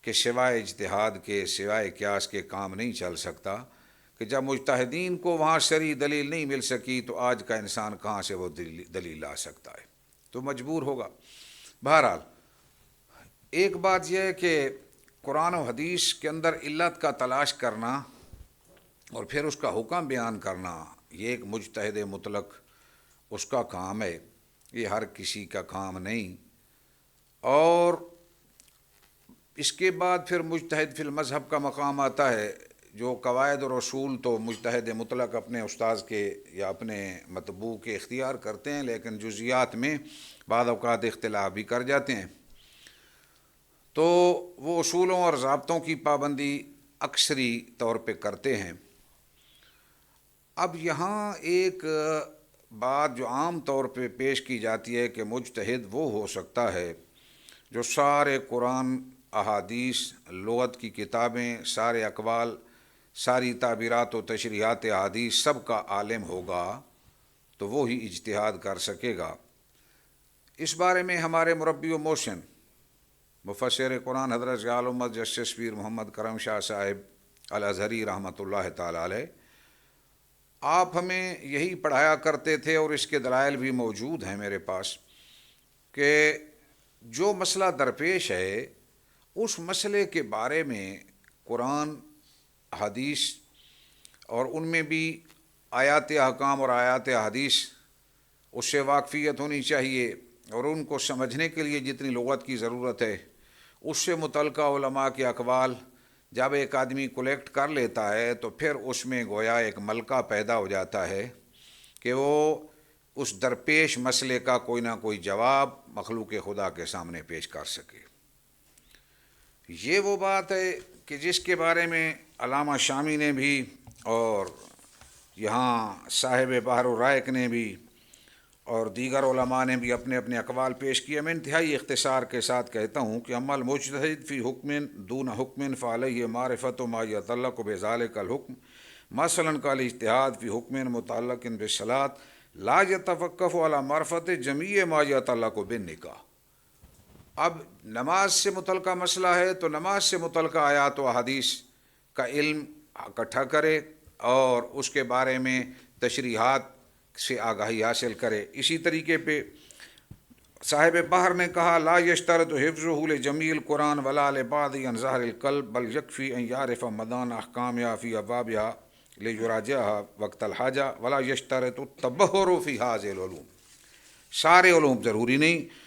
کہ سوائے اجتہاد کے، سوائے قیاس کے کام نہیں چل سکتا، کہ جب مجتہدین کو وہاں شرعی دلیل نہیں مل سکی تو آج کا انسان کہاں سے وہ دلیل لا سکتا ہے، تو مجبور ہوگا۔ بہرحال ایک بات یہ ہے کہ قرآن و حدیث کے اندر علت کا تلاش کرنا اور پھر اس کا حکم بیان کرنا یہ ایک مجتہد مطلق اس کا کام ہے، یہ ہر کسی کا کام نہیں۔ اور اس کے بعد پھر مجتہد فی المذہب کا مقام آتا ہے، جو قواعد اور اصول تو مجتہد مطلق اپنے استاذ کے یا اپنے متبوع کے اختیار کرتے ہیں، لیکن جزیات میں بعض اوقات اختلاف بھی کر جاتے ہیں، تو وہ اصولوں اور ضابطوں کی پابندی اکثری طور پہ کرتے ہیں۔ اب یہاں ایک بات جو عام طور پہ پیش کی جاتی ہے کہ مجتہد وہ ہو سکتا ہے جو سارے قرآن، احادیث، لغت کی کتابیں، سارے اقوال، ساری تعبیرات و تشریحات احادیث سب کا عالم ہوگا تو وہ ہی اجتہاد کر سکے گا۔ اس بارے میں ہمارے مربی و محسن مفسر قرآن حضرت ضیاء الامت جسٹس پیر محمد کرم شاہ صاحب الازہری رحمۃ اللہ تعالی علیہ، آپ ہمیں یہی پڑھایا کرتے تھے اور اس کے دلائل بھی موجود ہیں میرے پاس، کہ جو مسئلہ درپیش ہے اس مسئلے کے بارے میں قرآن، حدیث اور ان میں بھی آیات احکام اور آیات حدیث اس سے واقفیت ہونی چاہیے، اور ان کو سمجھنے کے لیے جتنی لغت کی ضرورت ہے اس سے متعلقہ علماء کے اقوال جب ایک آدمی کلیکٹ کر لیتا ہے تو پھر اس میں گویا ایک ملکہ پیدا ہو جاتا ہے کہ وہ اس درپیش مسئلے کا کوئی نہ کوئی جواب مخلوق خدا کے سامنے پیش کر سکے۔ یہ وہ بات ہے کہ جس کے بارے میں علامہ شامی نے بھی اور یہاں صاحب بحر الرائق نے بھی اور دیگر علماء نے بھی اپنے اپنے اقوال پیش کیے۔ میں انتہائی اختصار کے ساتھ کہتا ہوں کہ اما المجتہد فی حکم دون حکم فعلیہ معرفت ما یتعلق بذلک الحکم، مثلا کالاجتہاد فی حکم متعلق بالصلاۃ لا یتوقف علی معرفت جمیع ما یتعلق بالنکاح۔ اب نماز سے متعلقہ مسئلہ ہے تو نماز سے متعلقہ آیات و حدیث کا علم اکٹھا کرے اور اس کے بارے میں تشریحات سے آگاہی حاصل کرے۔ اسی طریقے پہ صاحب بحر نے کہا لا یشترط حفظہ لجمیع القرآن ولا لبعض عن ظہر القلب بل یکفی ان یعرف مدان احکامها فی ابوابها لیراجعها وقت الحاجہ ولا یشترط التبحر فی هذه العلوم۔ سارے علوم ضروری نہیں۔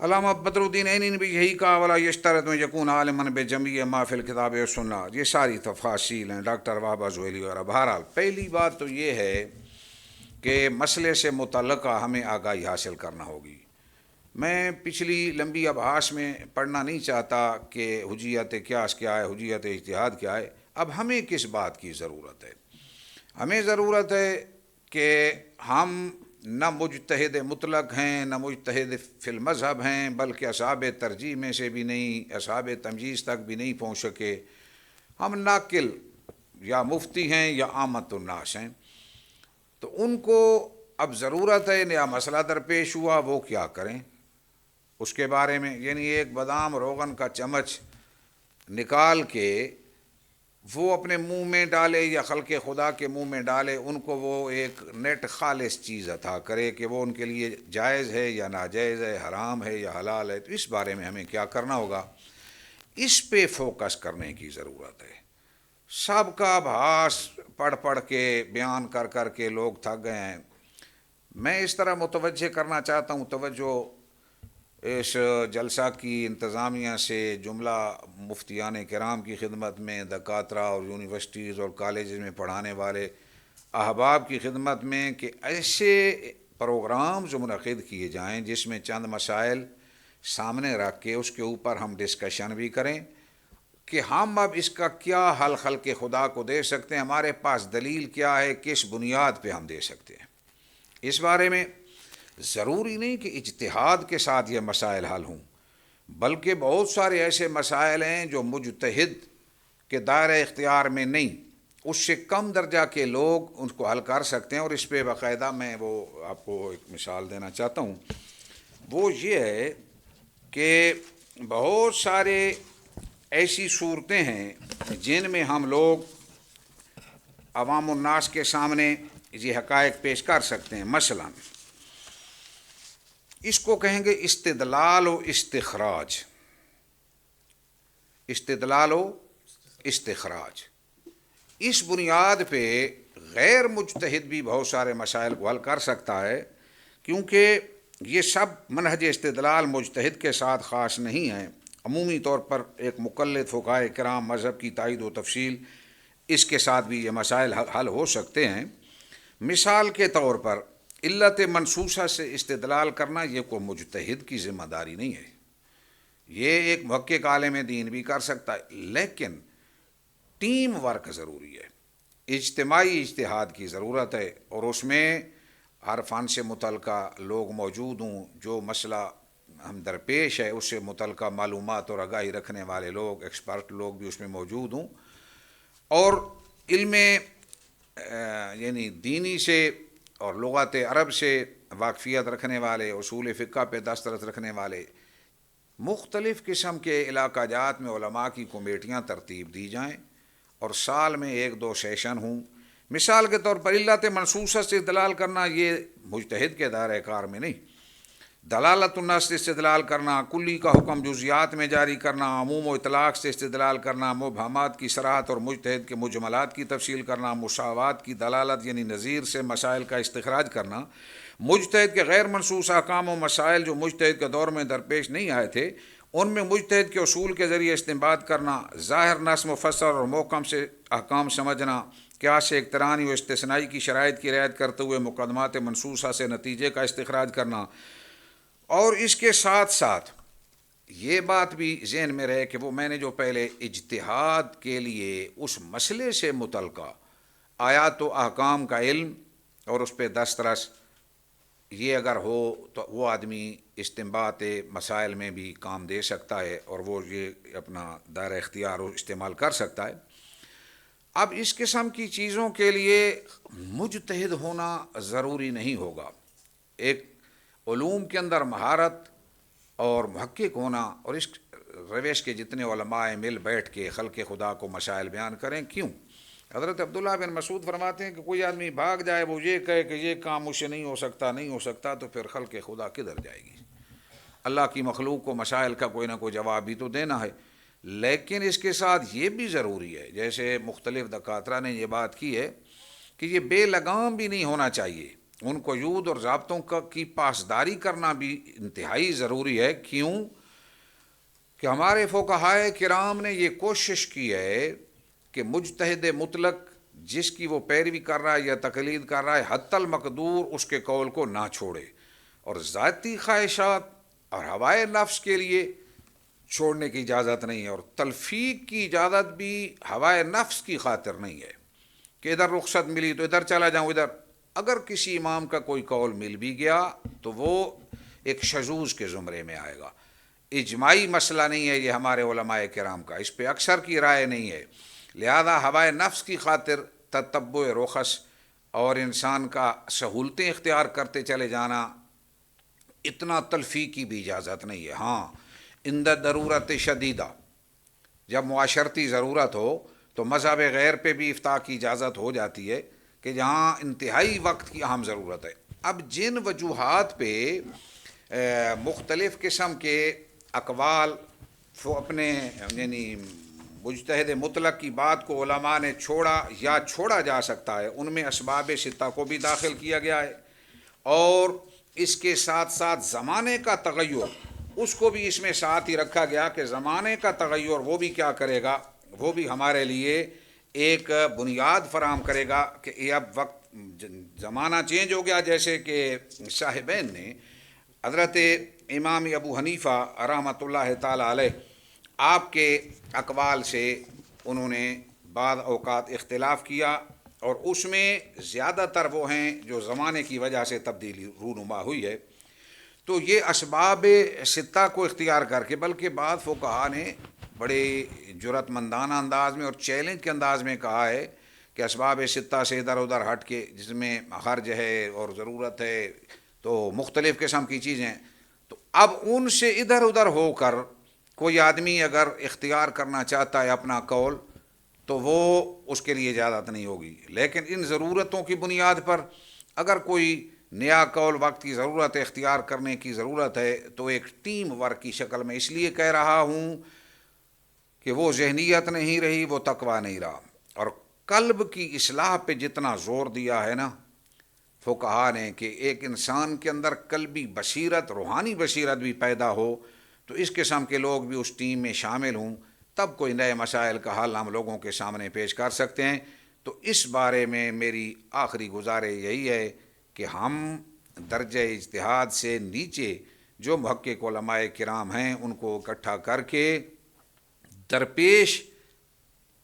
علامہ بدر الدین عینی نے بھی یہی کہا ولا یشترط ان یکون عالما بجمیع ما فی الکتاب والسنہ۔ یہ ساری تفاصیل ہیں، ڈاکٹر وہبہ زویلی وغیرہ۔ بہرحال پہلی بات تو یہ ہے کہ مسئلے سے متعلقہ ہمیں آگاہی حاصل کرنا ہوگی۔ میں پچھلی لمبی ابحاث میں پڑھنا نہیں چاہتا کہ حجیت قیاس کیا ہے، حجیت اجتہاد کیا ہے. اب ہمیں کس بات کی ضرورت ہے؟ ہمیں ضرورت ہے کہ ہم نہ مجتہد مطلق ہیں، نہ مجتہد فی المذہب ہیں، بلکہ اصحاب ترجیح میں سے بھی نہیں، اصحاب تمجیز تک بھی نہیں پہنچ سکے. ہم ناقل یا مفتی ہیں یا عامت الناس ہیں. تو ان کو اب ضرورت ہے، نیا مسئلہ درپیش ہوا، وہ کیا کریں اس کے بارے میں. یعنی ایک بادام روغن کا چمچ نکال کے وہ اپنے منہ میں ڈالے یا خلق خدا کے منہ میں ڈالے، ان کو وہ ایک نیٹ خالص چیز عطا کرے کہ وہ ان کے لیے جائز ہے یا ناجائز ہے، حرام ہے یا حلال ہے. تو اس بارے میں ہمیں کیا کرنا ہوگا؟ اس پہ فوکس کرنے کی ضرورت ہے. سب کا ابحاث پڑھ پڑھ کے بیان کر کر کے لوگ تھک گئے ہیں. میں اس طرح متوجہ کرنا چاہتا ہوں توجہ اس جلسہ کی انتظامیہ سے، جملہ مفتیان کرام کی خدمت میں، دکاترہ اور یونیورسٹیز اور کالجز میں پڑھانے والے احباب کی خدمت میں، کہ ایسے پروگرامز منعقد کیے جائیں جس میں چند مسائل سامنے رکھ کے اس کے اوپر ہم ڈسکشن بھی کریں کہ ہم اب اس کا کیا حل خلق خدا کو دے سکتے ہیں، ہمارے پاس دلیل کیا ہے، کس بنیاد پہ ہم دے سکتے ہیں. اس بارے میں ضروری نہیں کہ اجتہاد کے ساتھ یہ مسائل حل ہوں، بلکہ بہت سارے ایسے مسائل ہیں جو مجتہد کے دائرہ اختیار میں نہیں، اس سے کم درجہ کے لوگ ان کو حل کر سکتے ہیں. اور اس پہ باقاعدہ میں وہ آپ کو ایک مثال دینا چاہتا ہوں. وہ یہ ہے کہ بہت سارے ایسی صورتیں ہیں جن میں ہم لوگ عوام الناس کے سامنے یہ حقائق پیش کر سکتے ہیں. مثلا اس کو کہیں گے استدلال و استخراج. استدلال و استخراج. اس بنیاد پہ غیر مجتہد بھی بہت سارے مسائل کو حل کر سکتا ہے، کیونکہ یہ سب منہج استدلال مجتہد کے ساتھ خاص نہیں ہیں. عمومی طور پر ایک مقلد فقہائے کرام مذہب کی تائید و تفصیل، اس کے ساتھ بھی یہ مسائل حل ہو سکتے ہیں. مثال کے طور پر علت منصوصہ سے استدلال کرنا یہ کوئی مجتہد کی ذمہ داری نہیں ہے، یہ ایک محقق عالم دین بھی کر سکتا ہے، لیکن ٹیم ورک ضروری ہے، اجتماعی اجتہاد کی ضرورت ہے. اور اس میں ہر فن سے متعلقہ لوگ موجود ہوں، جو مسئلہ ہم درپیش ہے اس سے متعلقہ معلومات اور آگاہی رکھنے والے لوگ، ایکسپرٹ لوگ بھی اس میں موجود ہوں، اور علم یعنی دینی سے اور لغات عرب سے واقفیت رکھنے والے، اصول فقہ پہ دسترس رکھنے والے. مختلف قسم کے علاقہ جات میں علماء کی کمیٹیاں ترتیب دی جائیں اور سال میں 1-2 سیشن ہوں. مثال کے طور پر علت منصوصہ سے استدلال کرنا یہ مجتہد کے دائرہ کار میں نہیں. دلالت النص سے استدلال کرنا، کلی کا حکم جزیات میں جاری کرنا، عموم و اطلاق سے استدلال کرنا، مبہمات کی صراحت اور مجتہد کے مجملات کی تفصیل کرنا، مساوات کی دلالت یعنی نظیر سے مسائل کا استخراج کرنا، مجتہد کے غیر منصوص احکام و مسائل جو مجتہد کے دور میں درپیش نہیں آئے تھے ان میں مجتہد کے اصول کے ذریعے استنباط کرنا، ظاہر نص مفسر اور محکم سے احکام سمجھنا، قیاس اقترانی و استثنائی کی شرائط کی رعایت کرتے ہوئے مقدمات منصوصہ سے نتیجے کا استخراج کرنا. اور اس کے ساتھ ساتھ یہ بات بھی ذہن میں رہے کہ وہ میں نے جو پہلے اجتہاد کے لیے اس مسئلے سے متعلقہ آیات و احکام کا علم اور اس پہ دسترس یہ اگر ہو تو وہ آدمی استنباط مسائل میں بھی کام دے سکتا ہے اور وہ یہ اپنا دائرہ اختیار استعمال کر سکتا ہے. اب اس قسم کی چیزوں کے لیے مجتہد ہونا ضروری نہیں ہوگا. ایک علوم کے اندر مہارت اور محقق ہونا، اور اس روش کے جتنے علماء مل بیٹھ کے خلق خدا کو مسائل بیان کریں. کیوں؟ حضرت عبداللہ بن مسعود فرماتے ہیں کہ کوئی آدمی بھاگ جائے، وہ یہ کہے کہ یہ کام مجھ سے نہیں ہو سکتا تو پھر خلق خدا کدھر جائے گی؟ اللہ کی مخلوق کو مسائل کا کوئی نہ کوئی جواب بھی تو دینا ہے. لیکن اس کے ساتھ یہ بھی ضروری ہے، جیسے مختلف دکاترہ نے یہ بات کی ہے کہ یہ بے لگام بھی نہیں ہونا چاہیے، ان قیود اور ضابطوں کی پاسداری کرنا بھی انتہائی ضروری ہے. کیوں کہ ہمارے فقہائے کرام نے یہ کوشش کی ہے کہ مجتہد مطلق جس کی وہ پیروی کر رہا ہے یا تقلید کر رہا ہے حتی المقدور اس کے قول کو نہ چھوڑے، اور ذاتی خواہشات اور ہوائے نفس کے لیے چھوڑنے کی اجازت نہیں ہے، اور تلفیق کی اجازت بھی ہوائے نفس کی خاطر نہیں ہے کہ ادھر رخصت ملی تو ادھر چلا جاؤں ادھر. اگر کسی امام کا کوئی قول مل بھی گیا تو وہ ایک شذوذ کے زمرے میں آئے گا. اجماعی مسئلہ نہیں ہے یہ ہمارے علماء کرام کا، اس پہ اکثر کی رائے نہیں ہے. لہذا ہوائے نفس کی خاطر تتبع رخص اور انسان کا سہولتیں اختیار کرتے چلے جانا، اتنا تلفیق کی بھی اجازت نہیں ہے. ہاں عند ضرورت شدیدہ، جب معاشرتی ضرورت ہو تو مذہب غیر پہ بھی افتاء کی اجازت ہو جاتی ہے کہ جہاں انتہائی وقت کی اہم ضرورت ہے. اب جن وجوہات پہ مختلف قسم کے اقوال اپنے یعنی مجتہد مطلق کی بات کو علماء نے چھوڑا یا چھوڑا جا سکتا ہے، ان میں اسباب ستہ کو بھی داخل کیا گیا ہے، اور اس کے ساتھ ساتھ زمانے کا تغیر اس کو بھی اس میں ساتھ ہی رکھا گیا کہ زمانے کا تغیر وہ بھی کیا کرے گا، وہ بھی ہمارے لیے ایک بنیاد فراہم کرے گا کہ یہ اب وقت زمانہ چینج ہو گیا. جیسے کہ صاحبین نے حضرت امام ابو حنیفہ رحمۃ اللہ تعالی علیہ، آپ کے اقوال سے انہوں نے بعض اوقات اختلاف کیا، اور اس میں زیادہ تر وہ ہیں جو زمانے کی وجہ سے تبدیلی رونما ہوئی ہے. تو یہ اسباب ستہ کو اختیار کر کے، بلکہ بعض فقہا نے بڑے جرأت مندانہ انداز میں اور چیلنج کے انداز میں کہا ہے کہ اسباب ستہ سے ادھر ادھر ہٹ کے، جس میں خرج ہے اور ضرورت ہے تو مختلف قسم کی چیزیں، تو اب ان سے ادھر ادھر ہو کر کوئی آدمی اگر اختیار کرنا چاہتا ہے اپنا قول تو وہ اس کے لیے اجازت نہیں ہوگی. لیکن ان ضرورتوں کی بنیاد پر اگر کوئی نیا قول وقت کی ضرورت ہے، اختیار کرنے کی ضرورت ہے، تو ایک ٹیم ورک کی شکل میں اس لیے کہہ رہا ہوں کہ وہ ذہنیت نہیں رہی، وہ تقویٰ نہیں رہا. اور قلب کی اصلاح پہ جتنا زور دیا ہے نا فقہا نے کہ ایک انسان کے اندر قلبی بصیرت، روحانی بصیرت بھی پیدا ہو، تو اس قسم کے لوگ بھی اس ٹیم میں شامل ہوں، تب کوئی نئے مسائل کا حل ہم لوگوں کے سامنے پیش کر سکتے ہیں. تو اس بارے میں میری آخری گزارش یہی ہے کہ ہم درجہ اجتہاد سے نیچے جو محقق علماء کرام ہیں ان کو اکٹھا کر کے درپیش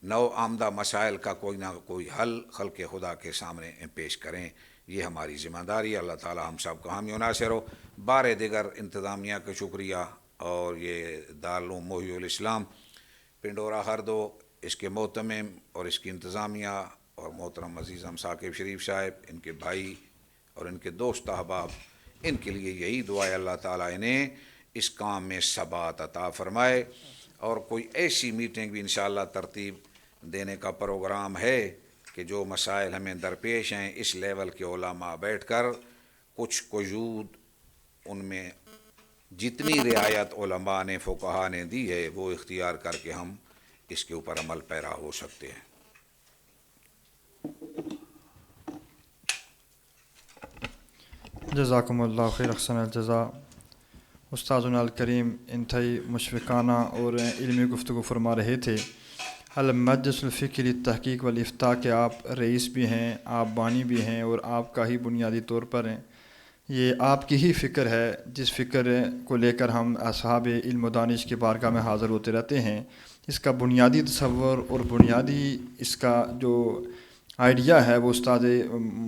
نو آمدہ مسائل کا کوئی نہ کوئی حل خلق خدا کے سامنے پیش کریں. یہ ہماری ذمہ داری ہے. اللہ تعالی ہم سب کو حامی و ناصر ہو. بار دیگر انتظامیہ کا شکریہ، اور یہ دارالعلوم محی الاسلام پنڈورا ہردو، اس کے محتمم اور اس کی انتظامیہ، اور محترم عزیز ہم ثاقب شریف صاحب، ان کے بھائی اور ان کے دوست احباب، ان کے لیے یہی دعا ہے اللہ تعالیٰ انہیں اس کام میں ثبات عطا فرمائے. اور کوئی ایسی میٹنگ بھی انشاءاللہ ترتیب دینے کا پروگرام ہے کہ جو مسائل ہمیں درپیش ہیں اس لیول کے علماء بیٹھ کر کچھ قیود ان میں جتنی رعایت علماء نے فقہا نے دی ہے وہ اختیار کر کے ہم اس کے اوپر عمل پیرا ہو سکتے ہیں. جزاکم اللہ خیر، احسن الجزا. استاذنا الکریم انتہائی مشفقانہ اور علمی گفتگو فرما رہے تھے. المجلس الفکری تحقیق والافتاء کے آپ رئیس بھی ہیں، آپ بانی بھی ہیں، اور آپ کا ہی بنیادی طور پر ہیں. یہ آپ کی ہی فکر ہے جس فکر کو لے کر ہم اصحاب علم و دانش کے بارگاہ میں حاضر ہوتے رہتے ہیں. اس کا بنیادی تصور اور بنیادی اس کا جو آئیڈیا ہے وہ استاد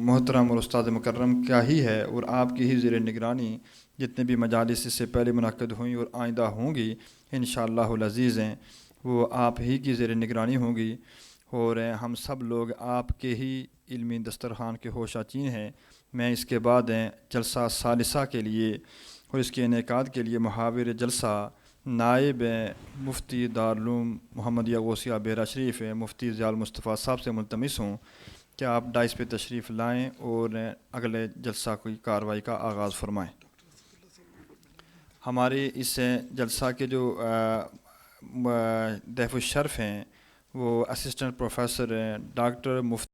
محترم اور استاد مکرم کا ہی ہے، اور آپ کی ہی زیر نگرانی جتنے بھی مجالس اس سے پہلے منعقد ہوئیں اور آئندہ ہوں گی انشاءاللہ العزیز ہیں وہ آپ ہی کی زیر نگرانی ہوں گی. اور ہم سب لوگ آپ کے ہی علمی دسترخوان کے ہوشہ چین ہیں. میں اس کے بعد جلسہ ثالثہ کے لیے اور اس کے انعقاد کے لیے محاور جلسہ نائب مفتی دارالعلوم محمد غوثیہ بیرا شریف مفتی ضیاء المصطفیٰ صاحب سے ملتمس ہوں کہ آپ ڈائس پہ تشریف لائیں اور اگلے جلسہ کی کارروائی کا آغاز فرمائیں. ہمارے اس جلسہ کے جو ضیف الشرف ہیں وہ اسسٹنٹ پروفیسر ڈاکٹر مفتی